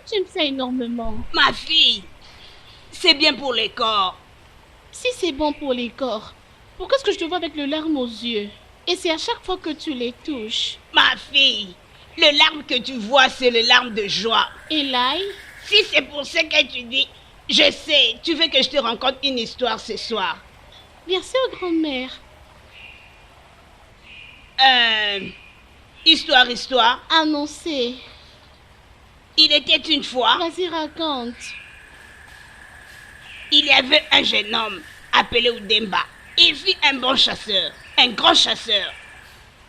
tu aimes ça énormément? Ma fille, c'est bien pour les corps. Si c'est bon pour les corps, pourquoi est-ce que je te vois avec le larme aux yeux? Et c'est à chaque fois que tu les touches. Ma fille, le larme que tu vois, c'est le larme de joie. Et l'ail? Si c'est pour ce que tu dis, je sais, tu veux que je te raconte une histoire ce soir. Bien sûr, grand-mère. Histoire. Annoncez. Il était une fois, Vas-y, raconte. il y avait un jeune homme appelé Udemba. Il fut un bon chasseur, un grand chasseur.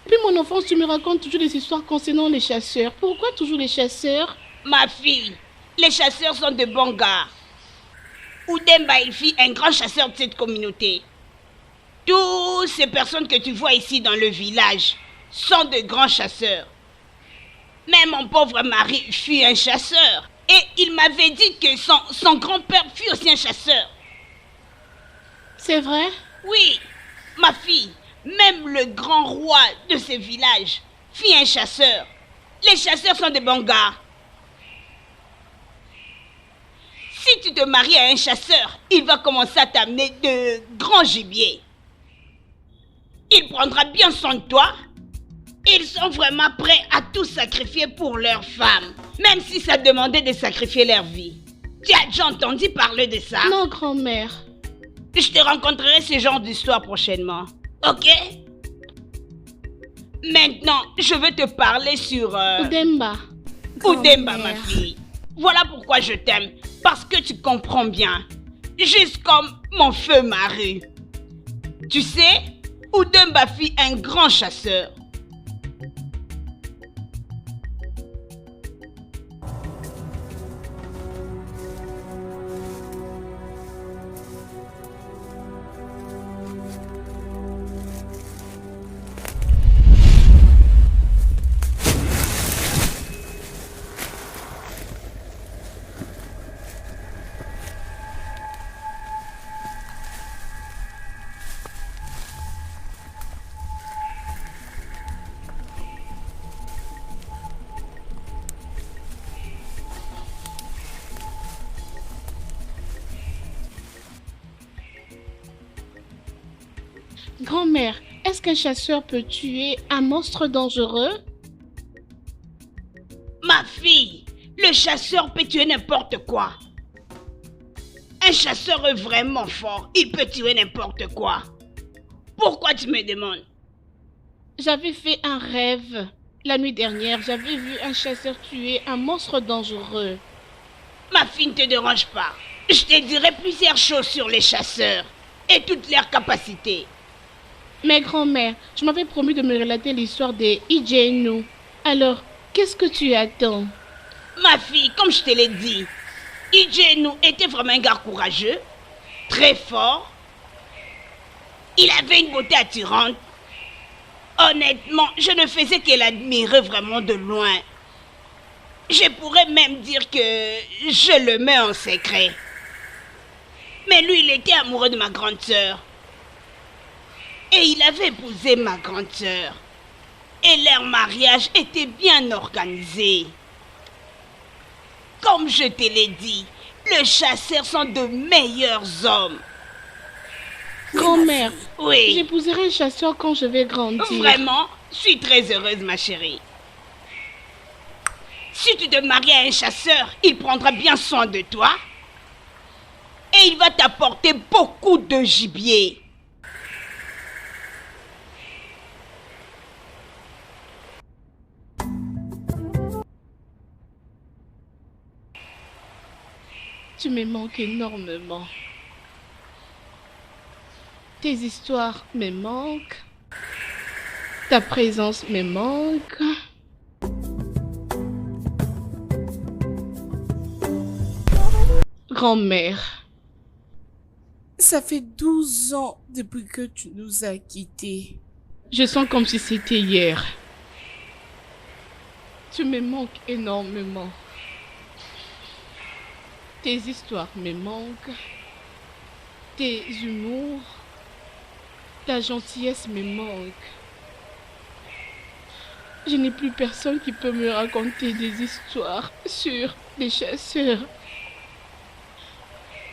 Depuis mon enfance, tu me racontes toujours des histoires concernant les chasseurs. Pourquoi toujours les chasseurs? Ma fille, les chasseurs sont de bons gars. Udemba, il fut un grand chasseur de cette communauté. Toutes ces personnes que tu vois ici dans le village sont de grands chasseurs. Mais mon pauvre mari fut un chasseur. Et il m'avait dit que son grand-père fut aussi un chasseur. C'est vrai? Oui, ma fille, même le grand roi de ce village fut un chasseur. Les chasseurs sont de bons gars. Si tu te maries à un chasseur, il va commencer à t'amener de grands gibiers. Il prendra bien soin de toi. Ils sont vraiment prêts à tout sacrifier pour leur femme, même si ça demandait de sacrifier leur vie. Tu as déjà entendu parler de ça? Non, grand-mère. Je te raconterai ce genre d'histoire prochainement. Ok? Maintenant, je veux te parler sur... Udemba. Udemba, ma fille. Voilà pourquoi je t'aime. Parce que tu comprends bien. Juste comme mon feu Maru. Tu sais, Udemba fut un grand chasseur. Grand-mère, est-ce qu'un chasseur peut tuer un monstre dangereux? Ma fille, le chasseur peut tuer n'importe quoi. Un chasseur est vraiment fort. Il peut tuer n'importe quoi. Pourquoi tu me demandes? J'avais fait un rêve. La nuit dernière, j'avais vu un chasseur tuer un monstre dangereux. Ma fille, ne te dérange pas. Je te dirai plusieurs choses sur les chasseurs et toutes leurs capacités. Mais grand-mère, je m'avais promis de me relater l'histoire des Ijenu. Alors, qu'est-ce que tu attends? Ma fille, comme je te l'ai dit, Ijenu était vraiment un gars courageux, très fort. Il avait une beauté attirante. Honnêtement, je ne faisais que l'admirer vraiment de loin. Je pourrais même dire que je le mets en secret. Mais lui, il était amoureux de ma grande sœur. Et il avait épousé ma grande sœur. Et leur mariage était bien organisé. Comme je te l'ai dit, les chasseurs sont de meilleurs hommes. Grand-mère, Oui. j'épouserai un chasseur quand je vais grandir. Vraiment, je suis très heureuse, ma chérie. Si tu te maries à un chasseur, il prendra bien soin de toi. Et il va t'apporter beaucoup de gibier. Tu me manques énormément. Tes histoires me manquent. Ta présence me manque. Grand-mère. Ça fait 12 ans depuis que tu nous as quittés. Je sens comme si c'était hier. Tu me manques énormément. Tes histoires me manquent. Tes humours. Ta gentillesse me manque. Je n'ai plus personne qui peut me raconter des histoires sur des chasseurs.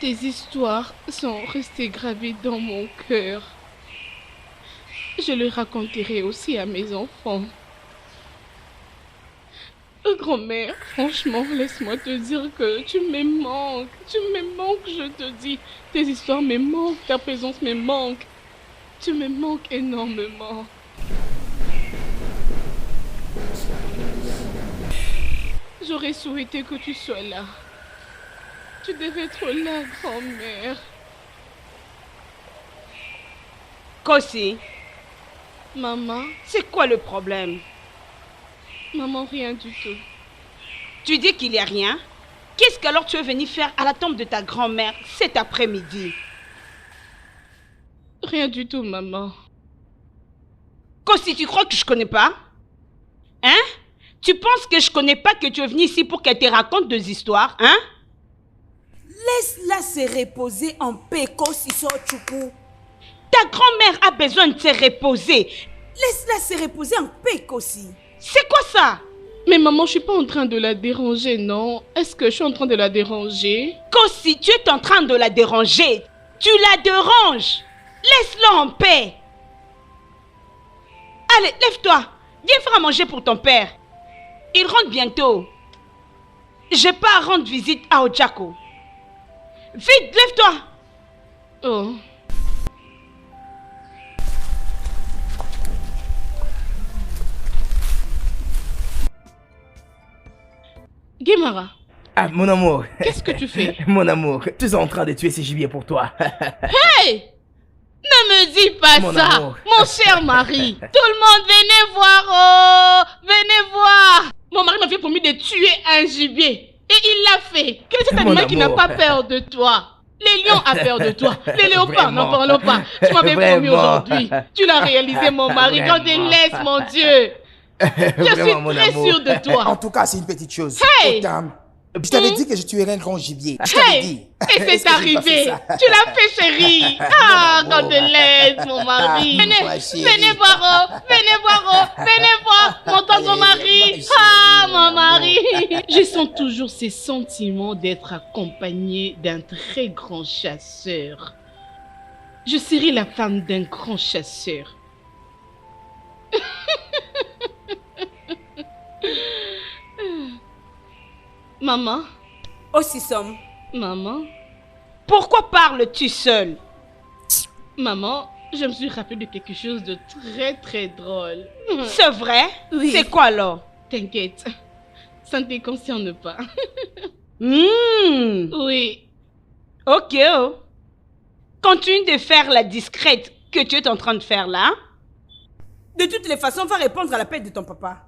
Tes histoires sont restées gravées dans mon cœur. Je le raconterai aussi à mes enfants. Grand-mère, franchement, laisse-moi te dire que tu me manques. Tu me manques, je te dis. Tes histoires me manquent, ta présence me manque. Tu me manques énormément. J'aurais souhaité que tu sois là. Tu devais être là, grand-mère. Kosi, Maman, c'est quoi le problème? maman, rien du tout. Tu dis qu'il n'y a rien? Qu'est-ce qu'alors tu es venu faire à la tombe de ta grand-mère cet après-midi? Rien du tout, maman. Kosi, tu crois que je connais pas? Hein? Tu penses que je connais pas que tu es venu ici pour qu'elle te raconte des histoires, hein? Laisse-la se reposer en paix, Kosi Sochoukou. Ta grand-mère a besoin de se reposer. Laisse-la se reposer en paix, Kosi. C'est quoi ça? Mais maman, je suis pas en train de la déranger, non? Est-ce que je suis en train de la déranger? Kosi, tu es en train de la déranger. Tu la déranges. Laisse-la en paix. Allez, lève-toi. Viens faire à manger pour ton père. Il rentre bientôt. J'ai pas à rendre visite à Ochako. Vite, lève-toi. Oh. Guimara, Ah, mon amour. qu'est-ce que tu fais? Mon amour, tu es en train de tuer ces gibiers pour toi. Hey! Ne me dis pas Mon ça, amour. mon cher mari. Tout le monde, venez voir, oh! Venez voir. Mon mari m'avait promis de tuer un gibier. Et il l'a fait. Quel est cet Mon animal qui n'a amour. pas peur de toi? Les lions ont peur de toi. Les léopards, n'en Vraiment. parlons pas. Tu m'avais promis Vraiment. aujourd'hui. Tu l'as réalisé, mon mari. Quand tu Vraiment. laisses, mon Dieu. Je suis Vraiment, mon très amour. sûre de toi. En tout cas, c'est une petite chose. Hey! Autant. Je t'avais dit que je tuerais un grand gibier. Je t'avais Hey! dit. Et Est-ce c'est que j'ai pas fait arrivé. ça? Tu l'as fait, chérie. Ah, Mon quand amour. tu l'aides, mon mari. Ah, Venez, ma chérie. venez voir, oh. Venez voir, oh. Venez voir mon tendre Eh, mari. ma chérie, Ah, mon mon amour. mari. Je sens toujours ces sentiments d'être accompagnée d'un très grand chasseur. Je serai la femme d'un grand chasseur. Maman, Aussi somme. maman, Pourquoi parles-tu seul? maman, je me suis rappelé de quelque chose de très très drôle. C'est vrai? Oui. C'est quoi alors? T'inquiète, ça ne te concerne pas. Oui, Ok. Oh. Continue de faire la discrète que tu es en train de faire là. De toutes les façons, va répondre à l'appel de ton papa.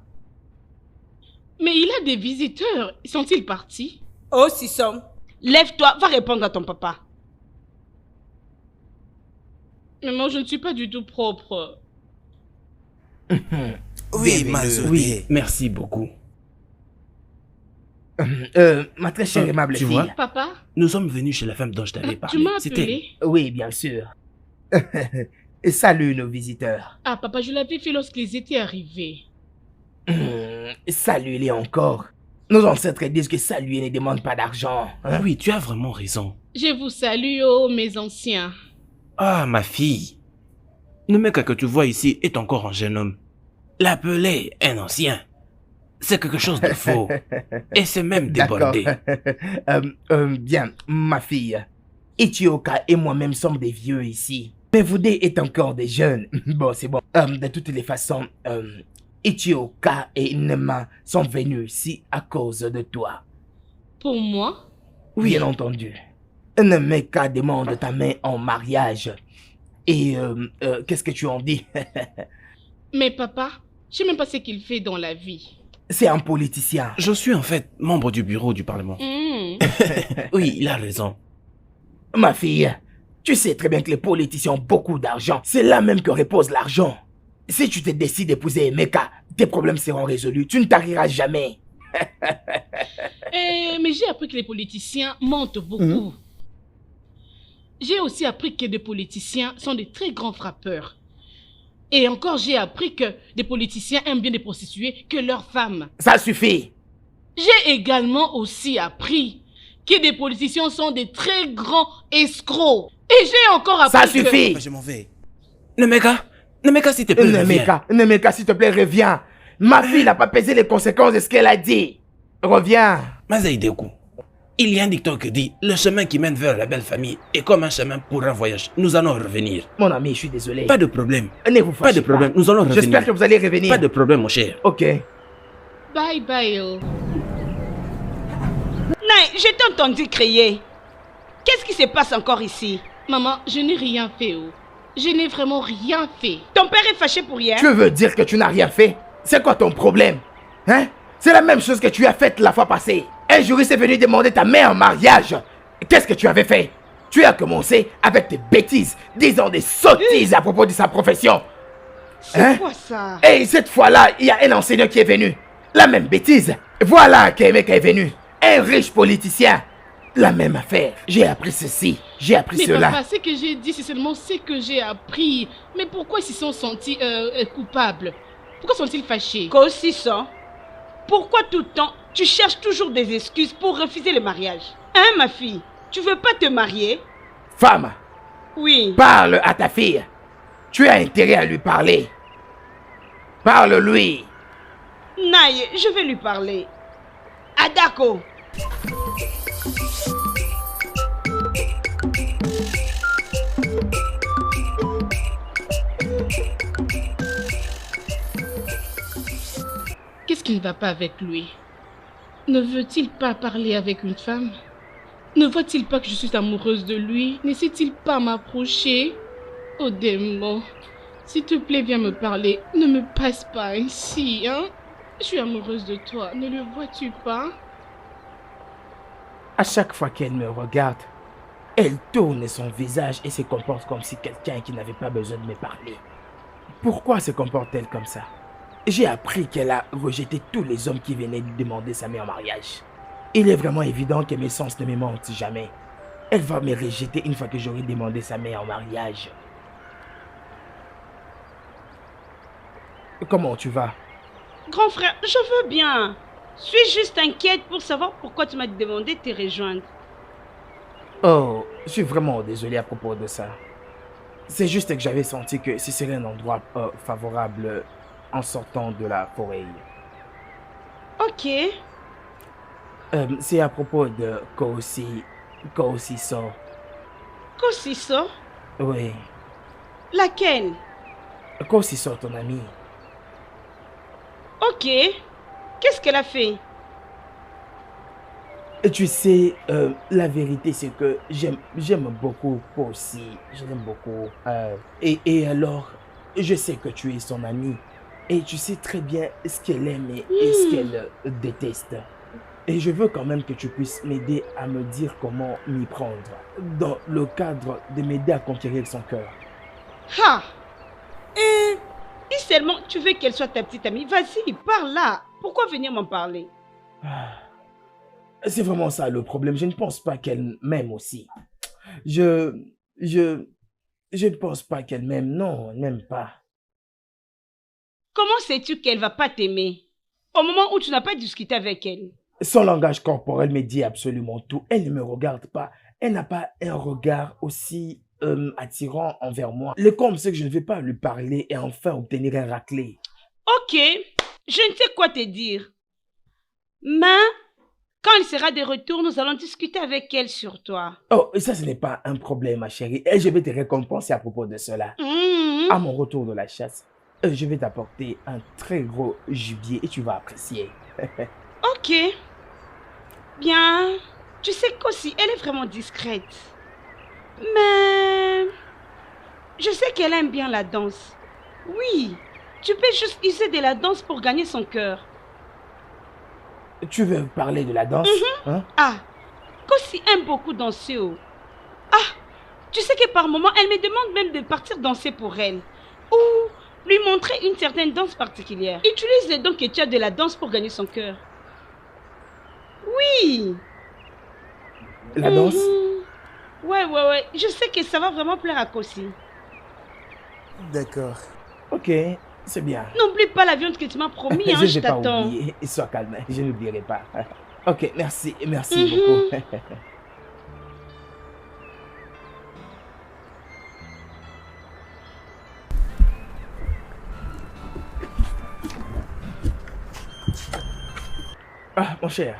mais il a des visiteurs. Sont-ils partis? Aussi somme. Lève-toi, va répondre à ton papa. Mais moi, je ne suis pas du tout propre. Oui, ma Oui, merci beaucoup. Ma très chère et aimable tu fille. vois? Papa, Nous sommes venus chez la femme dont je t'avais parlé. tu m'as C'était appelé? Oui, bien sûr. Salut nos visiteurs. Ah, papa, je l'avais fait lorsqu'ils étaient arrivés. Salut-les encore. Nos ancêtres disent que saluer ne demande pas d'argent. Hein? Oui, tu as vraiment raison. Je vous salue, oh, mes anciens. Ah, ma fille. Le mec que tu vois ici est encore un jeune homme. L'appeler un ancien, c'est quelque chose de faux. Et c'est même D'accord. débordé. Bien, ma fille. Ichioka et moi-même sommes des vieux ici. Mais vous deux êtes encore des jeunes. Bon, c'est bon. De toutes les façons, Ichioka et Nema sont venus ici à cause de toi. Pour moi? Oui. Bien entendu. Nemeka demande ta main en mariage. Et qu'est-ce que tu en dis? Mais papa, je sais même pas ce qu'il fait dans la vie. C'est un politicien. Je suis en fait membre du bureau du Parlement. Oui, il a raison. Ma fille, tu sais très bien que les politiciens ont beaucoup d'argent. C'est là même que repose l'argent. Si tu te décides d'épouser Emeka, tes problèmes seront résolus. Tu ne tariras jamais. Mais j'ai appris que les politiciens mentent beaucoup. J'ai aussi appris que des politiciens sont de très grands frappeurs. Et encore, j'ai appris que des politiciens aiment bien des prostituées que leurs femmes. Ça suffit. J'ai également aussi appris que des politiciens sont des très grands escrocs. Et j'ai encore appris Ça suffit. Je m'en vais. Nemeka, s'il te plaît, reviens. Nemeka, s'il te plaît, reviens. Ma fille n'a pas pesé les conséquences de ce qu'elle a dit. Reviens. Mazaïdekou, il y a un dicton qui dit le chemin qui mène vers la belle famille est comme un chemin pour un voyage. Nous allons revenir. Mon ami, je suis désolé. Pas de problème. Ne vous Pas fâchez de problème. Nous allons revenir. J'espère que vous allez revenir. Pas de problème, mon cher. Ok. Bye bye. Oh. Naï, je t'ai entendu crier. Qu'est-ce qui se passe encore ici? Maman, je n'ai rien fait. Oh. Je n'ai vraiment rien fait. Ton père est fâché pour rien? Tu veux dire que tu n'as rien fait? C'est quoi ton problème? Hein? C'est la même chose que tu as faite la fois passée. Un juriste est venu demander ta mère en mariage. Qu'est-ce que tu avais fait? Tu as commencé avec tes bêtises, disant des sottises à propos de sa profession. C'est quoi ça? Et cette fois-là, il y a un enseignant qui est venu. La même bêtise. Voilà qu'un mec est venu. Un riche politicien. La même affaire. J'ai appris ceci. J'ai appris Mais cela. papa, ce que j'ai dit, c'est seulement ce que j'ai appris. Mais pourquoi ils se sont sentis coupables? Pourquoi sont-ils fâchés? Kosiso, pourquoi tout le temps tu cherches toujours des excuses pour refuser le mariage? Hein, ma fille? Tu veux pas te marier? Femme, Oui. parle à ta fille. Tu as intérêt à lui parler. Parle-lui. Naï, je vais lui parler. Adako. Qu'est-ce qui ne va pas avec lui? Ne veut-il pas parler avec une femme? Ne voit-il pas que je suis amoureuse de lui? Ne sait-il pas m'approcher? Oh démon, s'il te plaît, viens me parler. Ne me passe pas ainsi, hein? Je suis amoureuse de toi, ne le vois-tu pas? À chaque fois qu'elle me regarde, elle tourne son visage et se comporte comme si quelqu'un qui n'avait pas besoin de me parler. Pourquoi se comporte-t-elle comme ça? J'ai appris qu'elle a rejeté tous les hommes qui venaient lui demander sa main en mariage. Il est vraiment évident que mes sens ne me mentent jamais. Elle va me rejeter une fois que j'aurai demandé sa main en mariage. Comment tu vas? Grand frère, je veux bien. Je suis juste inquiète pour savoir pourquoi tu m'as demandé de te rejoindre. Oh, je suis vraiment désolé à propos de ça. C'est juste que j'avais senti que ce serait un endroit favorable en sortant de la forêt. Ok. C'est à propos de Kosiso. Kosiso? Oui. Laquelle? Kosiso, ton ami. Ok. Qu'est-ce qu'elle a fait? Et tu sais, la vérité c'est que j'aime beaucoup Kosi. Je l'aime beaucoup. Et alors, je sais que tu es son ami. Et tu sais très bien ce qu'elle aime et ce qu'elle déteste. Et je veux quand même que tu puisses m'aider à me dire comment m'y prendre. Dans le cadre de m'aider à conquérir son cœur. Ha! Si seulement tu veux qu'elle soit ta petite amie, vas-y, parle là. Pourquoi venir m'en parler? C'est vraiment ça le problème. Je ne pense pas qu'elle m'aime aussi. Je ne pense pas qu'elle m'aime. Non, elle m'aime pas. Comment sais-tu qu'elle va pas t'aimer? Au moment où tu n'as pas discuté avec elle. Son langage corporel me dit absolument tout. Elle ne me regarde pas. Elle n'a pas un regard aussi attirant envers moi. Le comble, c'est que je ne vais pas lui parler et enfin obtenir un raclé. Ok, je ne sais quoi te dire. Mais quand elle sera de retour, nous allons discuter avec elle sur toi. Oh, ça, ce n'est pas un problème, ma chérie. Et je vais te récompenser à propos de cela. À mon retour de la chasse, je vais t'apporter un très gros gibier et tu vas apprécier. Ok. Bien. Tu sais qu'aussi, elle est vraiment discrète. Mais je sais qu'elle aime bien la danse. Oui. Tu peux juste user de la danse pour gagner son cœur. Tu veux parler de la danse? Hein? Ah, Kossi aime beaucoup danser. Oh. Ah, tu sais que par moment, elle me demande même de partir danser pour elle. Ou lui montrer une certaine danse particulière. Utilise donc que tu as de la danse pour gagner son cœur. Oui. La danse? Ouais. Je sais que ça va vraiment plaire à Kossi. D'accord. Ok. C'est bien. N'oublie pas la viande que tu m'as promis, hein, Je je vais pas t'attends. oublier. Sois calme, je n'oublierai pas. Ok, merci beaucoup. Ah, mon cher.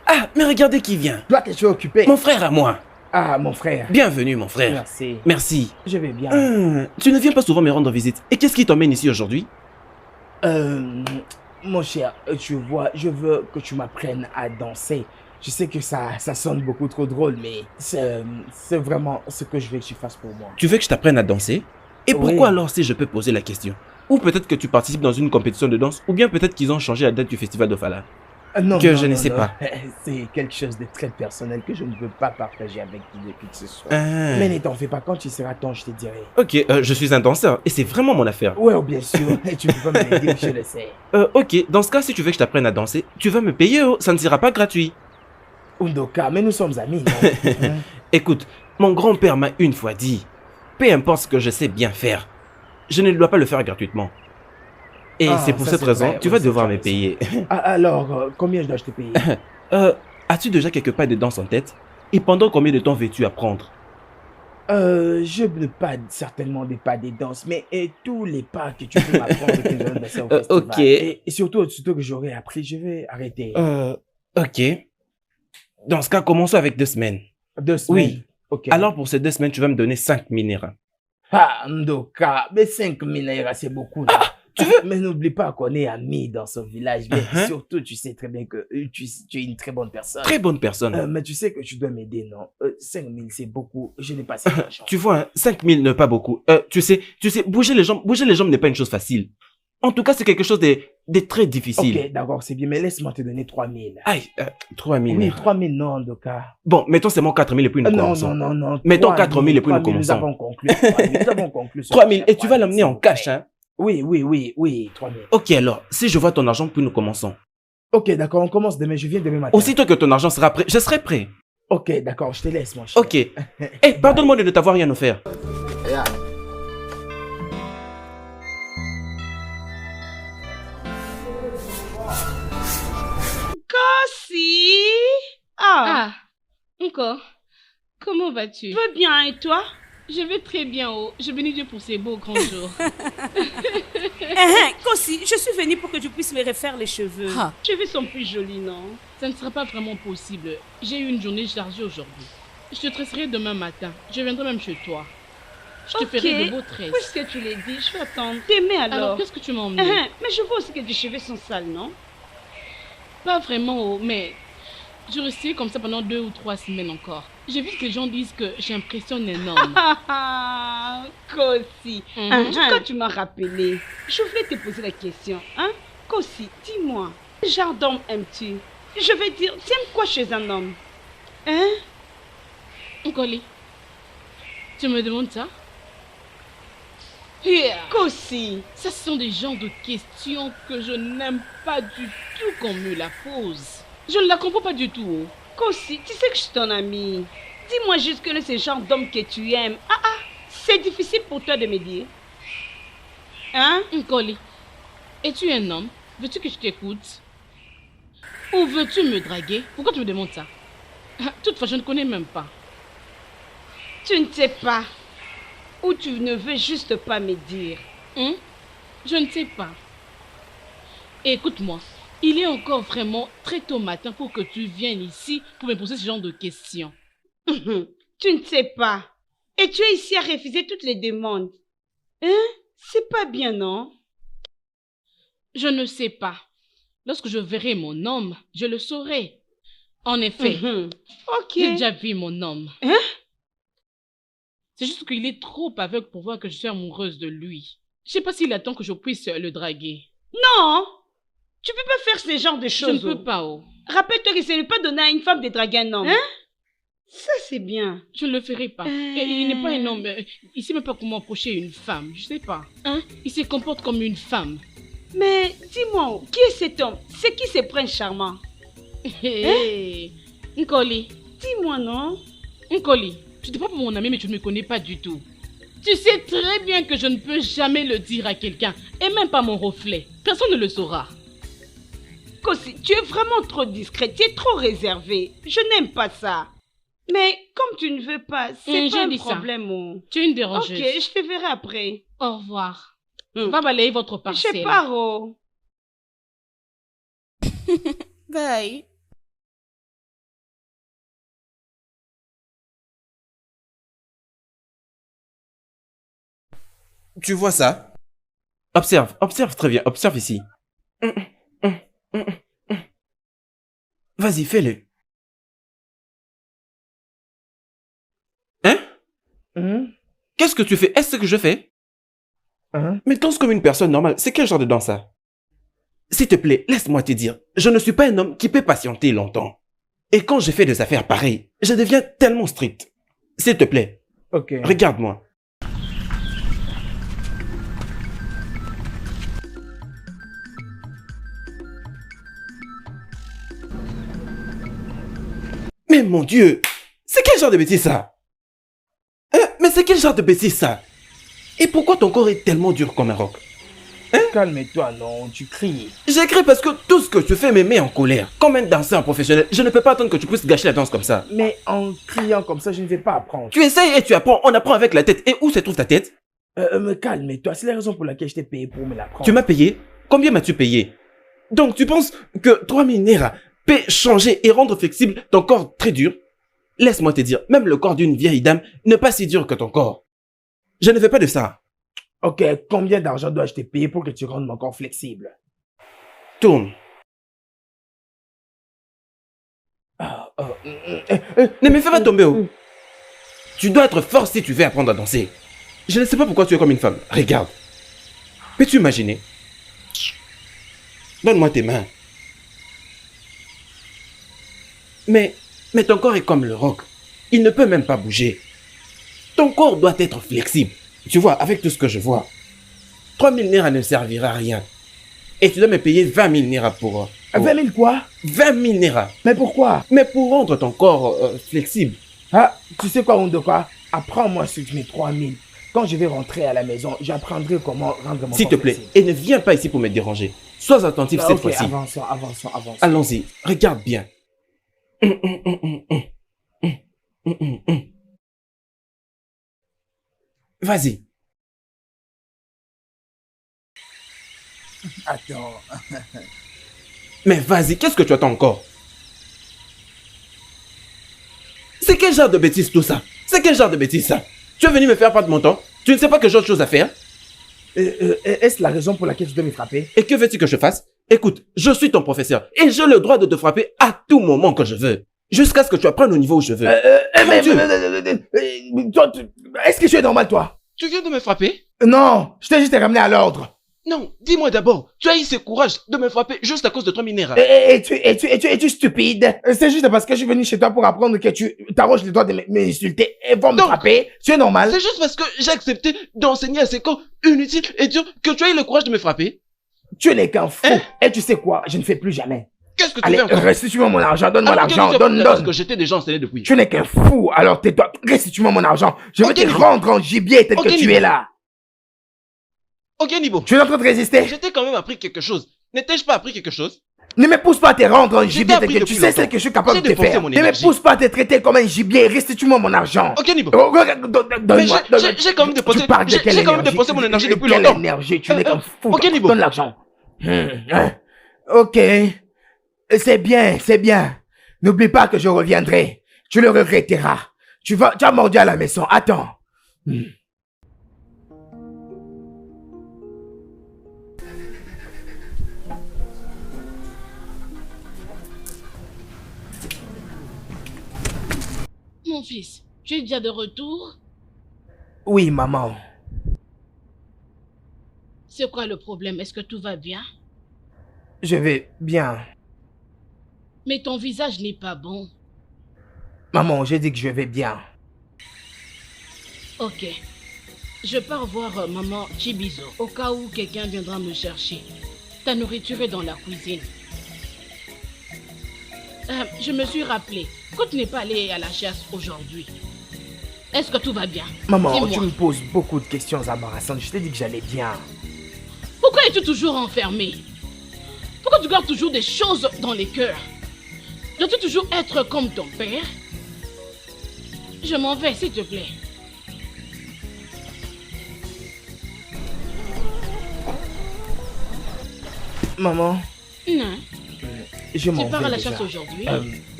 Ah, mais regardez qui vient. Toi que tu es occupé. Mon frère à moi. Ah, mon frère. Bienvenue, mon frère. Merci. Merci. Je vais bien. Tu ne viens pas souvent me rendre visite. Et qu'est-ce qui t'emmène ici aujourd'hui? Mon cher, tu vois, je veux que tu m'apprennes à danser. Je sais que ça sonne beaucoup trop drôle, mais c'est vraiment ce que je veux que tu fasses pour moi. Tu veux que je t'apprenne à danser? Et Oui. pourquoi alors si je peux poser la question? Ou peut-être que tu participes dans une compétition de danse, ou bien peut-être qu'ils ont changé la date du festival de Fala. Non, Que non, je ne non, sais non. pas. C'est quelque chose de très personnel que je ne peux pas partager avec qui que ce soit. Ah. Mais ne t'en fais pas, quand tu seras temps, je te dirai. Ok, je suis un danseur et c'est vraiment mon affaire. Ouais, bien sûr, tu peux pas me l'aider, je le sais. Ok, dans ce cas, si tu veux que je t'apprenne à danser, tu vas me payer, oh, ça ne sera pas gratuit. Undoka, mais nous sommes amis, non? Hein? Écoute, mon grand-père m'a une fois dit, peu importe ce que je sais bien faire, je ne dois pas le faire gratuitement. Et Ah, c'est pour ça, cette c'est raison, vrai, tu oui, vas c'est devoir vrai, me payer. Ah, alors, combien je dois te payer? As-tu déjà quelques pas de danse en tête? Et pendant combien de temps veux-tu apprendre? Je ne pas certainement des pas des danses, mais tous les pas que tu peux m'apprendre que je vais danser au festival. Ok. Et surtout que j'aurai appris, je vais arrêter. Ok. Dans ce cas, commençons avec 2 semaines. 2 semaines. Oui. Ok. Alors pour ces 2 semaines, tu vas me donner 5 minéraux. Ah, Ndoka, mais 5 minères, c'est beaucoup là. Tu veux? Mais n'oublie pas qu'on est amis dans ce village. Mais surtout, tu sais très bien que tu es une très bonne personne. Très bonne personne. Mais tu sais que tu dois m'aider, non? 5 000, c'est beaucoup. Je n'ai pas assez d'argent. Tu vois, 5 000 ne pas beaucoup. Tu sais, bouger les jambes n'est pas une chose facile. En tout cas, c'est quelque chose de très difficile. Ok, d'accord, c'est bien, mais laisse-moi te donner 3 000. Aïe, 3 000. Oui, 3 000, non, Ndoka. Bon, mettons seulement 4 000 et puis nous Non, commençons. non. Mettons 3 4 000 et puis nous 3 000, commençons. Nous avons conclu. 3 000, nous avons conclu. 3 000 et tu vas l'amener en cash, hein? Oui, 3 000. Ok, alors, si je vois ton argent, puis nous commençons. Ok, d'accord, on commence demain. Je viens demain matin. Aussitôt que ton argent sera prêt, je serai prêt. Ok, d'accord, je te laisse, mon cher. Ok. Eh, pardonne-moi de ne t'avoir rien offert. Si. Ah, Ah, encore. Comment vas-tu? je veux bien, et toi? Je vais très bien, oh. Je bénis Dieu pour ces beaux grands jours. Kossi, je suis venue pour que tu puisses me refaire les cheveux. Ah, Tes cheveux sont plus jolis, non? Ça ne sera pas vraiment possible. J'ai eu une journée chargée aujourd'hui. Je te tresserai demain matin. Je viendrai même chez toi. Je te Ok. ferai de beaux tresses. Puisque tu l'as dit, je vais attendre. T'aimer Alors, alors. qu'est-ce que tu m'as emmené? Mais je vois aussi que tes cheveux sont sales, non? Pas vraiment, oh, mais je restais comme ça pendant 2 ou 3 semaines encore. J'ai vu que les gens disent que j'impressionne un homme. Ah, Kossi. Quand tu m'as rappelé, je voulais te poser la question. Hein? Kossi, dis-moi, quel genre d'homme aimes-tu? Je veux dire, tu aimes quoi chez un homme? Hein? Nkoli, tu me demandes ça? Kossi. Ça, ce sont des genres de questions que je n'aime pas du tout qu'on me la pose. Je ne la comprends pas du tout. Kossi, tu sais que je suis ton amie. Dis-moi juste que c'est le genre d'homme que tu aimes. C'est difficile pour toi de me dire. Hein? Nkoli, es-tu un homme? Veux-tu que je t'écoute? Ou veux-tu me draguer? Pourquoi tu me demandes ça? Toutefois, je ne connais même pas. Tu ne sais pas. Ou tu ne veux juste pas me dire. Hein? Je ne sais pas. Écoute-moi, il est encore vraiment très tôt matin pour que tu viennes ici pour me poser ce genre de questions. Tu ne sais pas. Et tu es ici à refuser toutes les demandes. Hein? C'est pas bien, non? Je ne sais pas. Lorsque je verrai mon homme, je le saurai. En effet, Ok. j'ai déjà vu mon homme. Hein? C'est juste qu'il est trop aveugle pour voir que je suis amoureuse de lui. Je sais pas s'il attend que je puisse le draguer. Non! Tu peux pas faire ce genre de Je choses. ne peux pas, oh. Rappelle-toi que ce n'est pas donné à une femme de draguer un homme. Hein? Ça, c'est bien. Je ne le ferai pas. Et il n'est pas un homme. Il sait même pas comment approcher une femme. Je sais pas. Hein? Il se comporte comme une femme. Mais dis-moi, qui est cet homme? C'est qui ce prince charmant? Hé, Nkoli. Dis-moi, non? Nkoli, tu te prends pour mon ami, mais tu ne me connais pas du tout. Tu sais très bien que je ne peux jamais le dire à quelqu'un, et même pas mon reflet. Personne ne le saura. Kosi, tu es vraiment trop discrète, tu es trop réservée. Je n'aime pas ça. Mais comme tu ne veux pas, c'est pas un problème. Oh. Tu es une dérangeuse. Ok, je te verrai après. Au revoir. Va balayer votre parcelle. Je pars. Oh. Bye. Tu vois ça? Observe, observe très bien, observe ici. Vas-y, fais-le. Hein? Qu'est-ce que tu fais? Est-ce que je fais? Mais danse comme une personne normale. C'est quel genre de danse ça? S'il te plaît, laisse-moi te dire. Je ne suis pas un homme qui peut patienter longtemps. Et quand je fais des affaires pareilles, je deviens tellement strict. S'il te plaît. Ok. Regarde-moi. Mais mon Dieu, c'est quel genre de bêtise ça? Mais c'est quel genre de bêtise ça? Et pourquoi ton corps est tellement dur comme un roc? Calme-toi, non, tu cries. J'écris parce que tout ce que tu fais me met en colère. Comme un danseur professionnel, je ne peux pas attendre que tu puisses gâcher la danse comme ça. Mais en criant comme ça, je ne vais pas apprendre. Tu essayes et tu apprends, on apprend avec la tête. Et où se trouve ta tête? Me calme-toi, c'est la raison pour laquelle je t'ai payé pour me l'apprendre. Tu m'as payé? Combien m'as-tu payé? Donc tu penses que 3000 Naira peut changer et rendre flexible ton corps très dur? Laisse-moi te dire, même le corps d'une vieille dame n'est pas si dur que ton corps. Je ne fais pas de ça. Ok, combien d'argent dois-je te payer pour que tu rendes mon corps flexible? Tourne. Ne me fais pas tomber. Oh. Tu dois être fort si tu veux apprendre à danser. Je ne sais pas pourquoi tu es comme une femme. Regarde. Peux-tu imaginer? Donne-moi tes mains. Mais ton corps est comme le roc. Il ne peut même pas bouger. Ton corps doit être flexible. Tu vois, avec tout ce que je vois, 3000 Naira ne servira à rien. Et tu dois me payer 20 000 Naira pour... 20 000 quoi? 20 000 Naira. Mais pourquoi? Mais pour rendre ton corps flexible. Ah, tu sais quoi, Ondoka? Apprends-moi sur mes 3 000. Quand je vais rentrer à la maison, j'apprendrai comment rendre mon S'il te plaît, et ne viens pas ici pour me déranger. Sois attentif cette fois-ci. Avançons. Allons-y, regarde bien. Vas-y. Attends. Mais vas-y, qu'est-ce que tu attends encore? C'est quel genre de bêtise tout ça? C'est quel genre de bêtise ça? Tu es venu me faire perdre mon temps? Tu ne sais pas que j'ai autre chose à faire? Est-ce la raison pour laquelle tu dois me frapper? Et que veux-tu que je fasse? Écoute, je suis ton professeur et j'ai le droit de te frapper à tout moment que je veux. Jusqu'à ce que tu apprennes au niveau où je veux. Est-ce que tu es normal, toi? Tu viens de me frapper? Non, je t'ai juste ramené à l'ordre. Non, dis-moi d'abord, tu as eu ce courage de me frapper juste à cause de 3000 Naira. Es-tu stupide? C'est juste parce que je suis venu chez toi pour apprendre que tu t'arroges les doigts de m'insulter et vont me frapper. Tu es normal? C'est juste parce que j'ai accepté d'enseigner à ces corps inutiles et durs que tu as eu le courage de me frapper. Tu n'es qu'un fou. Et tu sais quoi? Je ne fais plus jamais. Qu'est-ce que tu Allez, fais encore? restitue-moi mon argent, donne-moi l'argent, donne. Parce que j'étais déjà enseigné depuis. Tu n'es qu'un fou, alors tais-toi, restitue-moi mon argent. Je vais te rendre en gibier tel que tu es là. Ok, Nibo. Tu es en train de résister? Je t'ai quand même appris quelque chose. N'étais-je pas appris quelque chose? Ne me pousse pas à te rendre en gibier tel que tu sais ce que je suis capable de te faire. Ne me pousse pas à te traiter comme un gibier, restitue-moi mon argent. Ok, Nibo. Donne-moi. J'ai quand même dépensé, j'ai quand même dépensé mon énergie depuis longtemps. Quelle énergie? Tu n'es qu'un fou. Ok, Nibo. Donne l'argent. Ok. C'est bien. N'oublie pas que je reviendrai. Tu le regretteras. Tu as mordu à la maison. Attends. Mon fils, tu es déjà de retour? Oui, maman. C'est quoi le problème? Est-ce que tout va bien? Je vais bien. Mais ton visage n'est pas bon. Maman, j'ai dit que je vais bien. Ok. Je pars voir maman Chibizo au cas où quelqu'un viendra me chercher. Ta nourriture est dans la cuisine. Je me suis rappelé que tu n'es pas allé à la chasse aujourd'hui. Est-ce que tout va bien? Maman, Dis-moi. tu me poses beaucoup de questions embarrassantes. Je t'ai dit que j'allais bien. Pourquoi es-tu toujours enfermé? Pourquoi tu gardes toujours des choses dans les cœurs? Dois-tu toujours être comme ton père? Je m'en vais, s'il te plaît. Maman, Non. je m'en Tu pars vais à la déjà. chasse aujourd'hui?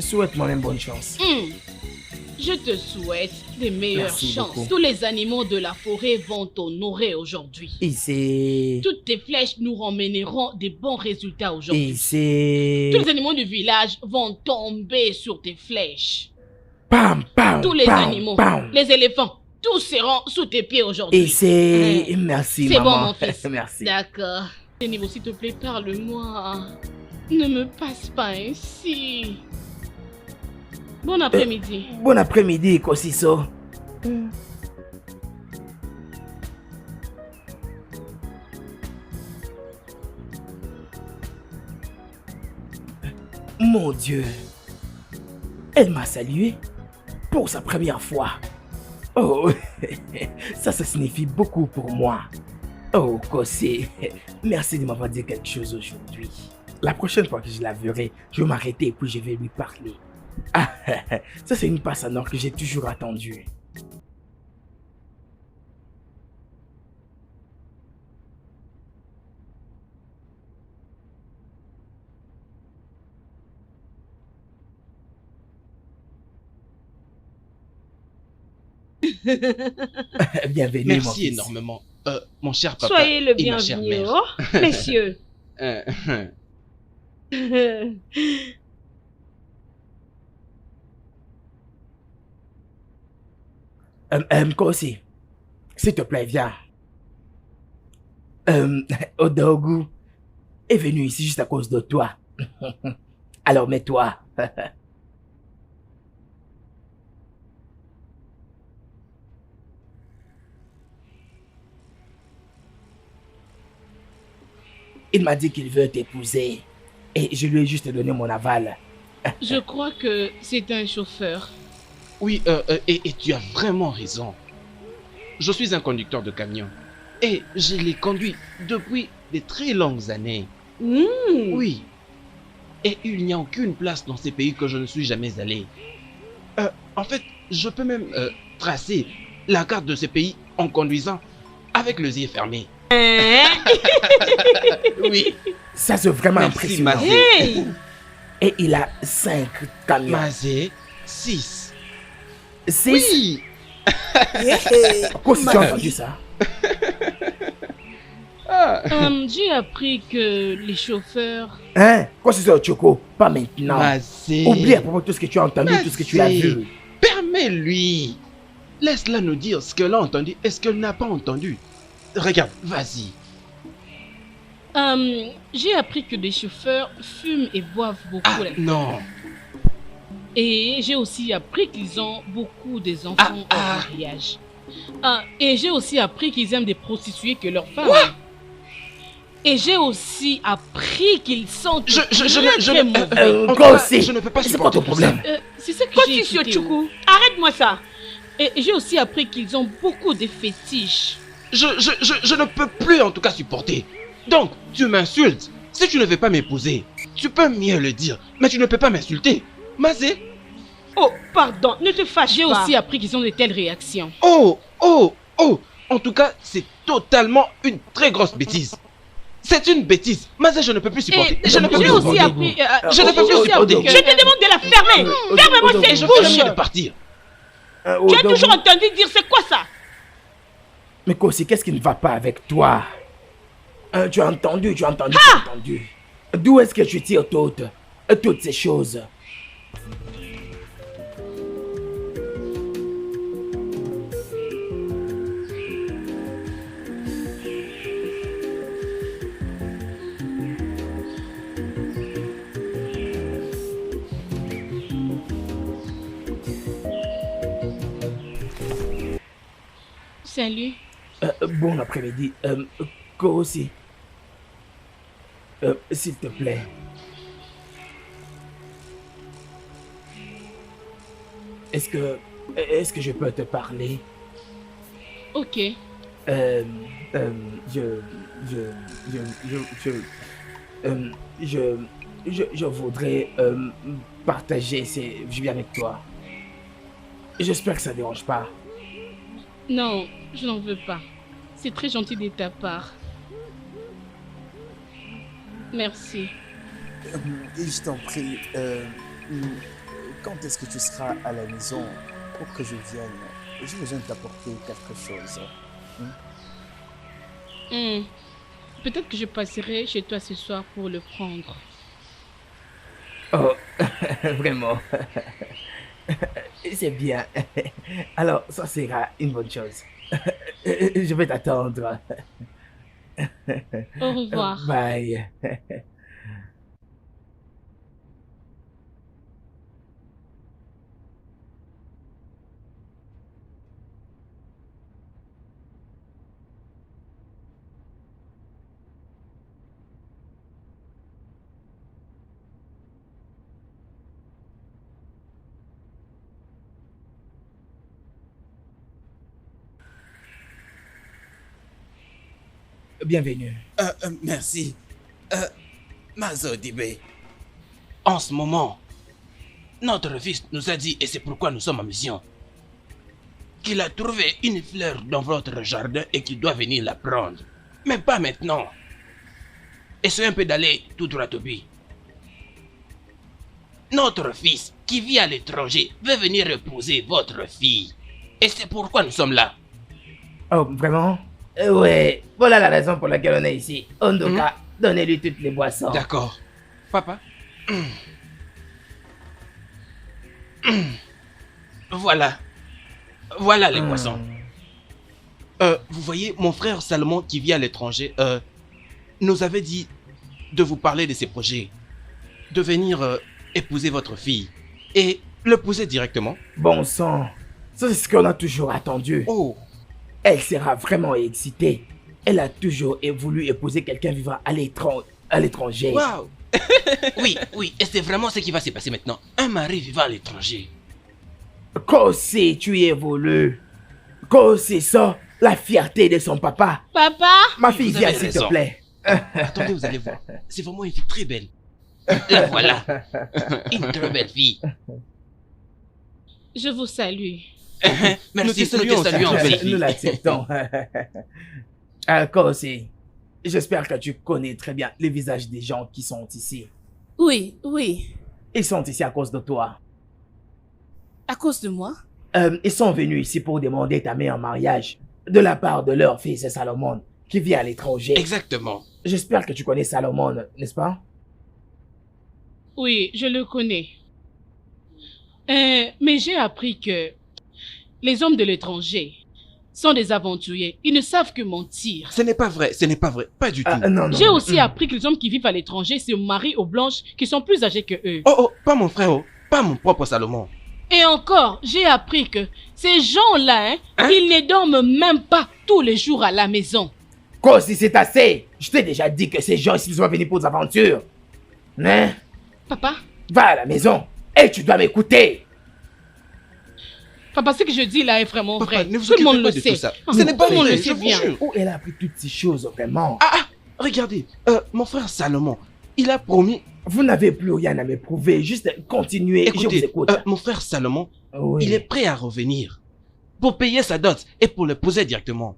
Souhaite-moi même bonne chance. Je te souhaite des meilleures Merci chances. beaucoup. Tous les animaux de la forêt vont t'honorer aujourd'hui. Et c'est... Toutes tes flèches nous ramèneront des bons résultats aujourd'hui. Et c'est... Tous les animaux du village vont tomber sur tes flèches. Pam, pam, Tous les pam, animaux, pam. les éléphants, tous seront sous tes pieds aujourd'hui. Et c'est... Merci, C'est bon, maman. mon fils. Merci. D'accord. Niveau, s'il te plaît, parle-moi. Ne me passe pas ainsi. Bon après-midi. Bon après-midi, Kosiso. Mon Dieu. Elle m'a salué pour sa première fois. Oh, ça signifie beaucoup pour moi. Oh, Kossi, merci de m'avoir dit quelque chose aujourd'hui. La prochaine fois que je la verrai, je vais m'arrêter et puis je vais lui parler. Ah, ça c'est une passe en or que j'ai toujours attendue. Bienvenue, mon Merci fils. énormément. Mon cher papa. Soyez le et ma chère bienvenu, mère. oh, messieurs. Kossi, s'il te plaît, viens. Odogu est venu ici juste à cause de toi. Alors mets-toi. Il m'a dit qu'il veut t'épouser. Et je lui ai juste donné mon aval. Je crois que c'est un chauffeur. Oui, et tu as vraiment raison. Je suis un conducteur de camion. Et je l'ai conduit depuis de très longues années. Oui. Et il n'y a aucune place dans ces pays que je ne suis jamais allé. En fait, je peux même tracer la carte de ces pays en conduisant avec les yeux fermés. Oui. Ça c'est vraiment Merci, impressionnant. Mazé. Hey! Et il a 5 camions. Mazé, 6. 6. Oui. Kossi, tu as entendu ça? J'ai appris que les chauffeurs... Hein? Kossi, c'est Choco. Pas maintenant. Mazé. Oublie à propos de tout ce que tu as entendu, tout ce que tu as vu. Permets-lui. Laisse-la nous dire ce qu'elle a entendu et ce qu'elle n'a pas entendu. Regarde, vas-y. J'ai appris que les chauffeurs fument et boivent beaucoup. Ah non. Et j'ai aussi appris qu'ils ont beaucoup des enfants au mariage. Et j'ai aussi appris qu'ils aiment des prostituées que leurs femmes. Et j'ai aussi appris qu'ils sont très mauvais. Kossi, je ne peux pas c'est quoi ton supporter tout ça. problème? C'est ça que Quoi, j'ai tu écouté. Chuku? Arrête-moi ça. Et j'ai aussi appris qu'ils ont beaucoup de fétiches. Je ne peux plus en tout cas supporter. Donc, tu m'insultes. Si tu ne veux pas m'épouser, tu peux mieux le dire. Mais tu ne peux pas m'insulter. Mazé. Oh, pardon, ne te fâche J'ai pas. aussi appris qu'ils ont de telles réactions. Oh. En tout cas, c'est totalement une très grosse bêtise. C'est une bêtise. Mazé, je ne peux plus supporter. Et Je ne peux plus j'ai aussi supporter. appris... Je ne peux plus supporter. Je te demande de la fermer. Ferme-moi Et cette je vais bouche. de partir. Tu as toujours entendu dire c'est quoi ça? Mais Kossi, qu'est-ce qui ne va pas avec toi? Tu as entendu, tu as entendu. D'où est-ce que tu tires toutes ces choses? Salut. Bon après-midi. Kossi. S'il te plaît. Est-ce que Est-ce que je peux te parler? Ok. Euh, euh, je, je voudrais partager ces vues avec toi. J'espère que ça ne dérange pas. Non, je n'en veux pas. C'est très gentil de ta part. Merci. Et je t'en prie, quand est-ce que tu seras à la maison pour que je vienne? J'ai besoin de t'apporter quelque chose. Peut-être que je passerai chez toi ce soir pour le prendre. Oh, vraiment. C'est bien. Alors, ça sera une bonne chose. Je vais t'attendre. Au revoir. Bye. Bienvenue. Merci. Mazo Dibé, en ce moment, notre fils nous a dit, et c'est pourquoi nous sommes en mission, qu'il a trouvé une fleur dans votre jardin et qu'il doit venir la prendre. Mais pas maintenant. Essayez un peu d'aller tout droit au but. Notre fils, qui vit à l'étranger, veut venir épouser votre fille. Et c'est pourquoi nous sommes là. Oh, vraiment? Ouais, voilà la raison pour laquelle on est ici. Ondoka, donnez-lui toutes les boissons. D'accord. Papa. Voilà. Voilà les poissons. Vous voyez, mon frère Salomon qui vit à l'étranger nous avait dit de vous parler de ses projets. De venir épouser votre fille. Et l'épouser directement. Bon sang, ça c'est ce qu'on a toujours attendu. Oh. Elle sera vraiment excitée. Elle a toujours voulu épouser quelqu'un vivant à l'étranger. Waouh. Oui, oui, et c'est vraiment ce qui va se passer maintenant. Un mari vivant à l'étranger. Kosé, tu évolues. Kosé, ça, la fierté de son papa. Papa? Ma fille, Vous viens avez s'il te raison. plaît. Attendez, vous allez voir. C'est vraiment une fille très belle. La voilà. Une très belle fille. Je vous salue. Merci, nous te saluons, belle Nous fille. l'acceptons. Kosé, j'espère que tu connais très bien les visages des gens qui sont ici. Oui, oui. Ils sont ici à cause de toi. À cause de moi? Ils sont venus ici pour demander ta main en mariage de la part de leur fils Salomon, qui vit à l'étranger. Exactement. J'espère que tu connais Salomon, n'est-ce pas? Oui, je le connais. Mais j'ai appris que les hommes de l'étranger sont des aventuriers. Ils ne savent que mentir. Ce n'est pas vrai, ce n'est pas vrai. Pas du tout. Non, non. J'ai aussi appris que les hommes qui vivent à l'étranger se marient aux blanches qui sont plus âgées que eux. Oh, pas mon frère, pas mon propre Salomon. Et encore, j'ai appris que ces gens-là, ils ne dorment même pas tous les jours à la maison. Kosi, c'est assez. Je t'ai déjà dit que ces gens ici sont venus pour des aventures. Hein? Papa? Va à la maison et tu dois m'écouter. Papa, ce que je dis là est vraiment Papa, vrai. ne vous Tout le monde occupez le pas de sait. tout ça. Ah, Ce n'est pas tout le monde vrai, le je sait vous bien. jure. Où elle a appris toutes ces choses, vraiment? Regardez, mon frère Salomon, il a promis... Vous n'avez plus rien à me prouver, juste continuez, je vous Écoutez, écoute. mon frère Salomon, Oui. il est prêt à revenir pour payer sa dot et pour l'épouser directement.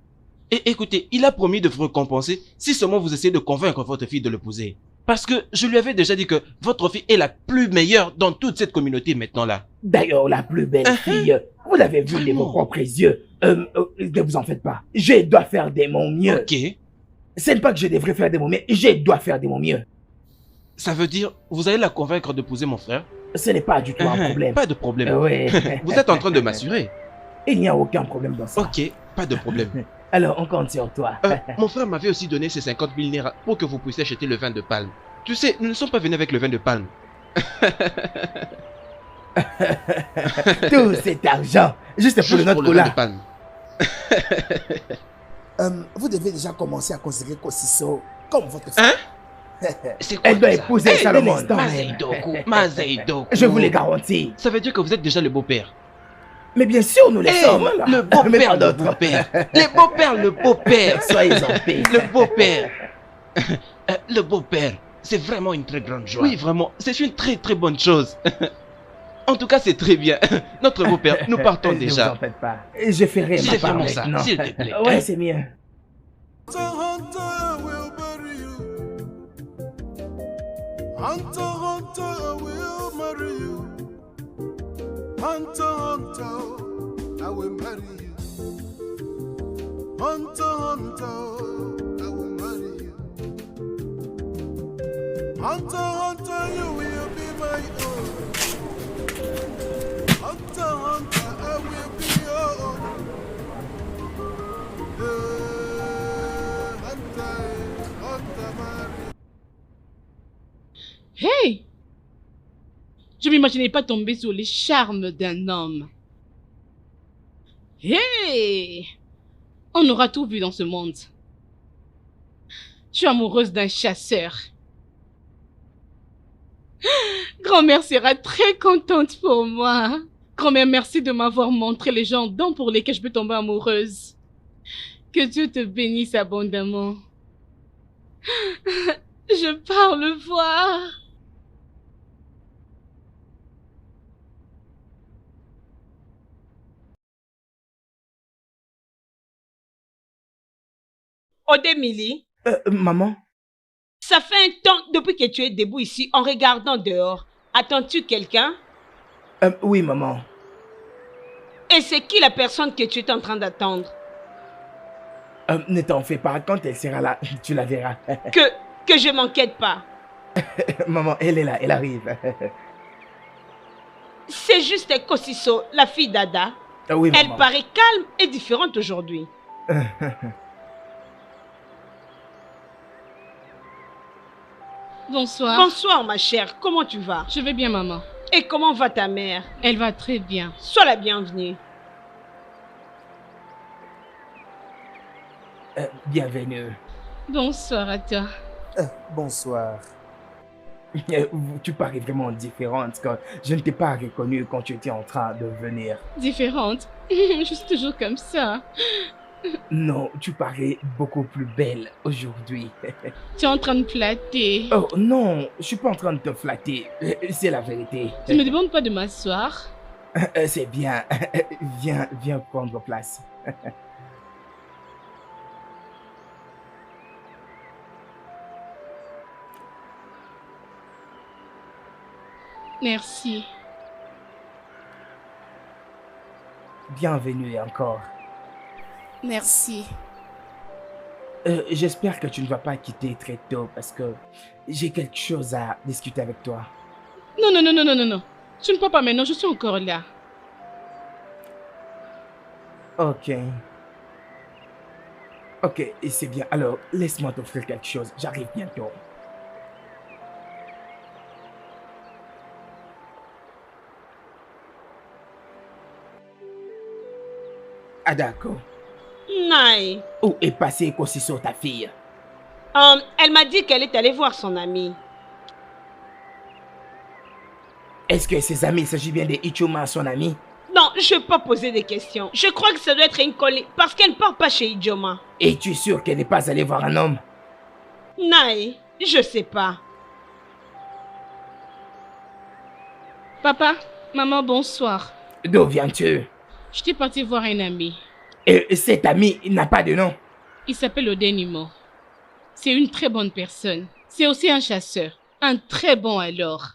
Et écoutez, il a promis de vous récompenser si seulement vous essayez de convaincre votre fille de l'épouser. Parce que je lui avais déjà dit que votre fille est la plus meilleure dans toute cette communauté maintenant là. D'ailleurs, la plus belle fille, vous l'avez vue de vos propres yeux. Ne vous en faites pas. Je dois faire de mon mieux. Ok. Ce n'est pas que je devrais faire de mon mieux, je dois faire de mon mieux. Ça veut dire, vous allez la convaincre d'épouser mon frère? Ce n'est pas du tout un problème. Pas de problème. Oui. Vous êtes en train de m'assurer. Il n'y a aucun problème dans ça. Ok, pas de problème. Alors, on compte sur toi. Mon frère m'avait aussi donné ces 50 000 naira pour que vous puissiez acheter le vin de palme. Tu sais, nous ne sommes pas venus avec le vin de palme. Tout cet argent, juste pour le Juste notre pour le vin de cola. palme. Vous devez déjà commencer à considérer Kosiso comme votre fille. C'est quoi Elle doit ça? épouser Salomon. Mazeidoku, Mazeidoku. Je vous le garantis. Ça veut dire que vous êtes déjà le beau-père. Mais bien sûr, nous les sommes. Voilà. Le Mais beau-père, pas le d'autres. beau-père. Les beaux-pères, le beau-père. Soyez en paix. Le beau-père. Le beau-père, c'est vraiment une très grande joie. Oui, vraiment, c'est une très très bonne chose. En tout cas, c'est très bien. Notre beau-père, nous partons Ne vous déjà. en faites pas. Je ferai ma C'est part vraiment ça, maintenant. s'il te plaît. Ouais, c'est mieux. Hunter will bury you. Hunter will marry you. Hunter, I will marry you. Hunter, I will marry you. Hunter, you will be my own. Hunter, I will be your own. Hey! Je m'imaginais pas tomber sur les charmes d'un homme. Hey! On aura tout vu dans ce monde. Je suis amoureuse d'un chasseur. Grand-mère sera très contente pour moi. Grand-mère, merci de m'avoir montré les gens dont pour lesquels je peux tomber amoureuse. Que Dieu te bénisse abondamment. Je pars le voir. Odemili, Maman? ça fait un temps depuis que tu es debout ici en regardant dehors. Attends-tu quelqu'un? Oui, maman. Et c'est qui la personne que tu es en train d'attendre? Ne t'en fais pas, quand elle sera là, tu la verras. Que je m'inquiète pas. Maman, elle est là, elle arrive. C'est juste Kosiso, la fille d'Ada. Oui, Elle maman. paraît calme et différente aujourd'hui. Bonsoir. Bonsoir ma chère, comment tu vas? Je vais bien, maman. Et comment va ta mère? Elle va très bien. Sois la bienvenue. Bienvenue. Bonsoir à toi. Bonsoir. Tu parais vraiment différente quand je ne t'ai pas reconnue quand tu étais en train de venir. Différente. Je suis toujours comme ça. Non, tu parais beaucoup plus belle aujourd'hui. Tu es en train de flatter. Oh non, je suis pas en train de te flatter. C'est la vérité. Tu me demandes pas de m'asseoir. C'est bien. Viens prendre place. Merci. Bienvenue encore. Merci. J'espère que tu ne vas pas quitter très tôt parce que j'ai quelque chose à discuter avec toi. Non, non, non, non, non, non, non. Tu ne peux pas maintenant, je suis encore là. Ok. Ok, et c'est bien. Alors, laisse-moi t'offrir quelque chose. J'arrive bientôt. Ah d'accord. Naï. Où est passée Kosiso, ta fille? Elle m'a dit qu'elle est allée voir son amie. Est-ce que ses amis, il s'agit bien de Ichuma, son ami? Non, je ne vais pas poser des questions. Je crois que ça doit être une collègue parce qu'elle ne part pas chez Ijoma. Es-tu sûr qu'elle n'est pas allée voir un homme? Naï, je sais pas. Papa, maman, bonsoir. D'où viens-tu? J'étais partie voir un ami. Et cet ami n'a pas de nom? Il s'appelle Odenimo. C'est une très bonne personne. C'est aussi un chasseur. Un très bon alors.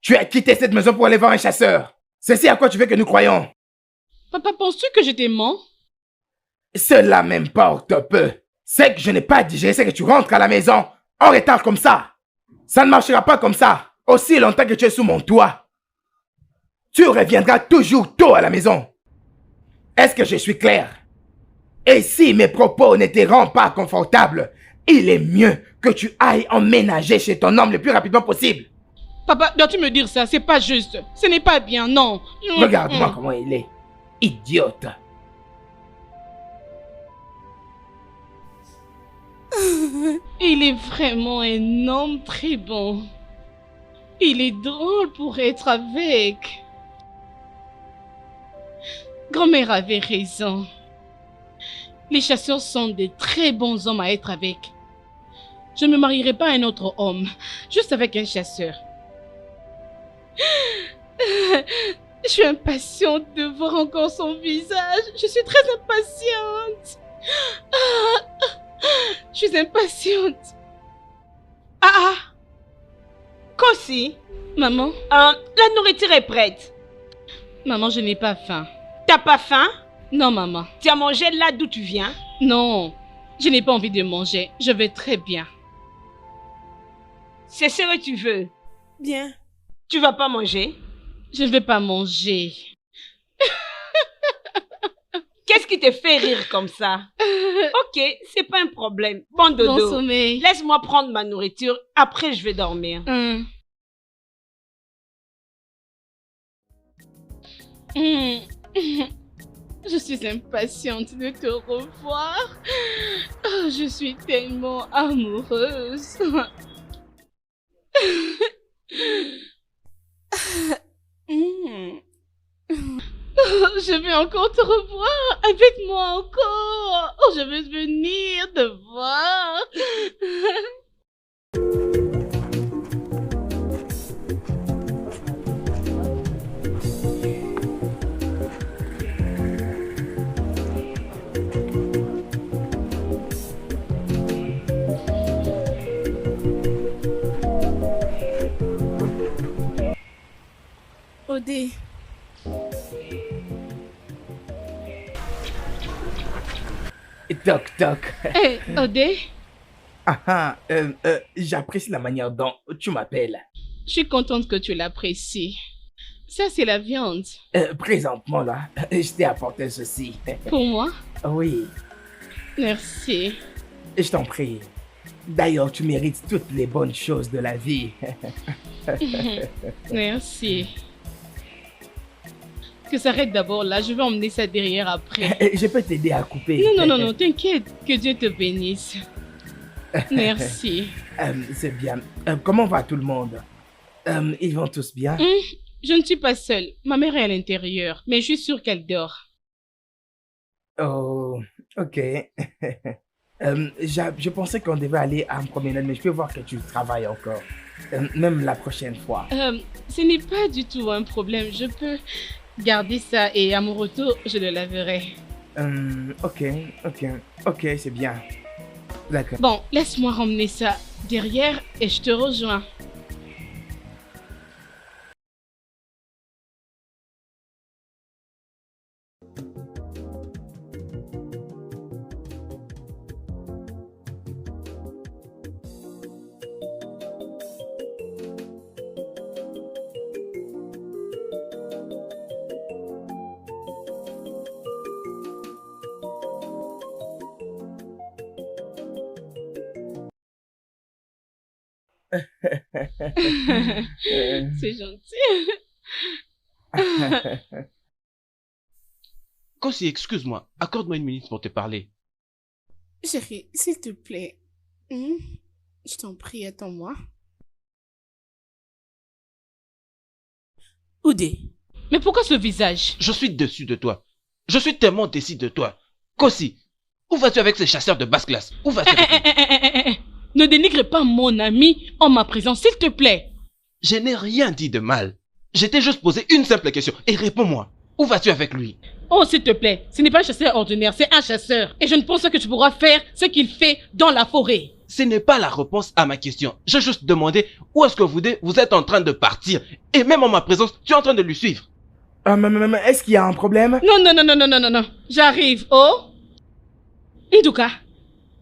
Tu as quitté cette maison pour aller voir un chasseur. C'est à quoi tu veux que nous croyons? Papa, penses-tu que je t'ai menti? Cela m'importe peu. C'est que je n'ai pas digéré, c'est que tu rentres à la maison en retard comme ça. Ça ne marchera pas comme ça. Aussi longtemps que tu es sous mon toit. Tu reviendras toujours tôt à la maison. Est-ce que je suis clair? Et si mes propos ne te rendent pas confortable, il est mieux que tu ailles emménager chez ton homme le plus rapidement possible. Papa, dois-tu me dire ça? C'est pas juste. Ce n'est pas bien, non. Regarde-moi comment il est. Idiote. Il est vraiment un homme très bon. Il est drôle pour être avec. Grand-mère avait raison. Les chasseurs sont des très bons hommes à être avec. Je ne me marierai pas à un autre homme, juste avec un chasseur. Je suis impatiente de voir encore son visage. Je suis très impatiente. Je suis impatiente. Kosi, Maman, la nourriture est prête. maman, je n'ai pas faim. T'as pas faim? Non, maman. Tu as mangé là d'où tu viens? Non, je n'ai pas envie de manger. Je vais très bien. C'est ce que tu veux. Bien. Tu vas pas manger? Je ne vais pas manger. Qu'est-ce qui te fait rire comme ça? Ok, c'est pas un problème. Bon Bon dodo. sommeil. Laisse-moi prendre ma nourriture, après je vais dormir. Je suis impatiente de te revoir. Oh, je suis tellement amoureuse. Oh, je vais encore te revoir. Avec moi encore. Oh, je veux venir te voir. Odé. Toc, toc. Hé, Odé, J'apprécie la manière dont tu m'appelles. je suis contente que tu l'apprécies. Ça, c'est la viande. Présentement, là, je t'ai apporté ceci. Pour moi, Oui, merci. je t'en prie. D'ailleurs, tu mérites toutes les bonnes choses de la vie. Merci. Que ça arrête d'abord là, je vais emmener ça derrière après. Je peux t'aider à couper. Non, t'inquiète, que Dieu te bénisse. Merci. C'est bien. Comment va tout le monde? Ils vont tous bien? Je ne suis pas seule. Ma mère est à l'intérieur, mais je suis sûre qu'elle dort. Oh, ok. Je pensais qu'on devait aller à une promenade, mais je peux voir que tu travailles encore. Même la prochaine fois. Ce n'est pas du tout un problème. Je peux garder ça et à mon retour, je le laverai. Ok, c'est bien. D'accord. Bon, laisse-moi ramener ça derrière et je te rejoins. C'est gentil. Kosi, excuse-moi, accorde-moi une minute pour te parler. Chérie, s'il te plaît. Je t'en prie, attends-moi. Oudé. Mais pourquoi ce visage? Je suis déçu de toi. Je suis tellement déçu de toi. Kosi, où vas-tu avec ces chasseurs de basse classe? Où vas-tu avec lui? Ne dénigre pas mon ami en ma présence, s'il te plaît. Je n'ai rien dit de mal. Je t'ai juste posé une simple question et réponds-moi. Où vas-tu avec lui? Oh, s'il te plaît, ce n'est pas un chasseur ordinaire, c'est un chasseur. Et je ne pense pas que tu pourras faire ce qu'il fait dans la forêt. Ce n'est pas la réponse à ma question. J'ai juste demandé où est-ce que vous êtes en train de partir. Et même en ma présence, tu es en train de lui suivre. Est-ce qu'il y a un problème? Non. J'arrive, oh. Nduka,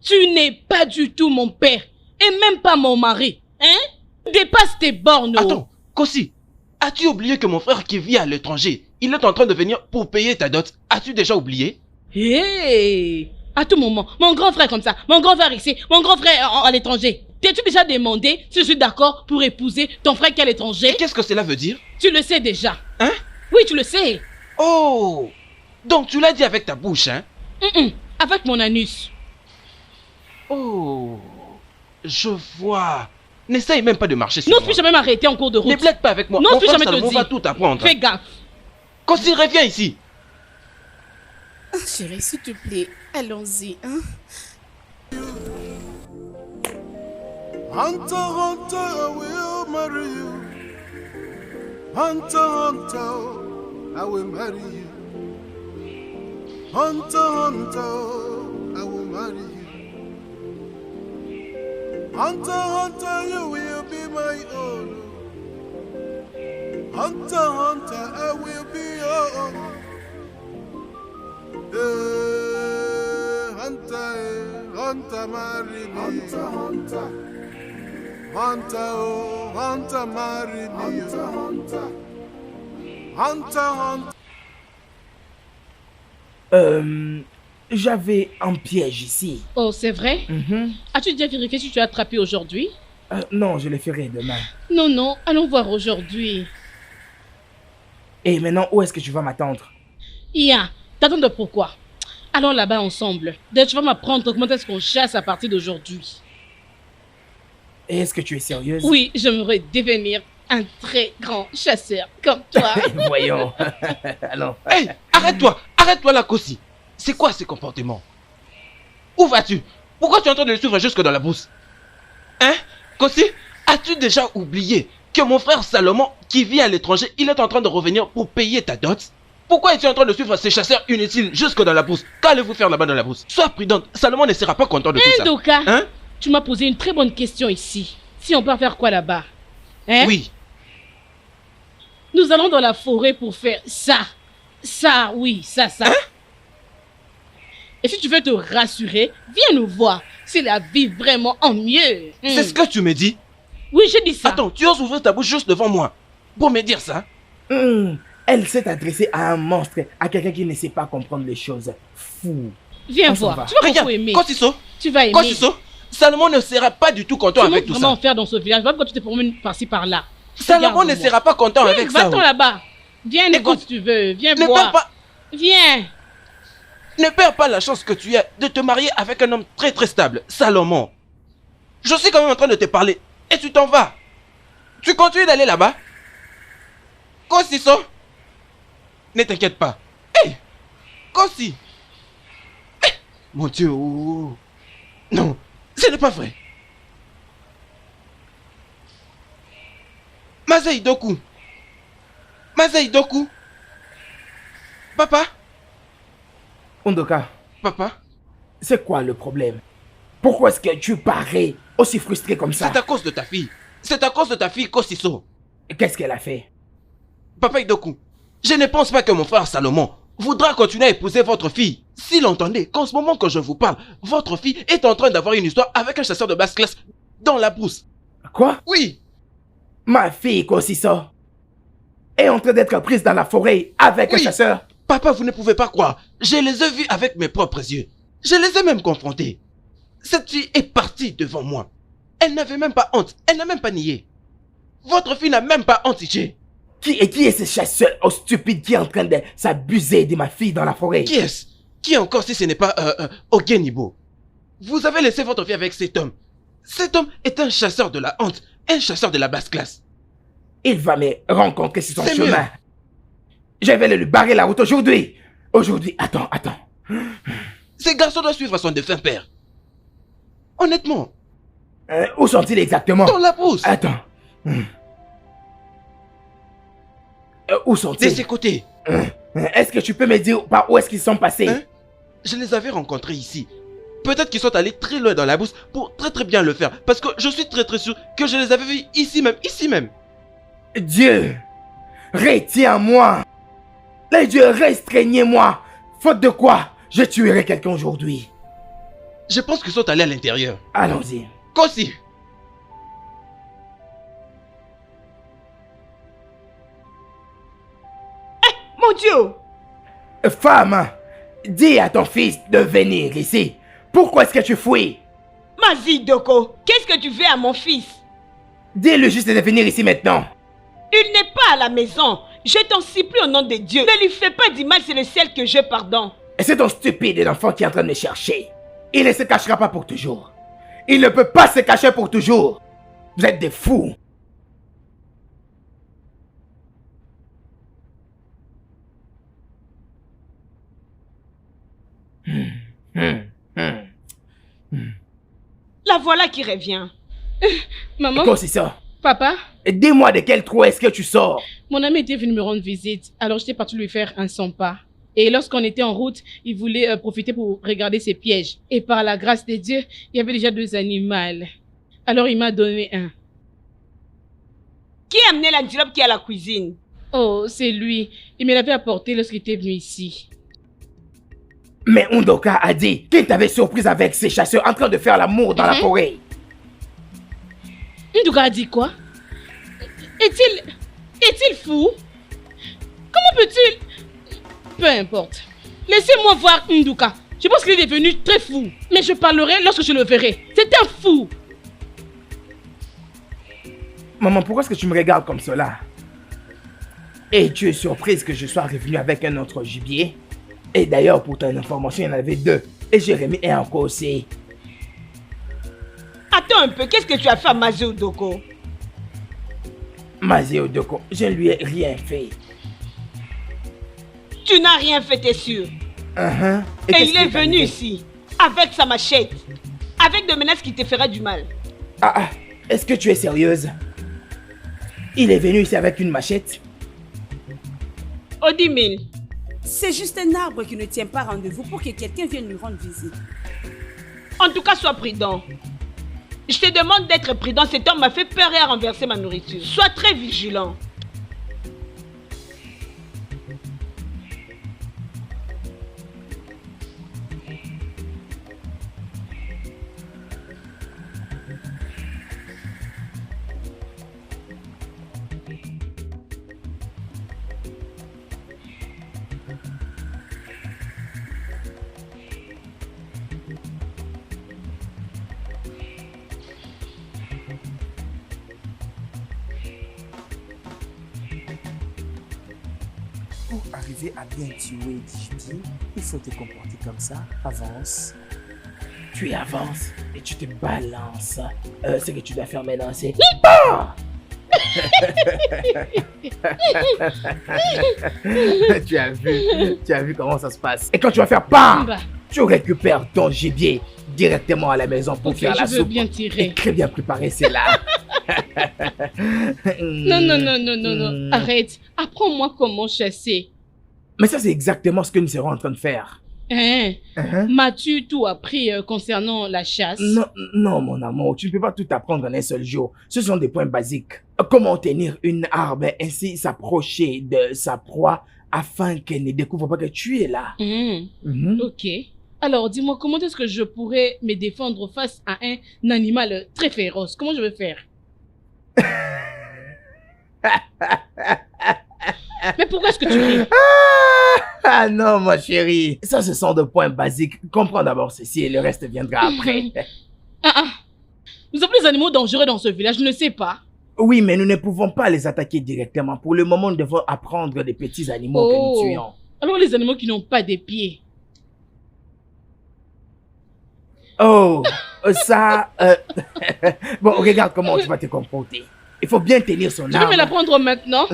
tu n'es pas du tout mon père. Et même pas mon mari. Hein? Dépasse tes bornes. Oh. Attends, Kosi, as-tu oublié que mon frère qui vit à l'étranger, il est en train de venir pour payer ta dot? As-tu déjà oublié? Hey! À tout moment, mon grand frère comme ça, mon grand frère ici, mon grand frère à l'étranger. T'es-tu déjà demandé si je suis d'accord pour épouser ton frère qui est à l'étranger? Et qu'est-ce que cela veut dire? Tu le sais déjà. Hein? Oui, tu le sais. Oh! Donc tu l'as dit avec ta bouche, hein? Avec mon anus. Oh! Je vois. N'essaye même pas de marcher sur N'ose moi. plus jamais m'arrêter en cours de route. Ne blague pas avec moi. N'ose Mon plus frère jamais te Salomon dire. va tout apprendre. Fais gaffe. Kosi, reviens ici. Chérie, s'il te plaît, allons-y, hein? Hunter, Hunter, I will marry you. Hunter, Hunter, I will marry you. Hunter, Hunter, I will marry you. Hunter, Hunter, you will be my own. Hunter, Hunter, I will be your own. Hunter, Hunter, marry me. Hunter, Hunter. Hunter, oh, Hunter, marry me. Hunter, Hunter. Hunter, Hunter. J'avais un piège ici. Oh, c'est vrai? As-tu déjà vérifié si tu as attrapé aujourd'hui? Non, je le ferai demain. Non, non, allons voir aujourd'hui. Et maintenant, où est-ce que tu vas m'attendre? T'attends de pourquoi? Allons là-bas ensemble. D'ailleurs, tu vas m'apprendre comment est-ce qu'on chasse à partir d'aujourd'hui. Et est-ce que tu es sérieuse? Oui, j'aimerais devenir un très grand chasseur comme toi. Voyons. Allons. Hey, arrête-toi là, Kossi. C'est quoi ces comportements? Où vas-tu? Pourquoi tu es en train de le suivre jusque dans la brousse? Hein? Kossi, as-tu déjà oublié que mon frère Salomon, qui vit à l'étranger, il est en train de revenir pour payer ta dot? Pourquoi es-tu en train de suivre ces chasseurs inutiles jusque dans la brousse? Qu'allez-vous faire là-bas dans la brousse? Sois prudente, Salomon ne sera pas content de tout ça. Ndoka, hein? Tu m'as posé une très bonne question ici. Si on peut faire quoi là-bas? Hein? Oui. Nous allons dans la forêt pour faire ça. Ça, oui, ça. Hein? Et si tu veux te rassurer, viens nous voir. C'est la vie vraiment en mieux. C'est ce que tu me dis? Oui, j'ai dit ça. Attends, tu oses ouvrir ta bouche juste devant moi pour me dire ça? Elle s'est adressée à un monstre, à quelqu'un qui ne sait pas comprendre les choses. Fou. Viens On s'en voir. va. Tu vas Regarde, beaucoup aimer. Kosiso, Tu vas aimer. Kosiso, Salomon ne sera pas du tout content avec tout Comment ça. faire dans ce village? Va quand tu te promènes par-ci par-là. Salomon ne sera pas content avec ça. Va-t'en là-bas. Viens nous voir Écoute, si tu veux. Viens Ne voir. perds pas, Viens. ne perds pas la chance que tu as de te marier avec un homme très très stable, Salomon. Je suis quand même en train de te parler et tu t'en vas. Tu continues d'aller là-bas? Kosiso, ne t'inquiète pas. Hé, Kosi. Mon Dieu, oh. Non, ce n'est pas vrai. Mazei Doku. Papa. Ndoka, Papa. c'est quoi le problème? Pourquoi est-ce que tu parais aussi frustré comme ça? C'est à cause de ta fille. C'est à cause de ta fille Kosiso. Qu'est-ce qu'elle a fait? Papa Idoku, je ne pense pas que mon frère Salomon voudra continuer à épouser votre fille. S'il entendait qu'en ce moment que je vous parle, votre fille est en train d'avoir une histoire avec un chasseur de basse classe dans la brousse. Quoi? Oui. Ma fille Kosiso est en train d'être prise dans la forêt avec un chasseur. Papa, vous ne pouvez pas croire. Je les ai vus avec mes propres yeux. Je les ai même confrontés. Cette fille est partie devant moi. Elle n'avait même pas honte. Elle n'a même pas nié. Votre fille n'a même pas honte, Ije. Qui est ce chasseur stupide qui est en train de s'abuser de ma fille dans la forêt? Qui est-ce? Qui encore si ce n'est pas Ogenibo? Vous avez laissé votre fille avec cet homme. Cet homme est un chasseur de la honte. Un chasseur de la basse classe. Il va me rencontrer sur son C'est chemin. mieux. Je vais lui barrer la route aujourd'hui. Aujourd'hui, attends. Ces garçons doivent suivre son défunt père. Honnêtement. Où sont-ils exactement? Dans la brousse. Attends. Où De sont-ils? ses côtés. Est-ce que tu peux me dire par où est-ce qu'ils sont passés? Hein? Je les avais rencontrés ici. Peut-être qu'ils sont allés très loin dans la brousse pour très bien le faire. Parce que je suis très sûr que je les avais vus ici même. Dieu, retiens-moi. Les dieux, restreignez-moi. Faute de quoi, je tuerai quelqu'un aujourd'hui. Je pense qu'ils sont allés à l'intérieur. Allons-y. Kossi. Mon Dieu! Femme, dis à ton fils de venir ici. Pourquoi est-ce que tu fuis? Mazi Doko, qu'est-ce que tu fais à mon fils? Dis-le juste de venir ici maintenant. Il n'est pas à la maison. Je t'en supplie au nom de Dieu. Ne lui fais pas du mal, c'est le ciel que je pardonne. Et c'est ton stupide enfant qui est en train de me chercher. Il ne se cachera pas pour toujours. Il ne peut pas se cacher pour toujours. Vous êtes des fous. La voilà qui revient. Maman, Quoi c'est ça? papa, Dis-moi de quel trou est-ce que tu sors? mon ami était venu me rendre visite. Alors j'étais partie lui faire un 100 pas. Et lorsqu'on était en route, il voulait profiter pour regarder ses pièges. Et par la grâce de Dieu, il y avait déjà 2 animaux. Alors il m'a donné un. Qui a amené l'antilope qui est à la cuisine? Oh, c'est lui. Il me l'avait apporté lorsqu'il était venu ici. Mais Undoka a dit qu'il t'avait surprise avec ses chasseurs en train de faire l'amour dans la forêt. Nduka a dit quoi? Est-il fou? Comment peut-il... Peu importe. Laissez-moi voir Nduka. Je pense qu'il est devenu très fou. Mais je parlerai lorsque je le verrai. C'est un fou. Maman, pourquoi est-ce que tu me regardes comme cela? Et tu es surprise que je sois revenu avec un autre gibier? Et d'ailleurs, pour ton information, il y en avait 2. Et Jérémy est encore aussi. Attends un peu, qu'est-ce que tu as fait à Mazé Doko? Mazé Odoko, je ne lui ai rien fait. Tu n'as rien fait, t'es sûr? Et qu'est-ce il qui est venu arrivé? ici, avec sa machette, avec des menaces qui te feraient du mal. Est-ce que tu es sérieuse? Il est venu ici avec une machette? Odimil, C'est juste un arbre qui ne tient pas rendez-vous pour que quelqu'un vienne lui rendre visite. en tout cas, sois prudent. Je te demande d'être prudent, cet homme m'a fait peur et a renversé ma nourriture. Sois très vigilant. Pour arriver à bien tuer Didier, il faut te comporter comme ça. Avance. Tu avances et tu te balances. Ce que tu dois faire maintenant, c'est... tu as vu comment ça se passe. Et quand tu vas faire PAM, Bah, tu récupères ton gibier directement à la maison pour ok, faire la je veux soupe. bien Et tirer. très bien préparé, c'est là. Non. Arrête. Apprends-moi comment chasser. Mais ça, c'est exactement ce que nous serons en train de faire. Hein? M'as-tu tout appris concernant la chasse? Non, mon amour, tu ne peux pas tout apprendre en un seul jour. Ce sont des points basiques. Comment tenir une arme, ainsi s'approcher de sa proie afin qu'elle ne découvre pas que tu es là. Ok. Alors, dis-moi, comment est-ce que je pourrais me défendre face à un animal très féroce? Comment je vais faire? Mais pourquoi est-ce que tu ris? Ah non, ma chérie. Ça, ce sont des points basiques. Comprends d'abord ceci et le reste viendra après. Nous avons des animaux dangereux dans ce village, je ne sais pas. Oui, mais nous ne pouvons pas les attaquer directement. Pour le moment, nous devons apprendre des petits animaux que nous tuons. Alors les animaux qui n'ont pas de pieds. Oh, ça... Bon, regarde comment tu vas te comporter. Il faut bien tenir son Tu veux arme. me la prendre maintenant?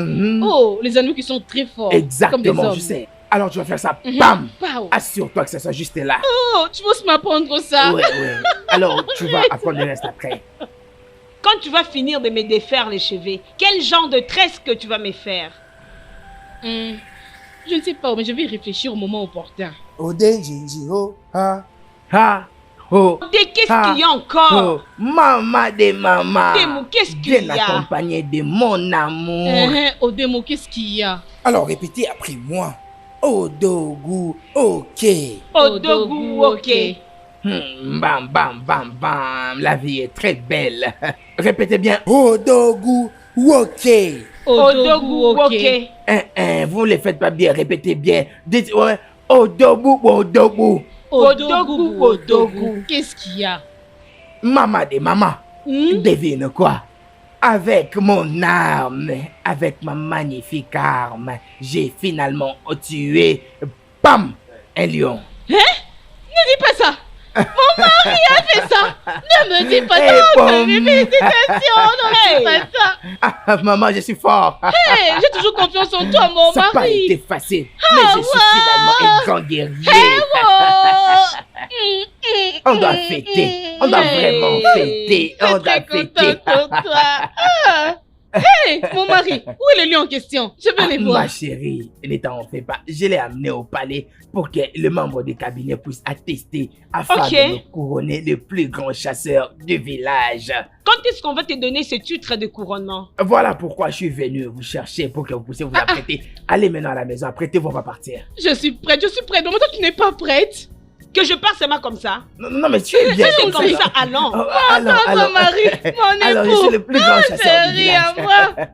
Oh, les animaux qui sont très forts. Comme des Exactement, hommes. je sais. Alors tu vas faire ça. Bam! Pow. Assure-toi que ça soit juste là. Oh, tu veux m'apprendre ça? Ouais. Alors tu vas apprendre le reste après. Quand tu vas finir de me défaire les cheveux, quel genre de tresse que tu vas me faire? Je ne sais pas, mais je vais réfléchir au moment opportun. Ode Jinji ho ha. Ha! Oh! Qu'est-ce qu'il y a encore? Oh! Maman de maman! Demo, qu'est-ce qu'il y Bien a? accompagné de mon amour. Odemo, qu'est-ce qu'il y a? Alors répétez après moi. Odogu, ok. Odogu, ok. Bam, bam, bam, bam. La vie est très belle. Répétez bien. Odogu, ok. Odogu, ok. Vous ne les faites pas bien. Répétez bien. Dites, ouais. Odogu, odogu. Odogu, odogu. Qu'est-ce qu'il y a? Maman de maman. Devine quoi? Avec mon arme, avec ma magnifique arme, j'ai finalement tué, bam, un lion. Ne dis pas ça! Mon mari a fait ça! Ne me dis pas Hey, ça! bon. Ne me dis pas ça! Ah, maman, je suis fort. Hey, j'ai toujours confiance en toi, mon Ça n'a pas été mari! facile, mais je suis finalement un grand guerrier. Oh. On doit fêter. On doit vraiment fêter. On doit Très fêter. contente pour toi. Ah. Hey, mon mari, où est le lion en question? Je veux les voir. Ma chérie, ne t'en fais pas. Je l'ai amené au palais pour que le membre du cabinet puisse attester afin Ok. de nous couronner le plus grand chasseur du village. Quand est-ce qu'on va te donner ce titre de couronnement? Voilà pourquoi je suis venu vous chercher pour que vous puissiez vous apprêter. Allez maintenant à la maison, apprêtez-vous, on va partir. Je suis prête. Mais toi, tu n'es pas prête. Que je parte seulement comme ça? Non, non, mais tu es bien. C'est comme ça, allons. Oh, alors, Mon mari, mon époux. alors, je suis le plus grand chasseur du Chérie, à village. moi.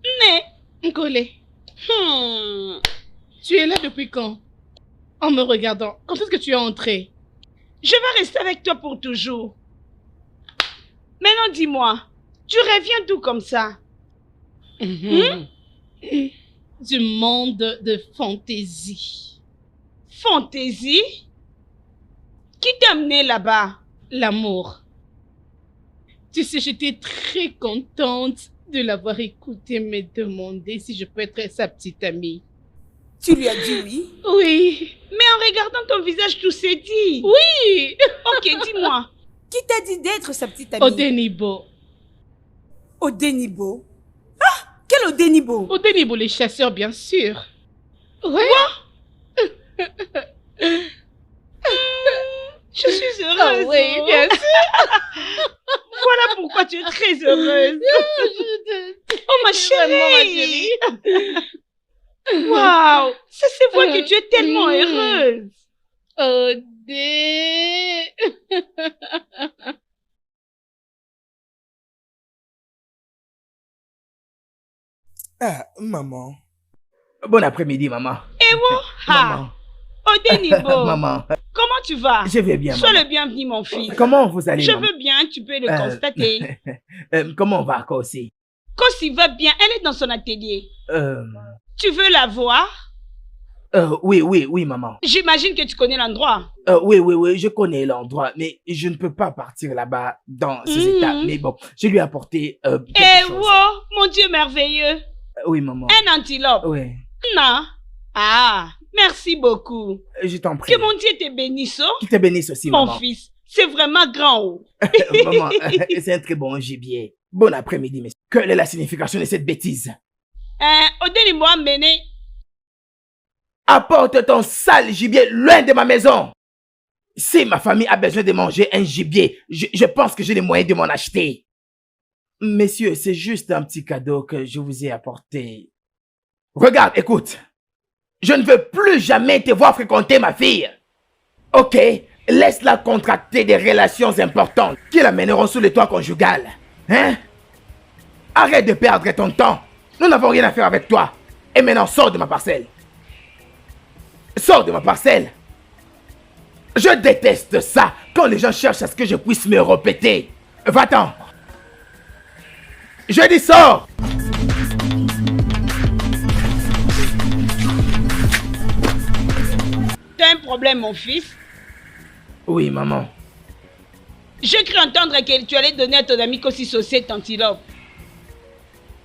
Mais, Nkole, tu es là depuis quand? En me regardant, quand est-ce que tu es entré? je vais rester avec toi pour toujours. Maintenant, dis-moi, tu reviens d'où comme ça? Du monde de fantaisie. Fantaisie? Qui t'a amené là-bas? L'amour. Tu sais, j'étais très contente de l'avoir écouté me demander si je peux être sa petite amie. Tu lui as dit oui? Oui. Mais en regardant ton visage, tout s'est dit. Oui. Ok, dis-moi. Qui t'a dit d'être sa petite amie? Odenibo. Odenibo. Ah! Quel Odenibo? Odenibo, les chasseurs, bien sûr. Ouais. Je suis heureuse. Ah oui, bien sûr. Voilà pourquoi tu es très heureuse. Oh, ma chérie. Waouh, ça se voit que tu es tellement heureuse. Odé. Ah, maman. Bon après-midi, maman. Et moi, Maman. Odenibo, Maman, comment tu vas? je vais bien, Sois maman. le bienvenu, mon fils. Comment vous allez, Je maman? veux bien, tu peux le constater. Comment on va, aussi? Kosi va bien, elle est dans son atelier. Euh, Tu veux la voir? oui, maman. J'imagine que tu connais l'endroit. Oui, je connais l'endroit, mais je ne peux pas partir là-bas dans ces états. Mais bon, je lui ai apporté quelque Eh chose. wow, mon Dieu merveilleux. Oui, maman. Un antilope. Oui, Non. Ah, merci beaucoup. je t'en prie. Que mon Dieu te bénisse, oh, Qui te bénisse aussi, mon maman. fils. C'est vraiment grand. Oh. Maman, c'est un très bon gibier. Bon après-midi, messieurs. Quelle est la signification de cette bêtise? Odenibo a mené. Apporte ton sale gibier loin de ma maison. Si ma famille a besoin de manger un gibier, je pense que j'ai les moyens de m'en acheter. Messieurs, c'est juste un petit cadeau que je vous ai apporté. Regarde, écoute. Je ne veux plus jamais te voir fréquenter ma fille. Ok, laisse-la contracter des relations importantes qui l'amèneront sous le toit conjugal. Hein? Arrête de perdre ton temps. Nous n'avons rien à faire avec toi. Et maintenant, sors de ma parcelle. Sors de ma parcelle. Je déteste ça quand les gens cherchent à ce que je puisse me répéter. Va-t'en. Je dis sors. T'as un problème, mon fils? Oui, maman. J'ai cru entendre que tu allais donner à ton ami Kosi cet antilope.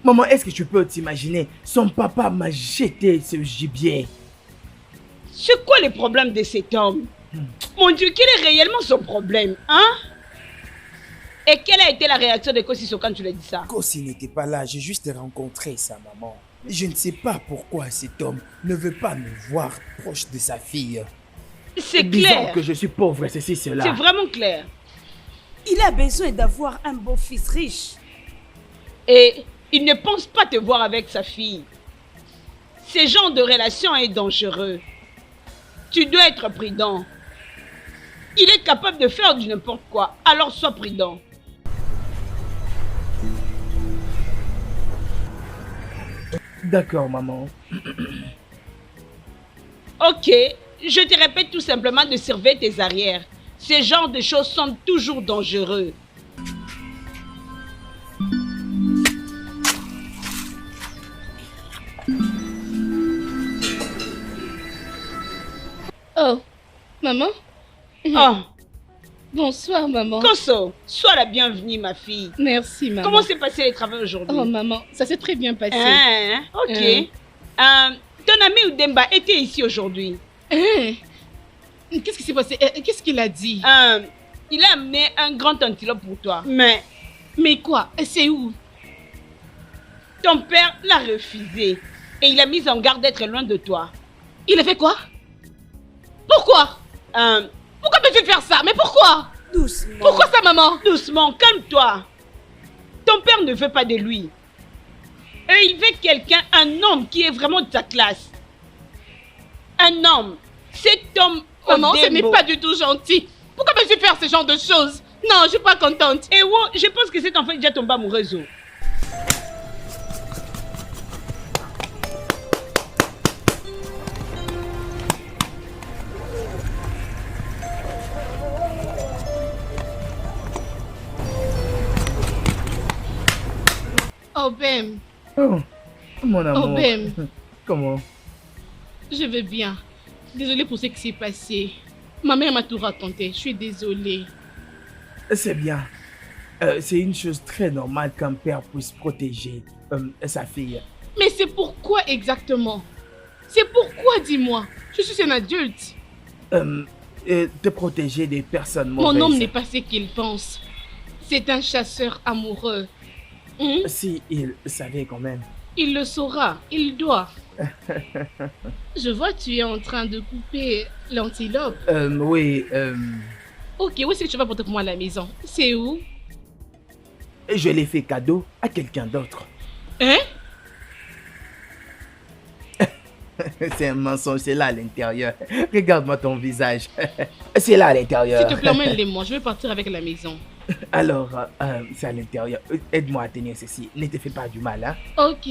Maman, est-ce que tu peux t'imaginer? Son papa m'a jeté ce gibier. C'est quoi le problème de cet homme? Mon Dieu, quel est réellement son problème, hein? Et quelle a été la réaction de Kosiso quand tu lui as dit ça? Kosi n'était pas là, j'ai juste rencontré sa maman. Je ne sais pas pourquoi cet homme ne veut pas me voir proche de sa fille. C'est Disons clair. que je suis pauvre, ceci, cela. C'est vraiment clair. Il a besoin d'avoir un beau fils riche. Et il ne pense pas te voir avec sa fille. Ce genre de relation est dangereux. Tu dois être prudent. Il est capable de faire du n'importe quoi, alors sois prudent. D'accord, maman. Ok, je te répète tout simplement de surveiller tes arrières. Ce genre de choses sont toujours dangereux. Maman? Oh, Bonsoir, maman. Koso, sois la bienvenue, ma fille. Merci, maman. Comment s'est passé les travaux aujourd'hui? Oh, maman, ça s'est très bien passé. Hein, ok. Ton ami Udemba était ici aujourd'hui. Hein? Qu'est-ce qui s'est passé? Qu'est-ce qu'il a dit? Il a amené un grand antilope pour toi. Mais quoi? C'est où? Ton père l'a refusé. Et il a mis en garde d'être loin de toi. Il a fait quoi? Pourquoi? Pourquoi me fait faire ça? Mais pourquoi? Doucement. Pourquoi ça, maman? Doucement, calme-toi. Ton père ne veut pas de lui. Et il veut quelqu'un, un homme qui est vraiment de sa classe. Un homme. Cet homme... Maman, ce n'est Odembo. pas du tout gentil. Pourquoi me fait faire ce genre de choses? Non, je suis pas contente. Et wow, je pense que cet enfant est déjà tombé amoureux. Oh, Bem. Oh, mon amour. Oh, Bem. Comment? Je vais bien. Désolée pour ce qui s'est passé. Ma mère m'a tout raconté. Je suis désolée. C'est bien. C'est une chose très normale qu'un père puisse protéger sa fille. Mais c'est pourquoi exactement? C'est pourquoi, dis-moi? Je suis un adulte. Te protéger des personnes Mon mauvaises. homme n'est pas ce qu'il pense. C'est un chasseur amoureux. Si il savait quand même. Il le saura. Il doit. Je vois tu es en train de couper l'antilope. Oui, Ok, où est-ce que tu vas porter pour moi à la maison? C'est où? je l'ai fait cadeau à quelqu'un d'autre. Hein? C'est un mensonge, c'est là à l'intérieur. Regarde-moi ton visage. C'est là à l'intérieur. S'il te plaît, emmène-les-moi. Je vais partir avec la maison. Alors, c'est à l'intérieur. Aide-moi à tenir ceci. Ne te fais pas du mal, hein. Ok.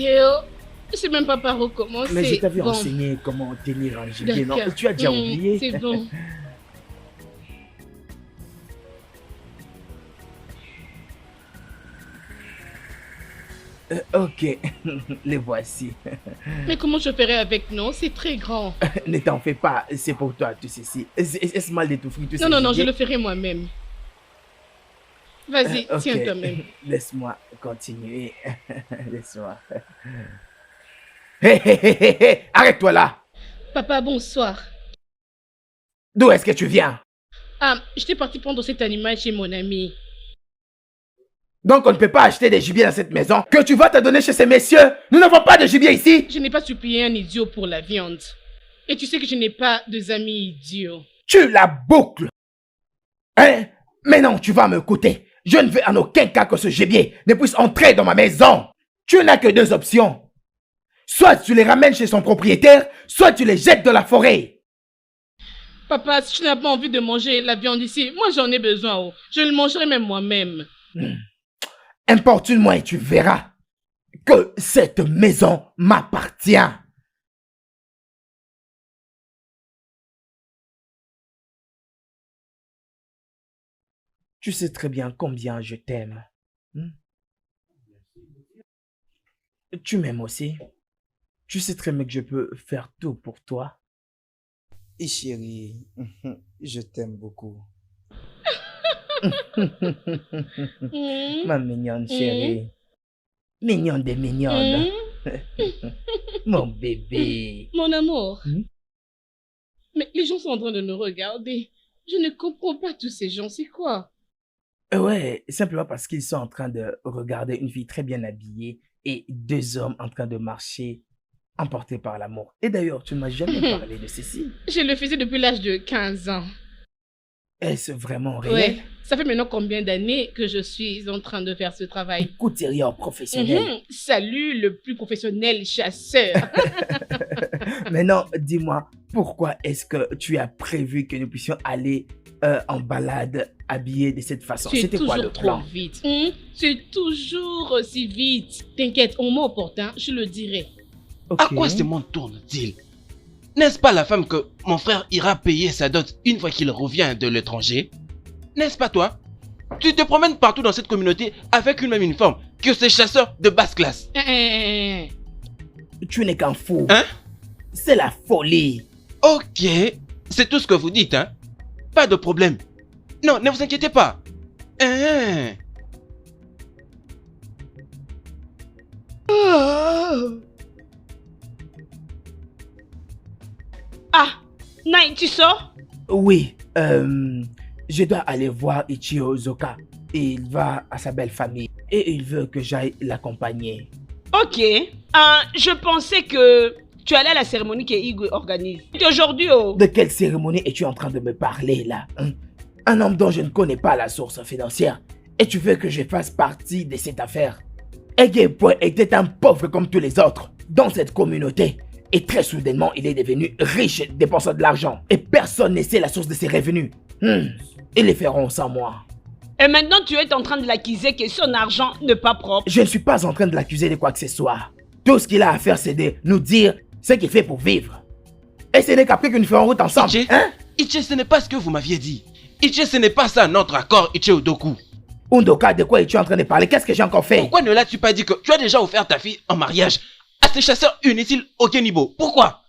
Je sais même pas par où commencer. Mais je t'avais Bon, enseigné comment tenir un gibier, non? d'accord. Tu as déjà oublié? C'est bon. Ok, les voici. Mais comment je ferai avec, non? C'est très grand. Ne t'en fais pas, c'est pour toi tout ceci. Est-ce mal d'étouffer tout Non, non, non, je gibier? le ferai moi-même. Vas-y, Ok, tiens toi-même. Laisse-moi continuer. Laisse-moi. Hé, hé, hé, hé, hé, arrête-toi là. Papa, bonsoir. D'où est-ce que tu viens? J'étais parti prendre cet animal chez mon ami. Donc on ne peut pas acheter des gibiers dans cette maison que tu vas te donner chez ces messieurs. Nous n'avons pas de gibier ici. Je n'ai pas supplié un idiot pour la viande. Et tu sais que je n'ai pas de amis idiots. Tu la boucles. Hein? Mais non, tu vas m'écouter. Je ne veux en aucun cas que ce gibier ne puisse entrer dans ma maison. Tu n'as que deux options. Soit tu les ramènes chez son propriétaire, soit tu les jettes dans la forêt. Papa, si tu n'as pas envie de manger la viande ici, moi j'en ai besoin. Oh. Je le mangerai même moi-même. Importune-moi et tu verras que cette maison m'appartient. Tu sais très bien combien je t'aime. Tu m'aimes aussi. Tu sais très bien que je peux faire tout pour toi. Et chérie, je t'aime beaucoup. Ma mignonne chérie. Mignonne des mignonnes. Mon bébé. Mon amour. Hmm? Mais les gens sont en train de nous regarder. Je ne comprends pas tous ces gens. C'est quoi? Ouais, simplement parce qu'ils sont en train de regarder une fille très bien habillée et deux hommes en train de marcher emportés par l'amour. Et d'ailleurs, tu ne m'as jamais parlé de ceci. Je le faisais depuis l'âge de 15 ans. Est-ce vraiment réel? Ouais. Ça fait maintenant combien d'années que je suis en train de faire ce travail? Couturier professionnel. Salut le plus professionnel chasseur. Maintenant, dis-moi, pourquoi est-ce que tu as prévu que nous puissions aller en balade habillés de cette façon? C'est C'était quoi toujours le trop plan? vite. C'est toujours si vite. T'inquiète, au moment opportun, je le dirai. Ok. À quoi ce monde tourne-t-il? N'est-ce pas la femme que mon frère ira payer sa dot une fois qu'il revient de l'étranger? N'est-ce pas toi? Tu te promènes partout dans cette communauté avec une même uniforme que ces chasseurs de basse classe. Tu n'es qu'un fou. Hein? C'est la folie. Ok, c'est tout ce que vous dites, hein? Pas de problème. Non, ne vous inquiétez pas. Hein. Ah, Nai, tu sors? Oui, je dois aller voir Ichio Zoka. Il va à sa belle famille et il veut que j'aille l'accompagner. Ok. Je pensais que tu allais à la cérémonie que Igwe organise. C'est aujourd'hui, oh. De quelle cérémonie es-tu en train de me parler là, hein? Un homme dont je ne connais pas la source financière. Et tu veux que je fasse partie de cette affaire? Egepwe était un pauvre comme tous les autres dans cette communauté. Et très soudainement, il est devenu riche dépensant de l'argent. Et personne ne sait la source de ses revenus. Ils les feront sans moi. Et maintenant, tu es en train de l'accuser que son argent n'est pas propre. Je ne suis pas en train de l'accuser de quoi que ce soit. Tout ce qu'il a à faire, c'est de nous dire ce qu'il fait pour vivre. Et ce n'est qu'après que nous ferons route ensemble. Ichi, hein? Ichi, ce n'est pas ce que vous m'aviez dit. Ichi, ce n'est pas ça notre accord, Ichi Odoku. Undoka, de quoi es-tu en train de parler? Qu'est-ce que j'ai encore fait? Pourquoi ne l'as-tu pas dit que tu as déjà offert ta fille en mariage à ces chasseurs inutiles au Kenibo? Pourquoi?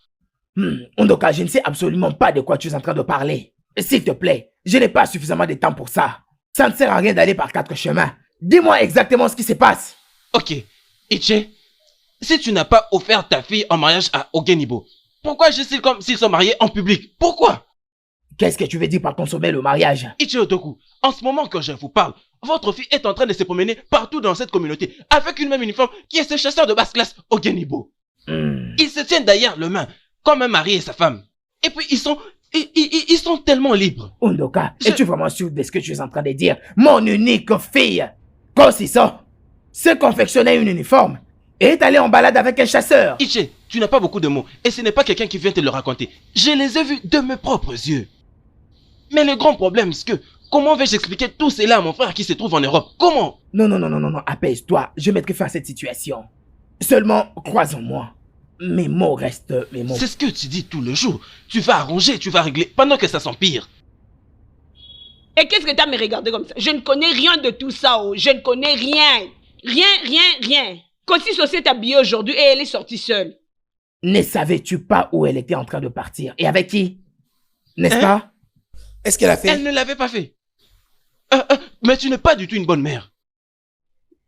Undoka, je ne sais absolument pas de quoi tu es en train de parler. S'il te plaît, je n'ai pas suffisamment de temps pour ça. Ça ne sert à rien d'aller par 4 chemins. Dis-moi exactement ce qui se passe. Ok, Ichi, si tu n'as pas offert ta fille en mariage à Ogenibo, pourquoi agis-tu comme s'ils sont mariés en public? Pourquoi? Qu'est-ce que tu veux dire par consommer le mariage? Ichi Otoku, en ce moment que je vous parle, votre fille est en train de se promener partout dans cette communauté avec une même uniforme qui est ce chasseur de basse classe Ogenibo. Ils se tiennent d'ailleurs le main, comme un mari et sa femme. Et puis ils sont tellement libres. Undoka, es-tu vraiment sûr de ce que tu es en train de dire? Mon unique fille, Kosiso, se confectionnait une uniforme et est allée en balade avec un chasseur. Ichi, tu n'as pas beaucoup de mots et ce n'est pas quelqu'un qui vient te le raconter. Je les ai vus de mes propres yeux. Mais le grand problème, c'est que comment vais-je expliquer tout cela à mon frère qui se trouve en Europe? Comment? Non, apaise-toi. Je mettrai fin à cette situation. Seulement, crois en moi. Mes mots restent mes mots. C'est ce que tu dis tout le jour. Tu vas arranger, tu vas régler, pendant que ça s'empire. Et qu'est-ce que tu as me regardé comme ça? Je ne connais rien de tout ça, oh. Je ne connais rien. Rien. Kosiso s'est habillée aujourd'hui et elle est sortie seule. Ne savais-tu pas où elle était en train de partir? Et avec qui? N'est-ce pas? Est-ce qu'elle a fait? Elle ne l'avait pas fait. Mais tu n'es pas du tout une bonne mère.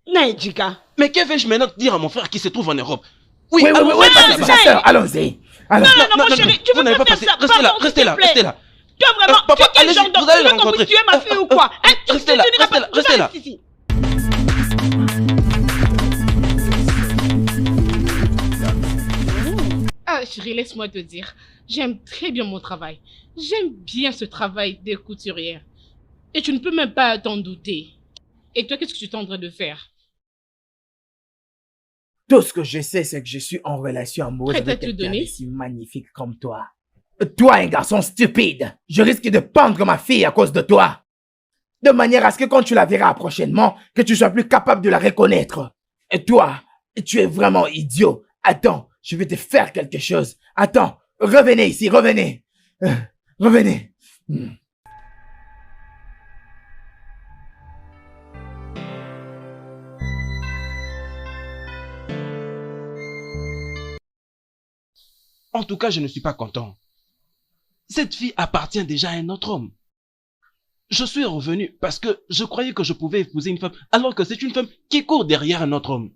Naïdjika. Mais que vais-je maintenant dire à mon frère qui se trouve en Europe? Oui, là-bas. chasseur, allons-y. Non, chérie, tu vous veux n'avez pas pas faire passé. ça? Restez là. Toi vraiment, Papa, tu es quel allez-y, genre d'homme? vous allez le Tu veux rencontrer. tuer ma fille ou quoi? Restez là. Ici. Ah, chérie, laisse-moi te dire. J'aime très bien mon travail. J'aime bien ce travail de couturière. Et tu ne peux même pas t'en douter. Et toi, qu'est-ce que tu es en train de faire? Tout ce que je sais, c'est que je suis en relation amoureuse Prête à avec te quelqu'un donner? de si magnifique comme toi. Toi, un garçon stupide. Je risque de pendre ma fille à cause de toi. De manière à ce que quand tu la verras prochainement, que tu sois plus capable de la reconnaître. Et toi, tu es vraiment idiot. Attends, je vais te faire quelque chose. Attends, revenez ici, revenez. Revenez. En tout cas, je ne suis pas content. Cette fille appartient déjà à un autre homme. Je suis revenu parce que je croyais que je pouvais épouser une femme alors que c'est une femme qui court derrière un autre homme.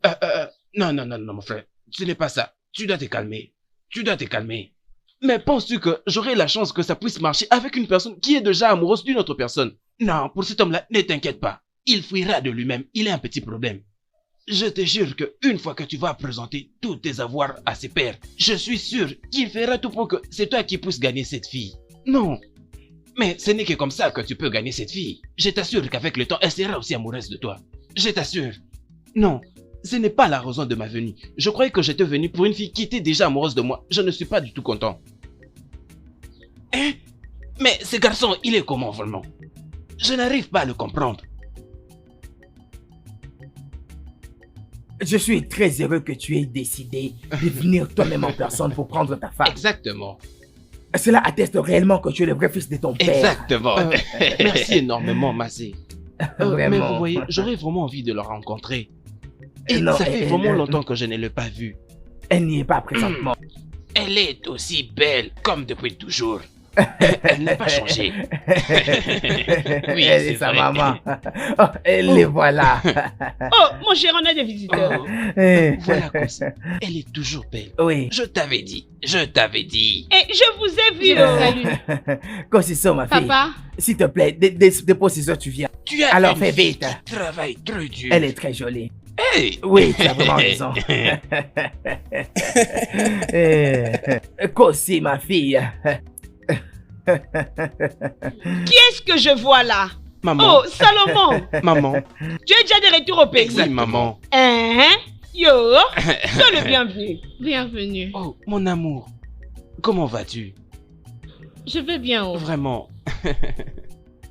Non, mon frère. Ce n'est pas ça. Tu dois te calmer. Mais penses-tu que j'aurai la chance que ça puisse marcher avec une personne qui est déjà amoureuse d'une autre personne? Non, pour cet homme-là, ne t'inquiète pas. Il fuira de lui-même. Il a un petit problème. Je te jure que une fois que tu vas présenter tous tes avoirs à ses pères, je suis sûr qu'il fera tout pour que c'est toi qui puisses gagner cette fille. Non. Mais ce n'est que comme ça que tu peux gagner cette fille. Je t'assure qu'avec le temps, elle sera aussi amoureuse de toi. Je t'assure. Non, ce n'est pas la raison de ma venue. Je croyais que j'étais venu pour une fille qui était déjà amoureuse de moi. Je ne suis pas du tout content. Hein? Mais ce garçon, il est comment vraiment? Je n'arrive pas à le comprendre. Je suis très heureux que tu aies décidé de venir toi-même en personne pour prendre ta femme. Exactement. Cela atteste réellement que tu es le vrai fils de ton père. Exactement. Merci énormément, Massé. Mais Vraiment. vous voyez, j'aurais vraiment envie de le rencontrer. Et Non, ça fait elle- vraiment elle- longtemps que je ne l'ai pas vue. Elle n'y est pas présentement. Elle est aussi belle comme depuis toujours. Elle n'a pas changé. Oui, Elle c'est est sa vrai. maman. Oh, et les voilà. Oh, mon cher, on a des visiteurs. Oh, Eh, voilà Kosi. Elle est toujours belle. Oui. Je t'avais dit. Je t'avais dit. Et je vous ai vu. Je oh. le salue. Quand c'est ça, ma fille. Papa, S'il te plaît, dépose ça, tu viens. Tu as Alors, une fais fille vite. qui travaille très dur. Elle est très jolie. Hey. Oui, tu as vraiment raison. Kossi, ma fille. Qui est-ce que je vois là? Maman. Oh, Salomon. Maman. Tu es déjà de retour au pays. Exact, maman. Hein? Yo, sois le bienvenu. bienvenue. Oh, mon amour. Comment vas-tu? Je vais bien. Oh. Vraiment.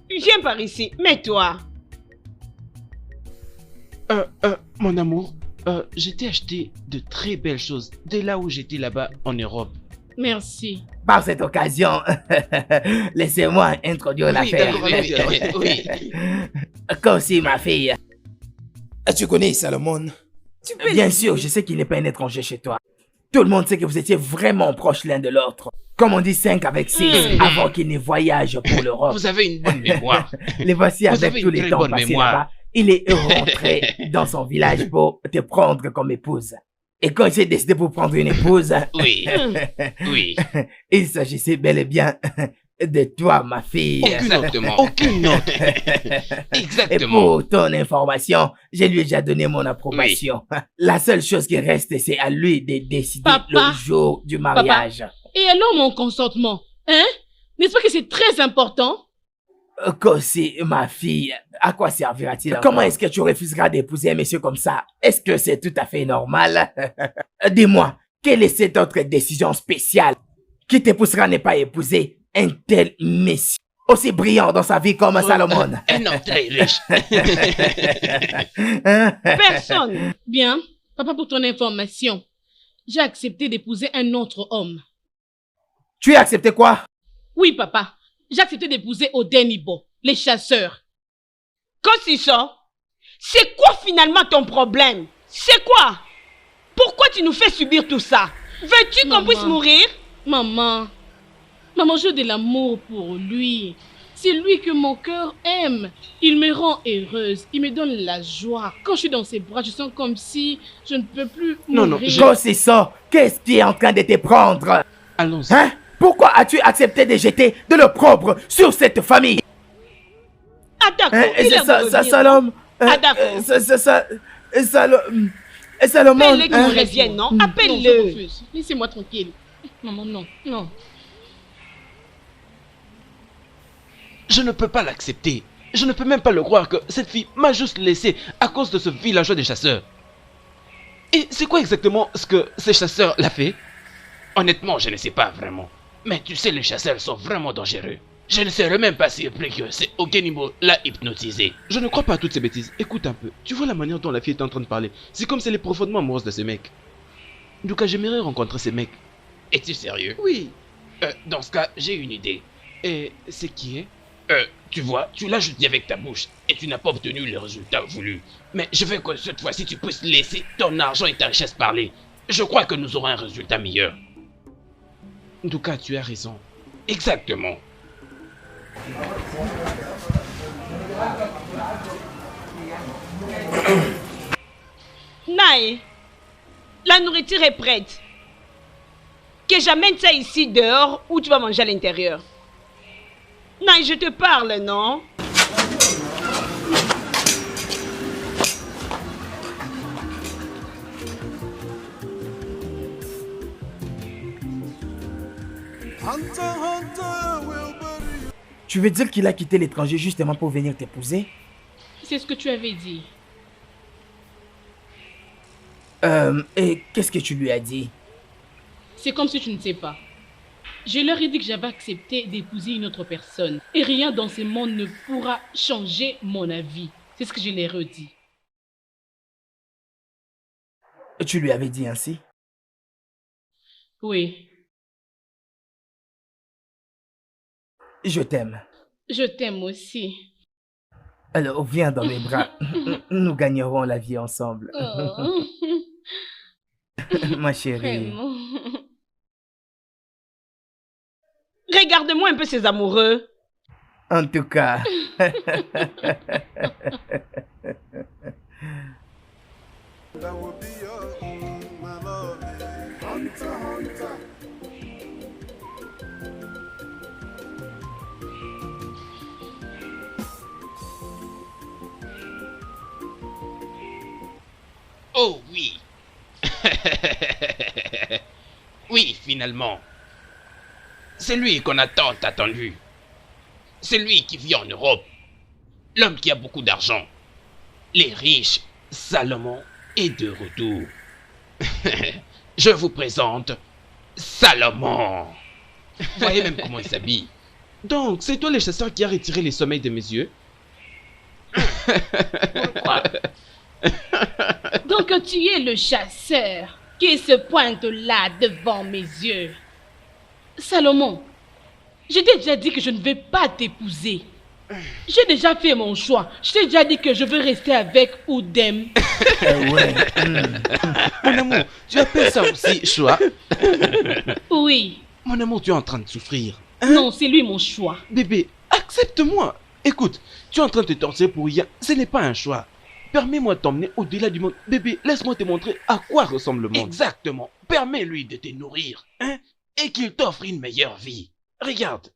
Viens par ici, mets-toi. Mon amour, j'ai t'ai acheté de très belles choses dès là où j'étais là-bas en Europe. Merci. Par cette occasion, laissez-moi introduire l'affaire. oui. Kossi, ma fille. Tu connais Salomon? Bien sûr, je sais qu'il n'est pas un étranger chez toi. Tout le monde sait que vous étiez vraiment proches l'un de l'autre. Comme on dit 5 avec 6, avant qu'ils ne voyagent pour l'Europe. Vous avez une bonne mémoire. Les voici Vous avec avez tous une les très temps bonne passés mémoire. là-bas. Il est rentré dans son village pour te prendre comme épouse. Et quand il s'est décidé pour prendre une épouse, Oui. Oui. il s'agissait bel et bien de toi, ma fille. Exactement. Aucune autre. Et Exactement. pour ton information, je lui ai déjà donné mon approbation. La seule chose qui reste, c'est à lui de décider Papa. le jour du mariage. Et alors mon consentement? Hein? N'est-ce pas que c'est très important? Kossi, ma fille, à quoi servira-t-il? Comment est-ce que tu refuseras d'épouser un monsieur comme ça? Est-ce que c'est tout à fait normal? Dis-moi, quelle est cette autre décision spéciale qui te poussera à ne pas épouser un tel monsieur aussi brillant dans sa vie comme Salomon? Un homme très riche. Personne. Bien. Papa, pour ton information, j'ai accepté d'épouser un autre homme. Tu as accepté quoi? Oui, papa. J'ai accepté d'épouser Odenibo, les chasseurs. Quand c'est ça, c'est quoi finalement ton problème? C'est quoi? Pourquoi tu nous fais subir tout ça? Veux-tu qu'on Maman. puisse mourir? Maman, j'ai de l'amour pour lui. C'est lui que mon cœur aime. Il me rend heureuse. Il me donne la joie. Quand je suis dans ses bras, je sens comme si je ne peux plus Non, non, mourir. Kossi, ça, qu'est-ce qui est en train de te prendre? Allons-y. Hein? Pourquoi as-tu accepté de jeter de l'opprobre sur cette famille? Ah d'accord, Hein? il C'est est de ça, revenir. Salom. Ah, d'accord. Salomon. Appelle-le qu'il hein? revienne, non? Non, je Appelle-le. refuse. Laissez-moi tranquille. Maman, non, non. Je ne peux pas l'accepter. Je ne peux même pas le croire que cette fille m'a juste laissé à cause de ce villageois des chasseurs. Et c'est quoi exactement ce que ces chasseurs l'a fait? Honnêtement, je ne sais pas vraiment. Mais tu sais, les chasseurs sont vraiment dangereux. Je ne serais même pas surpris que c'est Ogenimo l'a hypnotisé. Je ne crois pas à toutes ces bêtises. Écoute un peu. Tu vois la manière dont la fille est en train de parler. C'est comme si elle est profondément amoureuse de ce mec. Du coup, j'aimerais rencontrer ces mecs. Es-tu sérieux? Oui. Dans ce cas, j'ai une idée. Et c'est qui est? Tu vois, tu l'as juste dit avec ta bouche et tu n'as pas obtenu le résultat voulu. Mais je veux que cette fois-ci tu puisses laisser ton argent et ta richesse parler. Je crois que nous aurons un résultat meilleur. En tout cas, tu as raison. Exactement. Naï, la nourriture est prête. Que j'amène ça ici dehors ou tu vas manger à l'intérieur. Naï, je te parle, non? Hunter, Hunter will bury you. Tu veux dire qu'il a quitté l'étranger justement pour venir t'épouser? C'est ce que tu avais dit. Et qu'est-ce que tu lui as dit? C'est comme si tu ne sais pas. Je leur ai dit que j'avais accepté d'épouser une autre personne. Et rien dans ce monde ne pourra changer mon avis. C'est ce que je leur ai redit. Tu lui avais dit ainsi? Oui, Je t'aime. je t'aime aussi. Alors viens dans mes bras. Nous gagnerons la vie ensemble. Oh, Ma chérie. vraiment. Regarde-moi un peu ces amoureux. En tout cas. That will be your own, my love. Hunter, hunter. Oh oui. Oui, finalement. C'est lui qu'on a tant attendu. C'est lui qui vit en Europe. L'homme qui a beaucoup d'argent. Les riches, Salomon est de retour. Je vous présente Salomon. Voyez même comment il s'habille. Donc, c'est toi le chasseur qui a retiré les sommeils de mes yeux? Quoi? Donc tu es le chasseur qui se pointe là devant mes yeux. Salomon, je t'ai déjà dit que je ne vais pas t'épouser. J'ai déjà fait mon choix. Je t'ai déjà dit que je veux rester avec Oudem. Ouais. Mon amour, tu appelles ça aussi choix? Oui. Mon amour, tu es en train de souffrir. Non, c'est lui mon choix. Bébé, accepte-moi. Écoute, tu es en train de te torturer pour rien. Ce n'est pas un choix. Permets-moi de t'emmener au-delà du monde. Bébé, laisse-moi te montrer à quoi ressemble le monde. Exactement. Permets-lui de te nourrir, hein, et qu'il t'offre une meilleure vie. Regarde.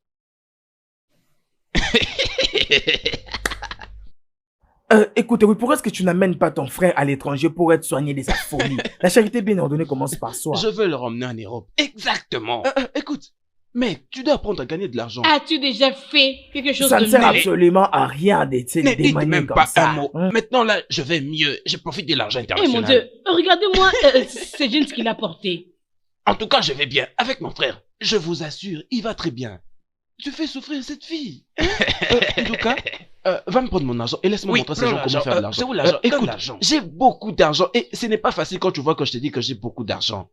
Écoute, oui, pourquoi est-ce que tu n'amènes pas ton frère à l'étranger pour être soigné de sa folie? La charité bien ordonnée commence par soi. Je veux le ramener en Europe. Exactement. Écoute, mec, tu dois apprendre à gagner de l'argent. As-tu déjà fait quelque chose Ça de ne sert mieux? absolument à rien d'être Ne dites démanié même comme pas ça. un mot. Maintenant là, je vais mieux. Je profite de l'argent Eh international. mon Dieu, regardez-moi ces jeans qu'il a portés. En tout cas, je vais bien avec mon frère. Je vous assure, il va très bien. Tu fais souffrir cette fille. En tout cas, va me prendre mon argent et laisse-moi montrer ces gens comment faire de l'argent. C'est où l'argent? Écoute, j'ai beaucoup d'argent et ce n'est pas facile quand tu vois que je te dis que j'ai beaucoup d'argent.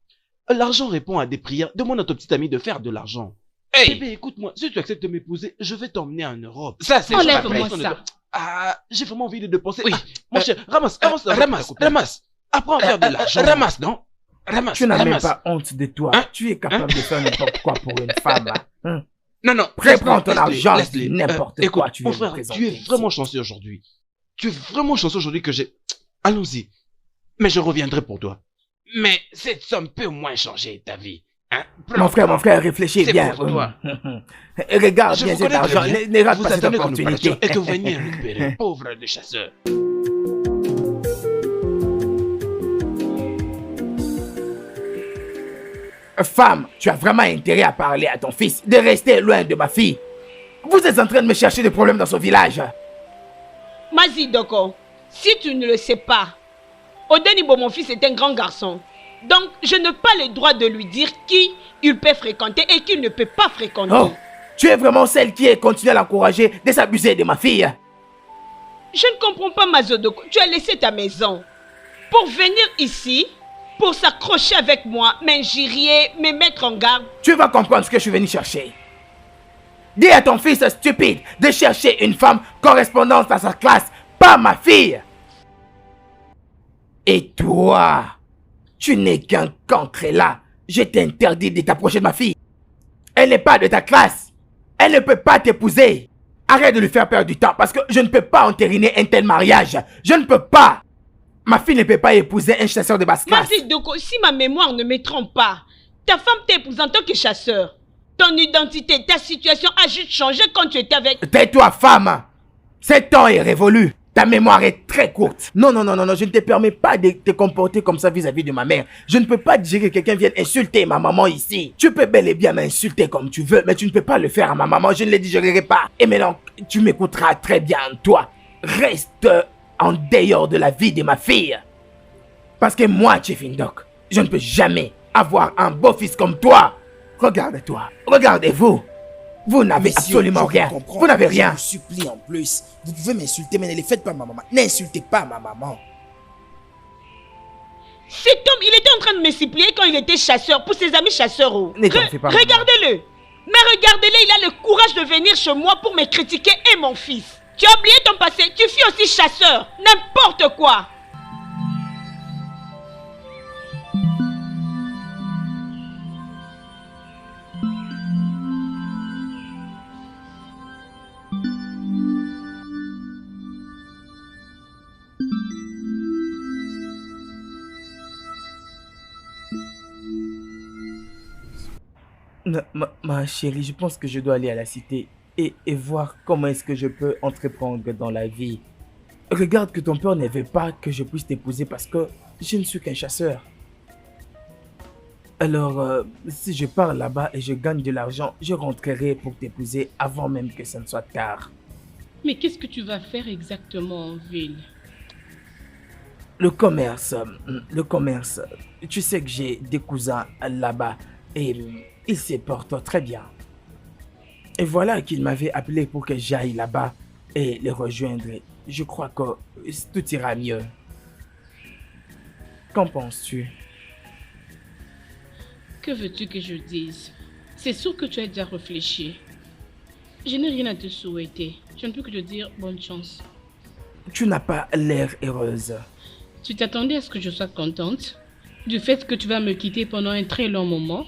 L'argent répond à des prières. Demande à ton petit ami de faire de l'argent. Hey. Bébé, écoute-moi, si tu acceptes de m'épouser, je vais t'emmener en Europe. Ça, c'est Enlève-moi ça. Ah, j'ai vraiment envie de penser. Oui. Mon cher, ramasse. Apprends à faire de l'argent. Ramasse, non? Ramasse. Tu n'as même pas honte de toi. Hein? Tu es capable de faire n'importe quoi pour une femme. Hein? Non. Prends ton argent, n'importe quoi. Écoute, Tu mon veux frère, me présenter tu es ici. vraiment chanceux aujourd'hui. Tu es vraiment chanceux aujourd'hui que j'ai... Allons-y. Mais je reviendrai pour toi. Mais cette somme peut au moins changer ta vie. Hein? Mon frère, réfléchis C'est bien. pour toi. Regarde Je bien vous cet connais très argent. bien. Ne rate Vous pas cette attendez que nous opportunité. parlions et que vous veniez récupérer. Pauvre de chasseur. Femme, tu as vraiment intérêt à parler à ton fils de rester loin de ma fille. Vous êtes en train de me chercher des problèmes dans son village. Mazi Doko, si tu ne le sais pas, Odenibo, mon fils, est un grand garçon. Donc, je n'ai pas le droit de lui dire qui il peut fréquenter et qui ne peut pas fréquenter. Oh, tu es vraiment celle qui continue à l'encourager de s'abuser de ma fille. Je ne comprends pas, Mazodoko. Tu as laissé ta maison pour venir ici, pour s'accrocher avec moi, m'injurier, me mettre en garde. Tu vas comprendre ce que je suis venu chercher. Dis à ton fils stupide de chercher une femme correspondante à sa classe, pas ma fille. Et toi, tu n'es qu'un cancre là. Je t'interdis de t'approcher de ma fille. Elle n'est pas de ta classe. Elle ne peut pas t'épouser. Arrête de lui faire perdre du temps parce que je ne peux pas entériner un tel mariage. Je ne peux pas. Ma fille ne peut pas épouser un chasseur de basse classe. Mazidoko, si ma mémoire ne me trompe pas, ta femme t'épouse en tant que chasseur. Ton identité, ta situation a juste changé quand tu étais avec... Tais-toi, femme. Ce temps est révolu. Ta mémoire est très courte. Non, je ne te permets pas de te comporter comme ça vis-à-vis de ma mère. Je ne peux pas dire que quelqu'un vienne insulter ma maman ici. Tu peux bel et bien m'insulter comme tu veux, mais tu ne peux pas le faire à ma maman. Je ne le digérerai pas. Et maintenant, tu m'écouteras très bien, toi. Reste en dehors de la vie de ma fille. Parce que moi, Chief Indok, je ne peux jamais avoir un beau-fils comme toi. Regarde-toi. Regardez-vous. Vous n'avez absolument rien. Vous n'avez rien. Je vous supplie en plus. Vous pouvez m'insulter, mais ne le faites pas à ma maman. N'insultez pas ma maman. Cet homme, il était en train de me supplier quand il était chasseur, pour ses amis chasseurs. Ne t'en fais pas, maman. Regardez-le. Mais regardez-le, il a le courage de venir chez moi pour me critiquer et mon fils. Tu as oublié ton passé, tu fus aussi chasseur. N'importe quoi. Ma chérie, je pense que je dois aller à la cité et voir comment est-ce que je peux entreprendre dans la vie. Regarde que ton père ne veut pas que je puisse t'épouser parce que je ne suis qu'un chasseur. Alors, si je pars là-bas et je gagne de l'argent, je rentrerai pour t'épouser avant même que ça ne soit tard. Mais qu'est-ce que tu vas faire exactement en ville? Le commerce. Tu sais que j'ai des cousins là-bas et ils se portent très bien. Et voilà qu'ils m'avaient appelé pour que j'aille là-bas et les rejoindre. Je crois que tout ira mieux. Qu'en penses-tu? Que veux-tu que je dise? C'est sûr que tu as déjà réfléchi. Je n'ai rien à te souhaiter. Je ne peux que te dire bonne chance. Tu n'as pas l'air heureuse. Tu t'attendais à ce que je sois contente du fait que tu vas me quitter pendant un très long moment?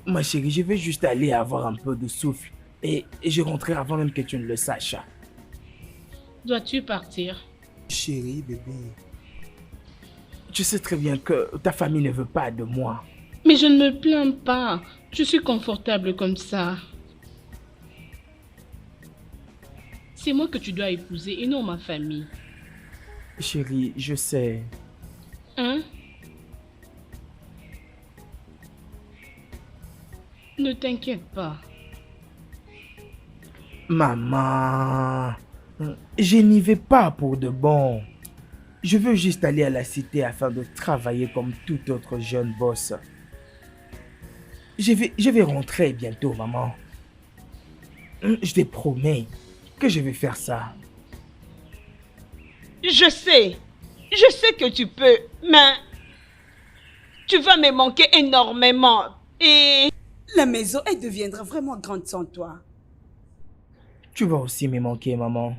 Ma chérie, je vais juste aller avoir un peu de souffle et je rentrerai avant même que tu ne le saches. Dois-tu partir? Chérie, bébé. Tu sais très bien que ta famille ne veut pas de moi. Mais je ne me plains pas. Je suis confortable comme ça. C'est moi que tu dois épouser et non ma famille. Chérie, je sais. Hein? Ne t'inquiète pas. Maman, je n'y vais pas pour de bon. Je veux juste aller à la cité afin de travailler comme tout autre jeune boss. Je vais rentrer bientôt, maman. Je te promets que je vais faire ça. Je sais que tu peux, mais tu vas me manquer énormément et... La maison, elle deviendra vraiment grande sans toi. Tu vas aussi me manquer, maman.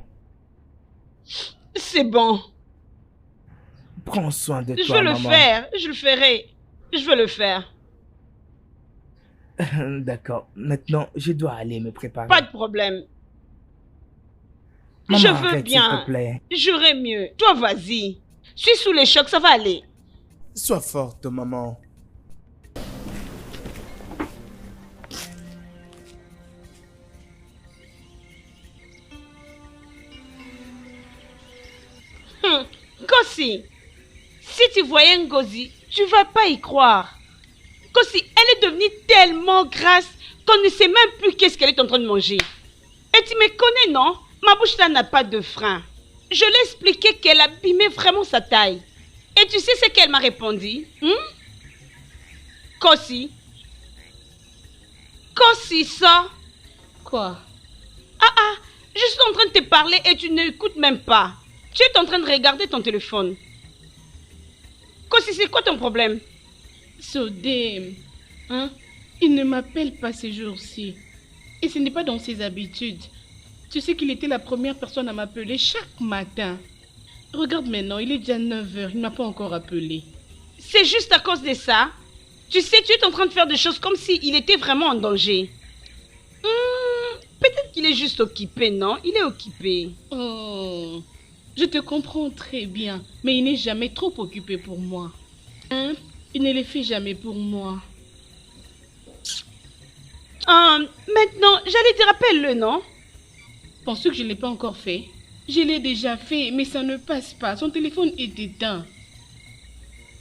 C'est bon. Prends soin de Je toi, veux le maman. faire, je le ferai. Je veux le faire. D'accord. Maintenant, je dois aller me préparer. Pas de problème. Maman, Je veux arrête, bien. s'il te plaît. J'aurai mieux. Toi, vas-y. Suis sous les chocs, ça va aller. Sois forte, maman. Kossi, si tu voyais Ngozi, tu vas pas y croire. Kossi, elle est devenue tellement grasse qu'on ne sait même plus qu'est-ce qu'elle est en train de manger. Et tu me connais, non? Ma bouche là n'a pas de frein. Je lui ai expliqué qu'elle abîmait vraiment sa taille. Et tu sais ce qu'elle m'a répondu? Kossi, ça. Quoi? Je suis en train de te parler et tu n'écoutes même pas. Tu es en train de regarder ton téléphone. Kossi, c'est quoi ton problème? Sodem, hein? Il ne m'appelle pas ces jours-ci. Et ce n'est pas dans ses habitudes. Tu sais qu'il était la première personne à m'appeler chaque matin. Regarde maintenant, il est déjà 9h, il ne m'a pas encore appelé. C'est juste à cause de ça. Tu sais, tu es en train de faire des choses comme s'il était vraiment en danger. Peut-être qu'il est juste occupé, non? Il est occupé. Oh, je te comprends très bien, mais il n'est jamais trop occupé pour moi. Hein? Il ne le fait jamais pour moi. Maintenant, j'allais te rappeler le nom. Penses-tu que je ne l'ai pas encore fait? Je l'ai déjà fait, mais ça ne passe pas. Son téléphone est éteint.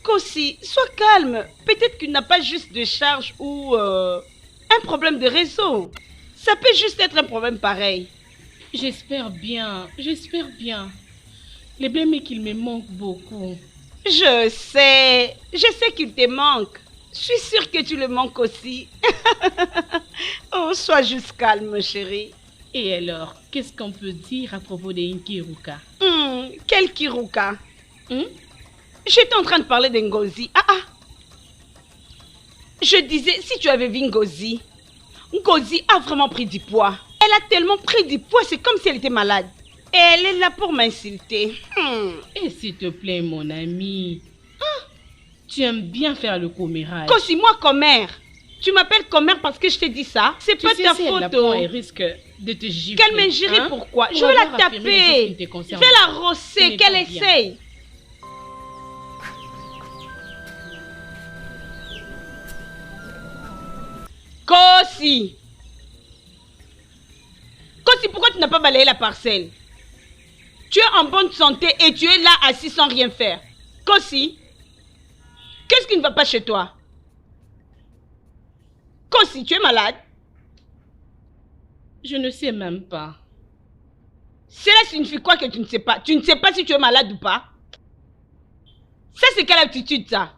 Kossi, sois calme. Peut-être qu'il n'a pas juste de charge ou un problème de réseau. Ça peut juste être un problème pareil. J'espère bien, j'espère bien. Le problème est qu'il me manque beaucoup. Je sais qu'il te manque. Je suis sûre que tu le manques aussi. Oh, sois juste calme, chérie. Et alors, qu'est-ce qu'on peut dire à propos de Nkiruka? Quel Kiruka? J'étais en train de parler de Ngozi. Je disais, si tu avais vu Ngozi, Ngozi a vraiment pris du poids. Elle a tellement pris du poids, c'est comme si elle était malade. Et elle est là pour m'insulter. Et s'il te plaît, mon ami. Tu aimes bien faire le commérage. Kossi, moi, commère. Tu m'appelles commère parce que je t'ai dit ça. C'est pas ta faute. Elle risque de te gifler. Qu'elle m'injurie, pourquoi? Je vais la taper. Je vais la rosser, qu'elle essaye. Kossi! Kossi, pourquoi tu n'as pas balayé la parcelle? Tu es en bonne santé et tu es là assis sans rien faire. Kossi, qu'est-ce qui ne va pas chez toi? Kossi, tu es malade? Je ne sais même pas. Cela signifie quoi que tu ne sais pas? Tu ne sais pas si tu es malade ou pas? Ça, c'est quelle attitude, ça?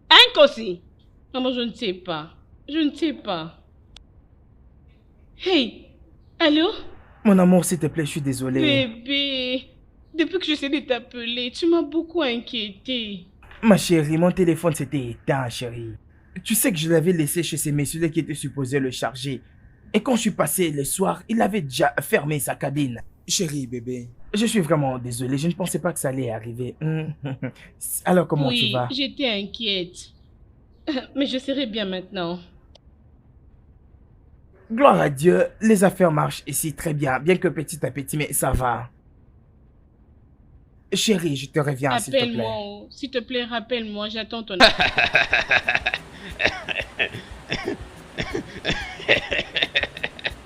Hein, Kossi? Maman, je ne sais pas. Je ne sais pas. Hey, allô? Mon amour, s'il te plaît, je suis désolé. Bébé, depuis que j'essaie de t'appeler, tu m'as beaucoup inquiété. Ma chérie, mon téléphone s'était éteint, chérie. Tu sais que je l'avais laissé chez ces messieurs qui étaient supposés le charger. Et quand je suis passé le soir, il avait déjà fermé sa cabine. Chérie, bébé. Je suis vraiment désolé, je ne pensais pas que ça allait arriver. Alors, comment tu vas? Oui, j'étais inquiète. Mais je serai bien maintenant. Gloire à Dieu, les affaires marchent ici très bien, bien que petit à petit, mais ça va. Chérie, je te reviens, s'il te plaît. Appelle-moi, s'il te plaît, rappelle-moi, j'attends ton...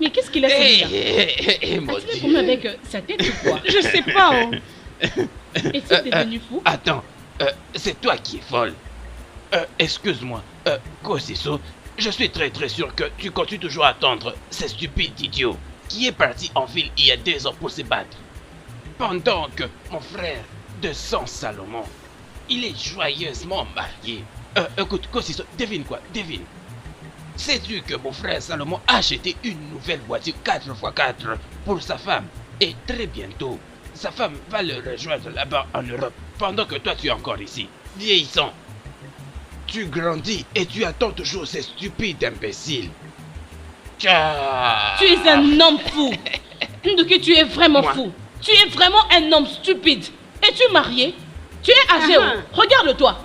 Mais qu'est-ce qu'il a fait là? As-tu fait avec sa tête ou quoi? Je sais pas. Oh. Es-tu devenu fou? Attends, c'est toi qui es folle. Excuse-moi, Kosiso, je suis très sûr que tu continues toujours à attendre ces stupides idiots qui est parti en ville il y a 2 ans pour se battre. Pendant que mon frère de sang Salomon, il est joyeusement marié. Écoute, Kosiso, devine quoi, devine. Sais-tu que mon frère Salomon a acheté une nouvelle voiture 4x4 pour sa femme? Et très bientôt, sa femme va le rejoindre là-bas en Europe, pendant que toi tu es encore ici, vieillissant. Tu grandis et tu attends toujours ces stupides imbéciles. Tu es un homme fou. Nduki, tu es vraiment fou. Tu es vraiment un homme stupide. Es-tu marié? Tu es âgé. Regarde-toi.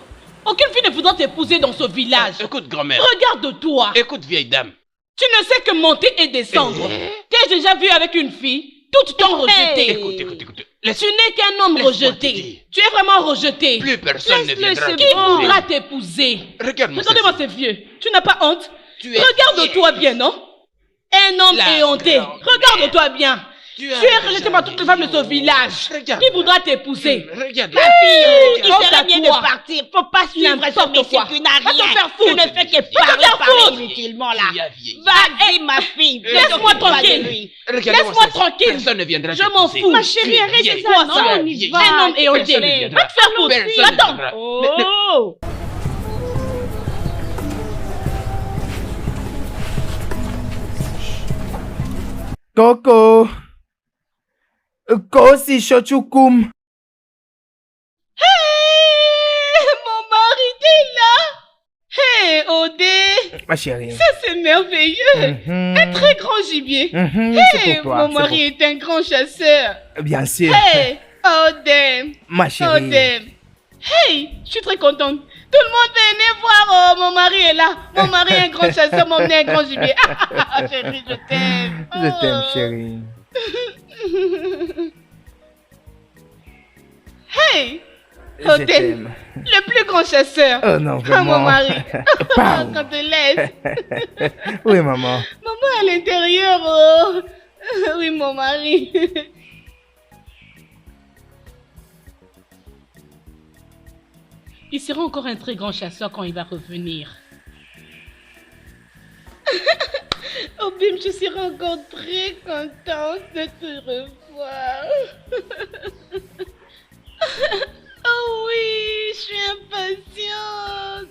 Aucune fille ne voudra t'épouser dans ce village. Écoute, grand-mère. Regarde-toi. Écoute, vieille dame. Tu ne sais que monter et descendre. T'es déjà vu avec une fille? Tout t'ont rejeté. Écoute. Tu n'es qu'un homme rejeté. Tu es vraiment rejeté. Plus personne ne viendra Qui voudra t'épouser? Regardez-moi ces vieux. Tu n'as pas honte? Regarde-toi bien, non? Un homme éhonté. Regarde-toi bien. Tu es rejeté par toutes les femmes de ce village. Qui voudra t'épouser? Regarde. Ma fille, il serait bien de partir. Faut pas suivre ce monsieur qui n'a rien. Tu ne fais que parler inutilement là. Vas-y, ma fille. Laisse-moi tranquille. Laisse-moi tranquille. Personne ne viendra. Je m'en fous. Ma chérie, arrête ça. Non, on y va. Un homme éhonté. Va te faire foutre. Attends. Oh. Coco. Kosi Shochukum. Hey, mon mari est là. Hey, Odé. Ma chérie. Ça, c'est merveilleux. Un très grand gibier. Hey, mon mari est un grand chasseur. Bien sûr. Hey, Odé. Ma chérie. Odé. Hey, je suis très contente. Tout le monde venez voir. Oh, mon mari est là. Mon mari est un grand chasseur, mon mari est un grand gibier. Chérie, je t'aime. Je t'aime, chérie. Hey, Odé, le plus grand chasseur. Oh non, vraiment. Mon mari. Quand te laisse. Oui, maman. Maman à l'intérieur. Oh. Oui, mon mari. Il sera encore un très grand chasseur quand il va revenir. Oh Bim, je serai encore très contente de te revoir. Oh oui, je suis impatiente.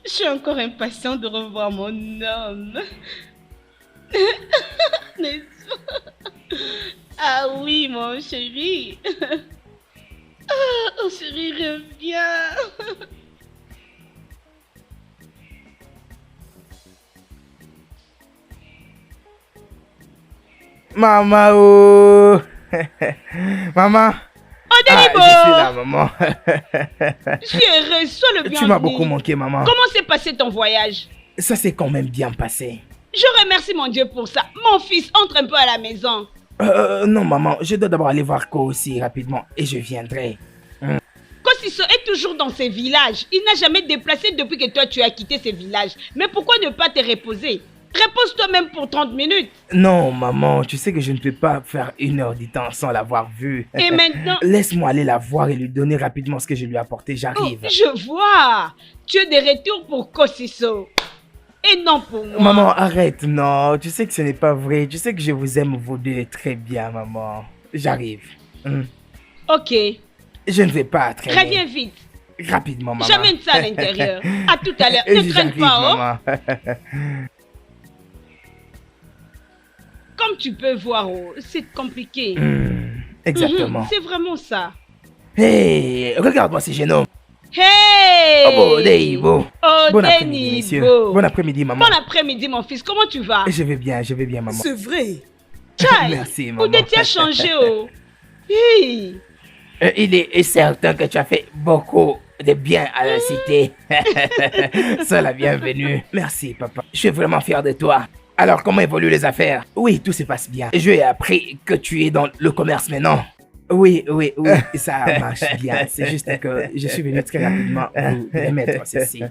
Je suis encore impatiente de revoir mon homme. N'est-ce pas? Ah oui, mon chéri. Oh chéri, reviens. Maman, oh. Maman. Odelibo. Je suis là, maman. Je suis heureuse, sois le bienvenu. Tu m'as beaucoup manqué, maman. Comment s'est passé ton voyage? Ça s'est quand même bien passé. Je remercie mon Dieu pour ça. Mon fils, entre un peu à la maison. Non, maman, je dois d'abord aller voir Ko aussi rapidement et je viendrai. Kosi, Kosiso est toujours dans ses villages. Il n'a jamais déplacé depuis que toi tu as quitté ces villages. Mais pourquoi ne pas te reposer? Repose-toi même pour 30 minutes. Non, maman, tu sais que je ne peux pas faire 1 heure du temps sans l'avoir vue. Et maintenant... Laisse-moi aller la voir et lui donner rapidement ce que je lui ai apporté, j'arrive. Oh, je vois. Tu es de retour pour Kosiso. Et non pour moi. Maman, arrête, non. Tu sais que ce n'est pas vrai. Tu sais que je vous aime vous deux très bien, maman. J'arrive. Ok. Je ne vais pas traîner. Reviens vite. Rapidement, maman. J'amène ça à l'intérieur. À tout à l'heure. Ne traîne pas, oh. Comme tu peux voir, oh, c'est compliqué. Exactement. C'est vraiment ça. Hey, regarde-moi ces jeunes hommes. Hey! Oh, Deibo. Oh, Bon après-midi, messieurs. Bon après-midi, maman. Bon après-midi, mon fils. Comment tu vas? Je vais bien, maman. C'est vrai. Chai, merci, maman. Où tu as changé, oh? Hey. Il est certain que tu as fait beaucoup de bien à la cité. Sois la bienvenue. Merci, papa. Je suis vraiment fier de toi. Alors, comment évoluent les affaires? Oui, tout se passe bien. Je ai appris que tu es dans le commerce maintenant. Oui, ça marche bien. C'est juste que je suis venu très rapidement vous remettre ceci.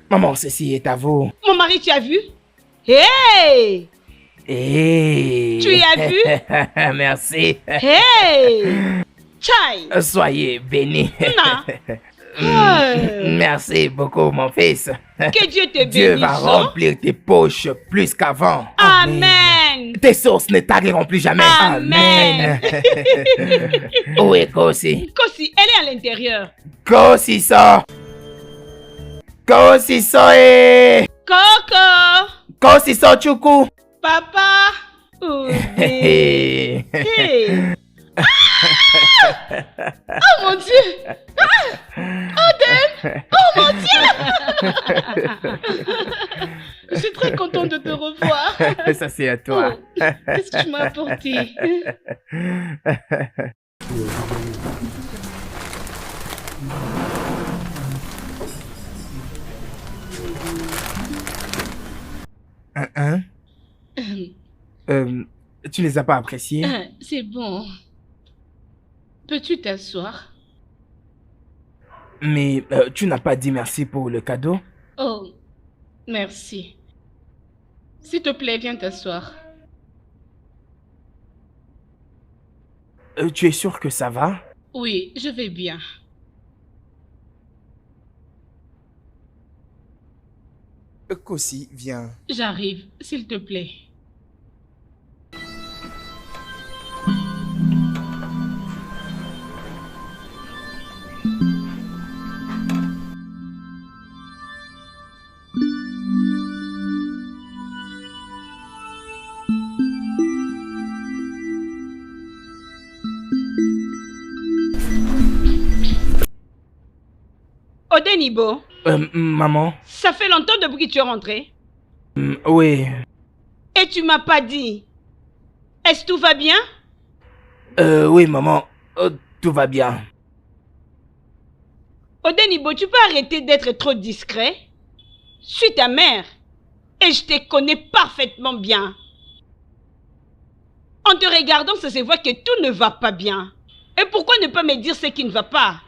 Maman, ceci est à vous. Mon mari, tu as vu? Hey! Hey! Tu y as vu? Merci. Hey! Chai! Soyez bénis. Hey. Merci beaucoup, mon fils. Que Dieu te bénisse. Dieu va remplir tes poches plus qu'avant. Amen. Tes sources ne tariront plus jamais. Amen. Où est Kosi? Kosi, elle est à l'intérieur. Kosiso. Kosiso est. Coco. Kosiso Chuku. Papa. Hey. Oh mon Dieu! Oden! Oh mon Dieu! Je suis très contente de te revoir. Ça c'est à toi. Oh, qu'est-ce que tu m'as apporté? Tu les as pas appréciés? C'est bon. Peux-tu t'asseoir? Mais tu n'as pas dit merci pour le cadeau? Oh, merci. S'il te plaît, viens t'asseoir. Tu es sûr que ça va? Oui, je vais bien. Kosi, viens. J'arrive, s'il te plaît. Odenibo. Maman? Ça fait longtemps depuis que tu es rentré? Oui. Et tu m'as pas dit. Est-ce que tout va bien? Oui, maman. Tout va bien. Odenibo, tu peux arrêter d'être trop discret? Je suis ta mère. Et je te connais parfaitement bien. En te regardant, ça se voit que tout ne va pas bien. Et pourquoi ne pas me dire ce qui ne va pas?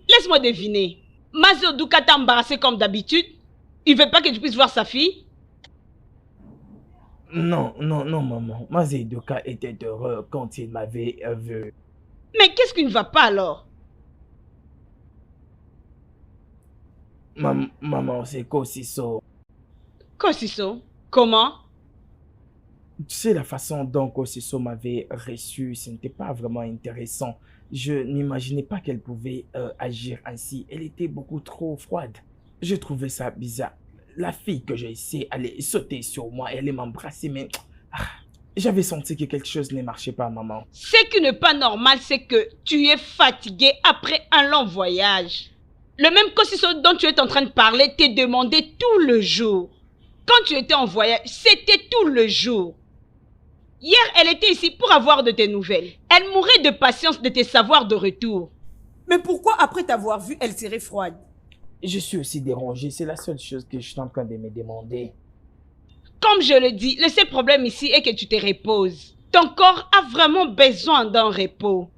Laisse-moi deviner. Mazo Duka t'a embarrassé comme d'habitude? Il veut pas que tu puisses voir sa fille? Non, maman. Mazedoka était heureux quand il m'avait vu. Mais qu'est-ce qui ne va pas alors? Maman, c'est Kosiso. Kosiso? Comment? Tu sais, la façon dont Kosiso m'avait reçu, ce n'était pas vraiment intéressant. Je n'imaginais pas qu'elle pouvait agir ainsi. Elle était beaucoup trop froide. Je trouvais ça bizarre. La fille que j'ai essayé allait sauter sur moi et allait m'embrasser, mais j'avais senti que quelque chose ne marchait pas, maman. Ce qui n'est pas normal, c'est que tu es fatigué après un long voyage. Le même Kosiso dont tu es en train de parler t'est demandé tout le jour. Quand tu étais en voyage, c'était tout le jour. Hier, elle était ici pour avoir de tes nouvelles. Elle mourait de patience de te savoir de retour. Mais pourquoi après t'avoir vu, elle serait froide? Je suis aussi dérangé, c'est la seule chose que je suis en train de me demander. Comme je le dis, le seul problème ici est que tu te reposes. Ton corps a vraiment besoin d'un repos.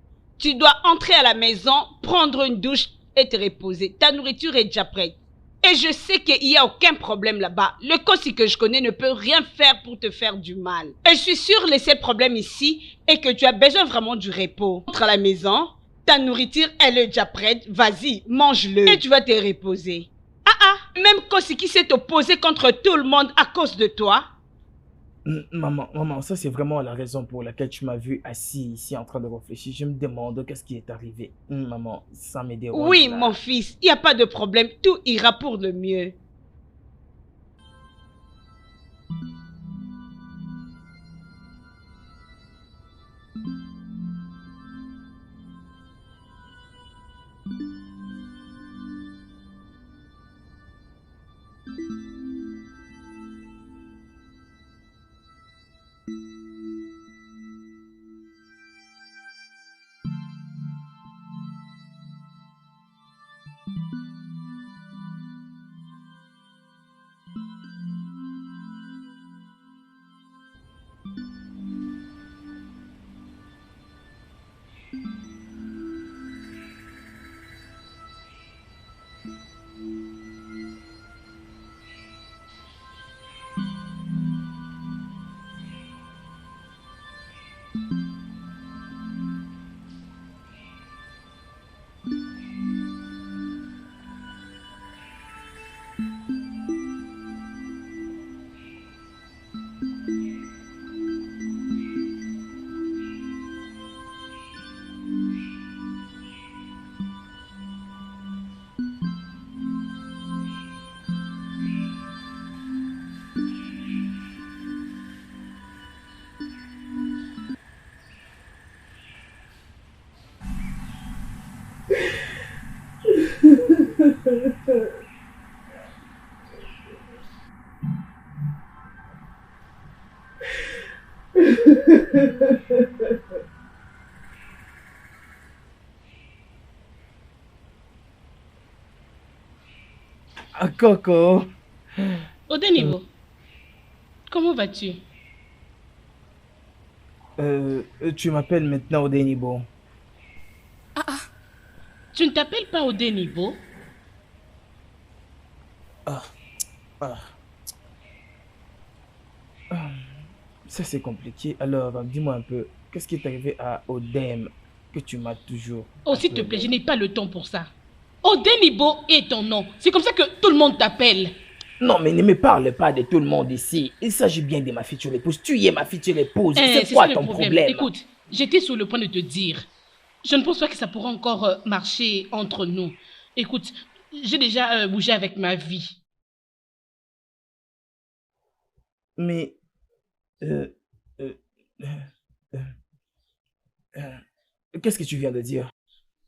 Tu dois entrer à la maison, prendre une douche et te reposer. Ta nourriture est déjà prête. Et je sais qu'il n'y a aucun problème là-bas. Le Kossi que je connais ne peut rien faire pour te faire du mal. Et je suis sûre que le seul problème ici est que tu as besoin vraiment du repos. Entre à la maison, ta nourriture elle est déjà prête. Vas-y, mange-le et tu vas te reposer. Même Kossi qui s'est opposé contre tout le monde à cause de toi. Maman, ça c'est vraiment la raison pour laquelle tu m'as vu assis ici en train de réfléchir. Je me demande qu'est-ce qui est arrivé. Maman, ça me dérange. Oui, là. mon fils, il n'y a pas de problème. Tout ira pour le mieux. Coco. Odenibo, comment vas-tu? Tu m'appelles maintenant Odenibo. Tu ne t'appelles pas Odenibo? Ça c'est compliqué. Alors, dis-moi un peu, qu'est-ce qui est arrivé à Odem que tu m'as toujours... Oh, s'il te plaît, je n'ai pas le temps pour ça. Odenibo est ton nom. C'est comme ça que tout le monde t'appelle. Non, mais ne me parle pas de tout le monde ici. Il s'agit bien de ma future épouse. Tu es ma future épouse. C'est quoi ton problème? Écoute, j'étais sur le point de te dire. Je ne pense pas que ça pourra encore marcher entre nous. Écoute, j'ai déjà bougé avec ma vie. Mais... qu'est-ce que tu viens de dire?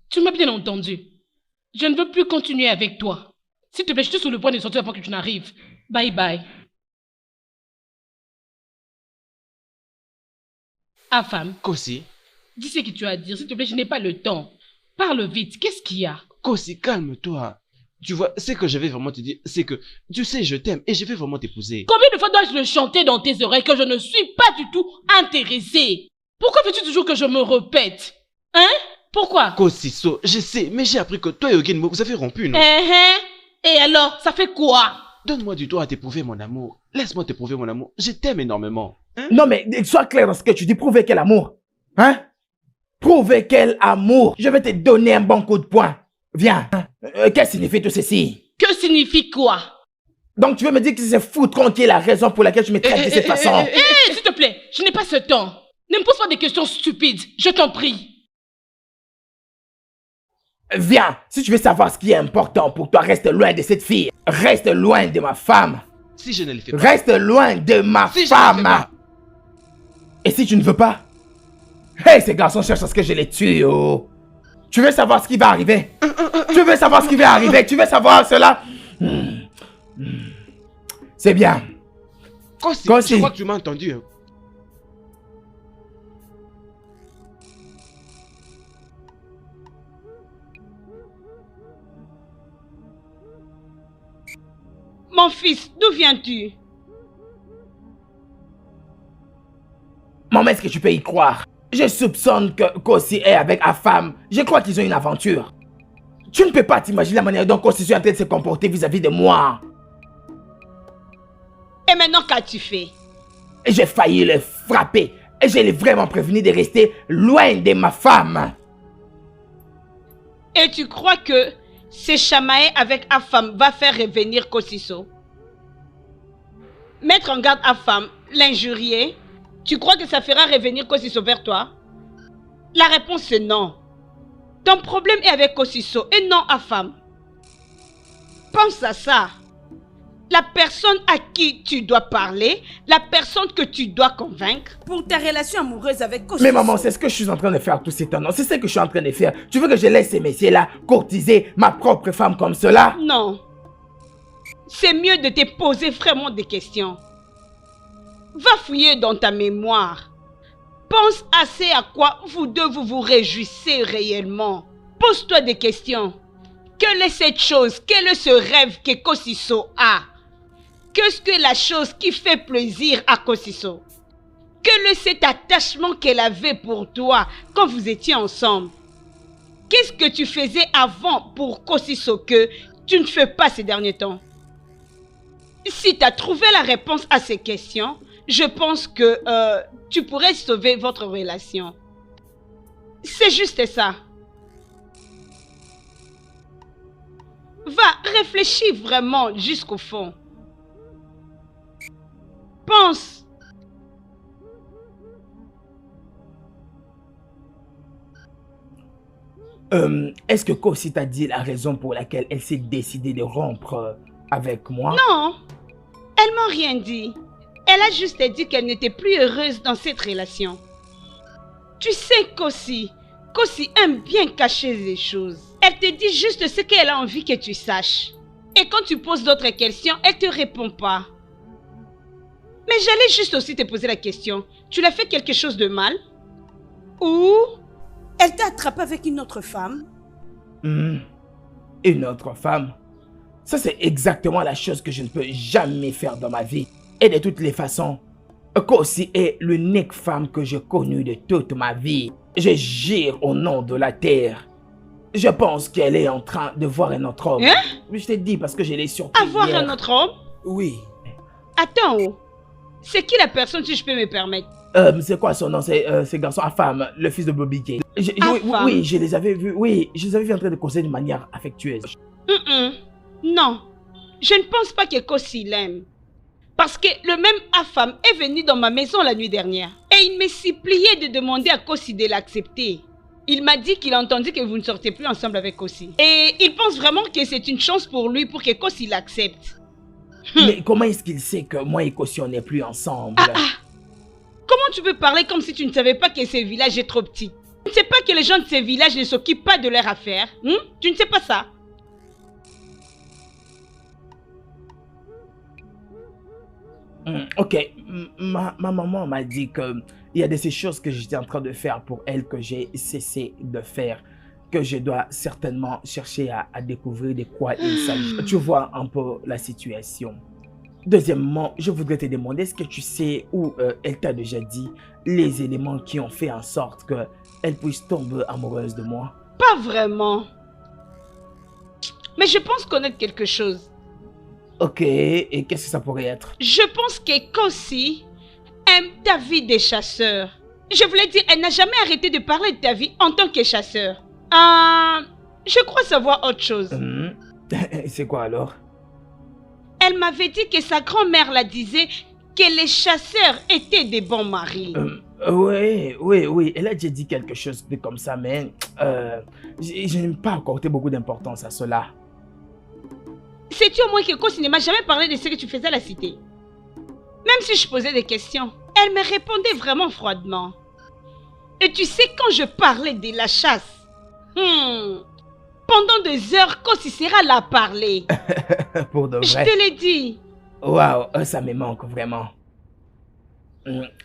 Tu m'as bien entendu. Je ne veux plus continuer avec toi. S'il te plaît, je suis sur le point de sortir avant que tu n'arrives. Bye bye. Ah, femme. Kossi. Dis ce que tu as à dire. S'il te plaît, je n'ai pas le temps. Parle vite. Qu'est-ce qu'il y a? Kossi, calme-toi. Tu vois, ce que je vais vraiment te dire, c'est que, tu sais, je t'aime et je vais vraiment t'épouser. Combien de fois dois-je le chanter dans tes oreilles que je ne suis pas du tout intéressée? Pourquoi veux-tu toujours que je me répète? Hein? Pourquoi? Kosiso, je sais, mais j'ai appris que toi et Ogenmo, vous avez rompu, non? Et alors, ça fait quoi? Donne-moi du temps à t'éprouver mon amour. Laisse-moi t'éprouver mon amour. Je t'aime énormément. Hein? Non, mais sois clair dans ce que tu dis. Prouver quel amour. Hein? Prouver quel amour. Je vais te donner un bon coup de poing. Viens. Qu'est-ce que signifie tout ceci? Que signifie quoi? Donc tu veux me dire que c'est Foutron qui est la raison pour laquelle tu me traites de cette façon? S'il te plaît, je n'ai pas ce temps. Ne me pose pas des questions stupides, je t'en prie. Viens, si tu veux savoir ce qui est important pour toi, reste loin de cette fille. Reste loin de ma femme. Si je ne le fais pas. Reste loin de ma femme. Et si tu ne veux pas? Hey, ces garçons cherchent à ce que je les tue, oh. Tu veux savoir ce qui va arriver? Tu veux savoir ce qui va arriver? Tu veux savoir cela? C'est bien. Kossi, je crois que tu m'as entendu. Mon fils, d'où viens-tu? Maman, est-ce que tu peux y croire? Je soupçonne que Kossi est avec Afam. Je crois qu'ils ont une aventure. Tu ne peux pas t'imaginer la manière dont Kossi est en train de se comporter vis-à-vis de moi. Et maintenant, qu'as-tu fait? J'ai failli le frapper. Et je l'ai vraiment prévenu de rester loin de ma femme. Et tu crois que se chamailler avec Afam va faire revenir Kosiso? Mettre en garde Afam, l'injurier, tu crois que ça fera revenir Kosiso vers toi? La réponse est non. Ton problème est avec Kosiso et non Afam. Pense à ça. La personne à qui tu dois parler, la personne que tu dois convaincre. Pour ta relation amoureuse avec Kosiso. Mais maman, c'est ce que je suis en train de faire tout ces temps. C'est ce que je suis en train de faire. Tu veux que je laisse ces messieurs-là courtiser ma propre femme comme cela? Non. C'est mieux de te poser vraiment des questions. Va fouiller dans ta mémoire. Pense assez à quoi vous deux vous réjouissez réellement. Pose-toi des questions. Quelle est cette chose? Quel est ce rêve que Kosiso a? Qu'est-ce que la chose qui fait plaisir à Kosiso? Quel est cet attachement qu'elle avait pour toi quand vous étiez ensemble? Qu'est-ce que tu faisais avant pour Kosiso que tu ne fais pas ces derniers temps? Si tu as trouvé la réponse à ces questions, je pense que tu pourrais sauver votre relation. C'est juste ça. Va, réfléchis vraiment jusqu'au fond. Pense. Est-ce que Kossi t'a dit la raison pour laquelle elle s'est décidée de rompre avec moi? Non, elle m'a rien dit. Elle a juste dit qu'elle n'était plus heureuse dans cette relation. Tu sais, Kossi aime bien cacher les choses. Elle te dit juste ce qu'elle a envie que tu saches. Et quand tu poses d'autres questions, elle ne te répond pas. Mais j'allais juste aussi te poser la question. Tu l'as fait quelque chose de mal? Ou elle t'a attrapé avec une autre femme? Une autre femme? Ça, c'est exactement la chose que je ne peux jamais faire dans ma vie. Et de toutes les façons, Kossi est l'unique femme que j'ai connue de toute ma vie. Je jure au nom de la terre. Je pense qu'elle est en train de voir un autre homme. Hein? Je t'ai dit parce que je l'ai surpris avoir hier. un autre homme? Oui. Attends, oh. C'est qui la personne, si je peux me permettre? C'est quoi son nom? C'est garçon à femme, le fils de Bobby Kay. Oui, je les avais vus. Oui, je les avais vus en train de causer de manière affectueuse. Non, je ne pense pas que Kossi l'aime. Parce que le même Afam est venu dans ma maison la nuit dernière. Et il m'a supplié de demander à Kossi de l'accepter. Il m'a dit qu'il a entendu que vous ne sortez plus ensemble avec Kossi. Et il pense vraiment que c'est une chance pour lui pour que Kossi l'accepte. Mais comment est-ce qu'il sait que moi et Kossi on n'est plus ensemble? Comment tu peux parler comme si tu ne savais pas que ce village est trop petit? Tu ne sais pas que les gens de ces villages ne s'occupent pas de leurs affaires? Tu ne sais pas ça? Ok, ma maman m'a dit qu'il y a de ces choses que j'étais en train de faire pour elle que j'ai cessé de faire. Que je dois certainement chercher à découvrir de quoi il s'agit. Tu vois un peu la situation. Deuxièmement, je voudrais te demander, est-ce que tu sais ou elle t'a déjà dit les éléments qui ont fait en sorte qu'elle puisse tomber amoureuse de moi? Pas vraiment. Mais je pense connaître quelque chose. Ok, et qu'est-ce que ça pourrait être? Je pense que Kossi aime ta vie des chasseurs. Je voulais dire, elle n'a jamais arrêté de parler de ta vie en tant que chasseur. Je crois savoir autre chose. C'est quoi alors? Elle m'avait dit que sa grand-mère la disait que les chasseurs étaient des bons maris. Oui, elle a déjà dit quelque chose de comme ça, mais je n'aime pas accorder beaucoup d'importance à cela. Sais-tu au moins que Kossi ne m'a jamais parlé de ce que tu faisais à la cité? Même si je posais des questions, elle me répondait vraiment froidement. Et tu sais, quand je parlais de la chasse, pendant des heures, Kossi sera là à parler. Pour de vrai. Je te l'ai dit. Waouh, ça me manque vraiment.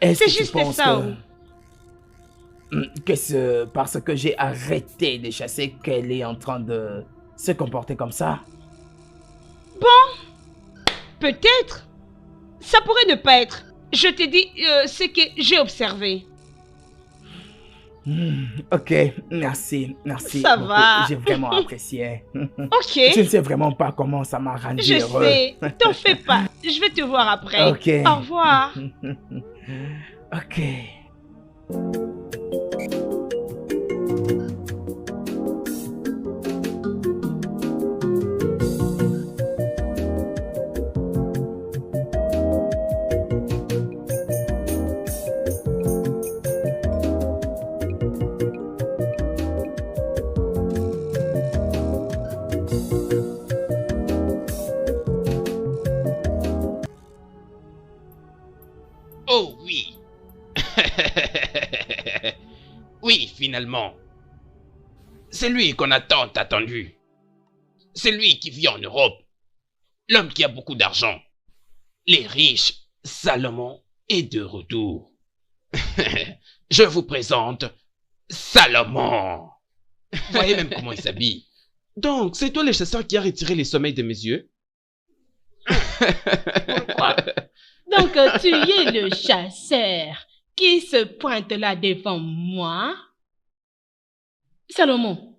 C'est juste ça. Que c'est parce que j'ai arrêté de chasser qu'elle est en train de se comporter comme ça? Bon, peut-être. Ça pourrait ne pas être. Je te dis ce que j'ai observé. Ok, merci. Ça beaucoup. va. J'ai vraiment apprécié. Ok. Je ne sais vraiment pas comment ça m'a rendu Je heureux. sais. T'en fais pas. Je vais te voir après. Ok. Au revoir. Ok. Oh oui. Oui, finalement. C'est lui qu'on a tant attendu. C'est lui qui vit en Europe. L'homme qui a beaucoup d'argent. Les riches, Salomon est de retour. Je vous présente Salomon. Voyez même comment il s'habille. Donc, c'est toi le chasseur qui a retiré les sommeils de mes yeux? Pourquoi? Donc, tu es le chasseur qui se pointe là devant moi? Salomon,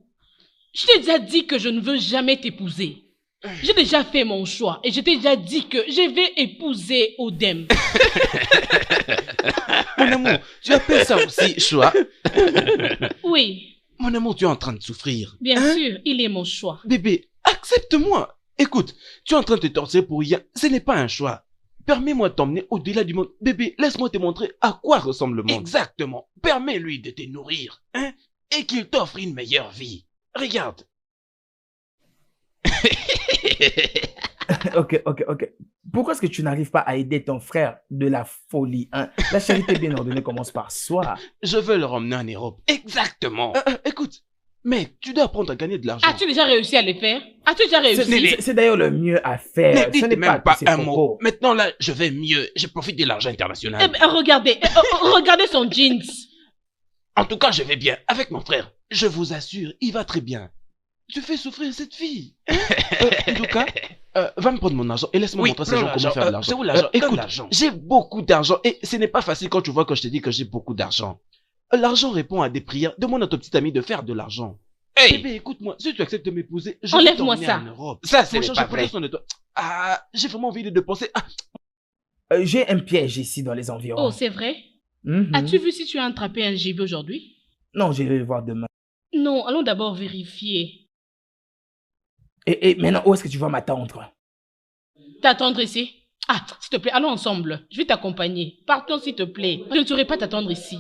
je t'ai déjà dit que je ne veux jamais t'épouser. J'ai déjà fait mon choix et je t'ai déjà dit que je vais épouser Odem. Mon amour, tu appelles ça aussi choix? Oui, Mon amour, tu es en train de souffrir. bien sûr, il est mon choix. Bébé, accepte-moi. Écoute, tu es en train de te torturer pour rien. Ce n'est pas un choix. Permets-moi de t'emmener au-delà du monde. Bébé, laisse-moi te montrer à quoi ressemble le monde. Exactement. Permets-lui de te nourrir, hein, et qu'il t'offre une meilleure vie. Regarde. Ok. Pourquoi est-ce que tu n'arrives pas à aider ton frère de la folie, hein? La charité bien ordonnée commence par soi. Je veux le ramener en Europe. Exactement. Écoute, mec, tu dois apprendre à gagner de l'argent. As-tu déjà réussi à le faire? As-tu déjà réussi? C'est d'ailleurs le mieux à faire. Ne Ce dites n'est même pas pas tous ces un mot. propos. Maintenant là, je vais mieux. Je profite de l'argent international. Eh ben, regardez son jeans. En tout cas, je vais bien avec mon frère. Je vous assure, il va très bien. Tu fais souffrir cette fille. Luca, va me prendre mon argent et laisse-moi Oui, montrer à ces prends gens comment l'argent. faire de l'argent. C'est où l'argent? Donne Écoute, l'argent. j'ai beaucoup d'argent et ce n'est pas facile quand tu vois que je te dis que j'ai beaucoup d'argent. L'argent répond à des prières. Demande à ton petit ami de faire de l'argent. Hey, Bébé, écoute-moi, si tu acceptes de m'épouser, je vais Enlève-moi t'emmener ça. en Europe. ça c'est Mon cher, pas je prends vrai. soin de toi. Ah, j'ai vraiment envie de penser. Ah, J'ai un piège ici dans les environs. Oh, c'est vrai? Mhm. As-tu vu si tu as attrapé un gibier aujourd'hui? Non, j'irai le voir demain. Non, allons d'abord vérifier. Et maintenant, où est-ce que tu vas m'attendre? T'attendre ici? Ah, s'il te plaît, allons ensemble. Je vais t'accompagner. Partons, s'il te plaît. Je ne saurais pas t'attendre ici.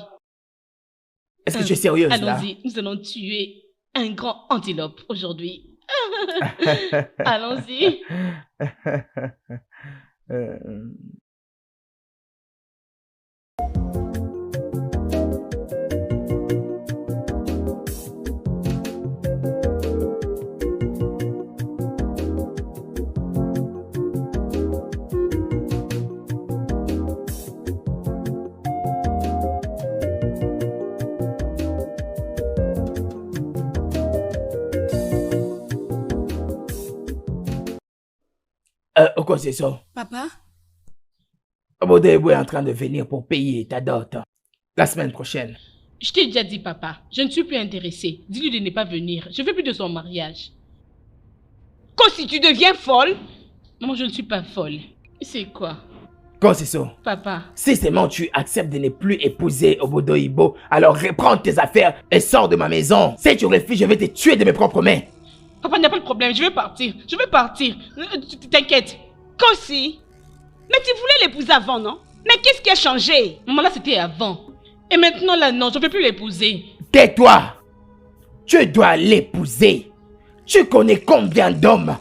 Est-ce que tu es sérieuse là? Allons-y, nous allons tuer un grand antilope aujourd'hui. Allons-y. Quoi c'est ça? Papa? Bodebo est en train de venir pour payer ta dot la semaine prochaine. Je t'ai déjà dit, papa, je ne suis plus intéressée. Dis-lui de ne pas venir. Je ne veux plus de son mariage. Quand si tu deviens folle, Maman, je ne suis pas folle. C'est quoi? Quoi c'est ça? Papa, Si seulement tu acceptes de ne plus épouser Obodoibo, alors reprends tes affaires et sors de ma maison. Si tu refuses, je vais te tuer de mes propres mains. papa, il n'y a pas de problème. Je vais partir. Je vais partir. T'inquiète. Kossi. Mais tu voulais l'épouser avant, non? Mais qu'est-ce qui a changé? Maman, là, c'était avant. Et maintenant, là, non, je ne peux plus l'épouser. Tais-toi! Tu dois l'épouser. Tu connais combien d'hommes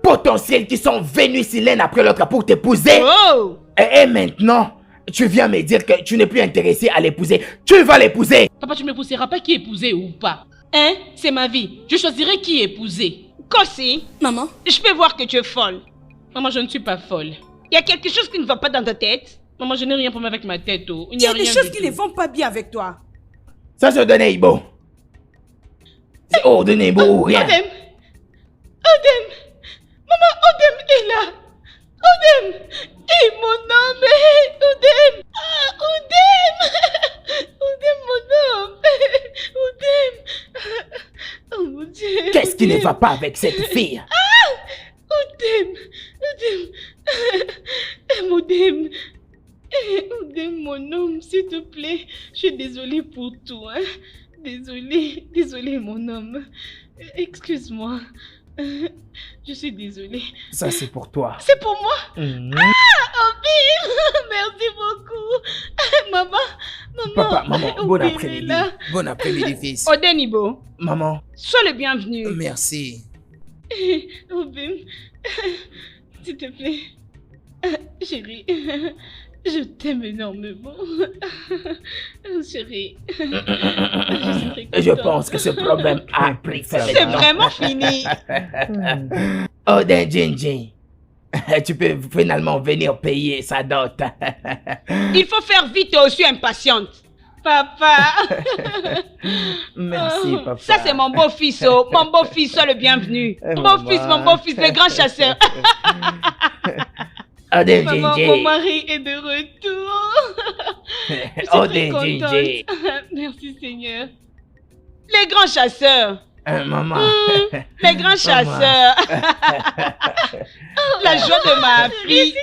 potentiels qui sont venus ici l'un après l'autre pour t'épouser? Oh! Et maintenant, tu viens me dire que tu n'es plus intéressé à l'épouser. Tu vas l'épouser! Papa, tu ne m'épouseras pas qui épouser ou pas. Hein? C'est ma vie. Je choisirai qui épouser. Kossi, Maman? je peux voir que tu es folle. Maman, je ne suis pas folle. Il y a quelque chose qui ne va pas dans ta tête? Maman, je n'ai rien pour moi avec ma tête. Oh. Il Il n'y y a a des rien choses du qui tout. ne vont pas bien avec toi. Ça se donne Ibo. C'est ordonné Ibo ou rien. Odem! Odem! Maman, Odem est là! Odem! Et mon âme! Odem! Ah, Odem! Odem, mon Tu ne vas pas avec cette fille. Odem, mon homme, s'il te plaît. Je suis désolée pour tout. Hein? Désolée, mon homme. Excuse-moi. Je suis désolée. Ça, c'est pour toi. C'est pour moi? Obim, merci beaucoup. Maman. Papa, maman, bon Obim après-midi. est là. Bon après-midi, fils. Odenibo, Maman. sois le bienvenu. Merci. Obim, s'il te plaît. Chérie, je t'aime énormément. Chérie, Je pense que ce problème a pris fin. C'est vraiment fini. Oden Jinji, tu peux finalement venir payer sa dot. Il faut faire vite, toi aussi impatiente. Papa. Merci, papa. Ça, c'est mon beau-fils. Oh. Mon beau-fils, sois le bienvenu. Mon beau-fils, le grand chasseur. Oden maman, Jinji. mon mari est de retour. Je suis très Jinji. contente. Merci, Seigneur. Les grands chasseurs. Maman. Les grands chasseurs. La joie de ma fille.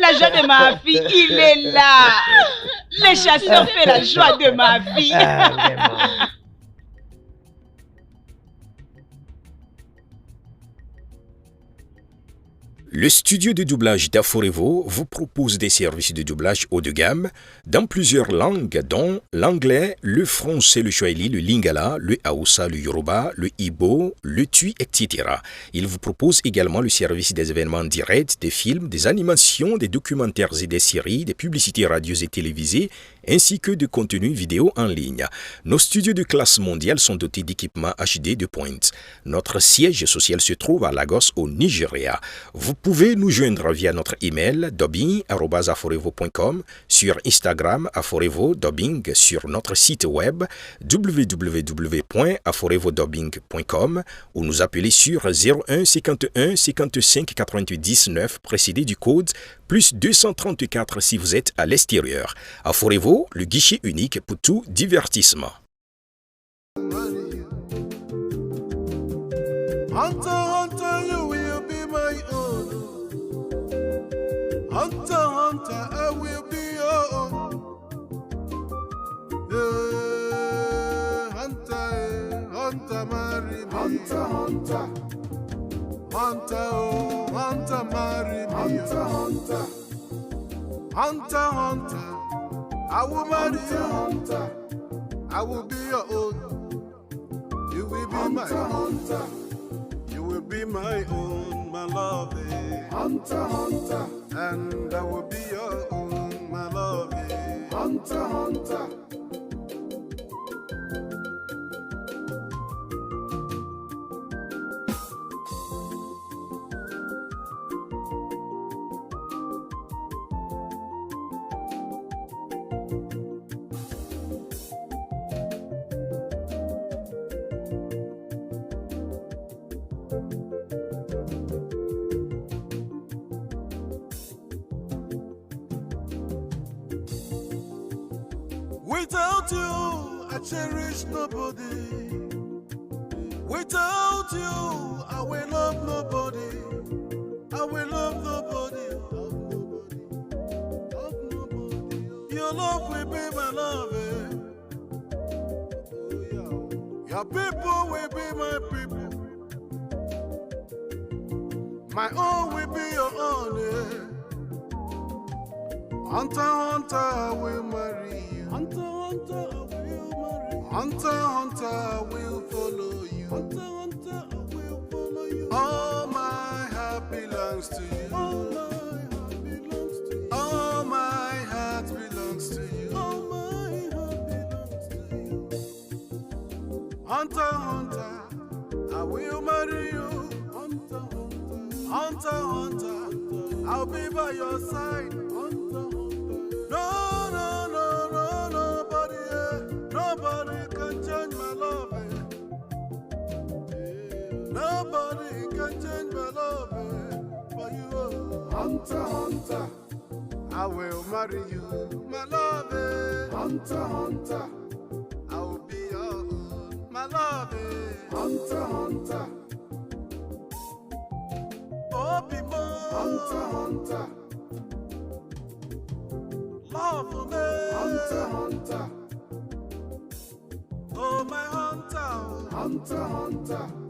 La joie de ma fille, il est là. Les chasseurs font la joie de ma fille. Le studio de doublage d'Aforevo vous propose des services de doublage haut de gamme dans plusieurs langues, dont l'anglais, le français, le swahili, le lingala, le hausa, le yoruba, le ibo, le tui, etc. Il vous propose également le service des événements directs, des films, des animations, des documentaires et des séries, des publicités radios et télévisées, ainsi que de contenus vidéo en ligne. Nos studios de classe mondiale sont dotés d'équipements HD de pointe. Notre siège social se trouve à Lagos, au Nigeria. Vous pouvez nous joindre via notre email dubbing@aforevo.com, sur Instagram Aforevo Dubbing, sur notre site web www.aforevodubbing.com ou nous appeler sur 01 51 55 88 19 précédé du code plus 234 si vous êtes à l'extérieur. Aforevo, le guichet unique pour tout divertissement. Hunter, hunter, you will be my own. Hunter, hunter, I will be your own. Yeah, hunter, hunter, marry me. Hunter, hunter, hunter, oh, hunter, marry me. Hunter, hunter, hunter, hunter, I will marry you. Hunter, I will be your own. You will be my hunter. You will be my own, my love. Hunter, hunter, and I will be your own, my love. Hunter, hunter. Without you, I cherish nobody. Without you, I will love nobody. I will love nobody. Love nobody. Your love will be my love. Your people will be my people. My own will be your own. Hunter, hunter, I will marry you. Hunter, hunter, I will marry you. Hunter, hunter, I will follow you. Hunter, hunter, I will follow you. All my heart belongs to you. All my heart belongs to you. All my heart belongs to you. All my heart belongs to you. Hunter, hunter, I will marry you. Hunter, hunter, hunter, hunter, I'll be by your side. No, no, no, no, nobody, nobody can change my love. Nobody can change my love for you. Hunter, hunter, I will marry you, my love. Hunter, hunter, I will be your own, my love. Hunter, hunter. Obimo. Hunter, hunter. Love me. Hunter, hunter. Oh, my hunter. Hunter, hunter.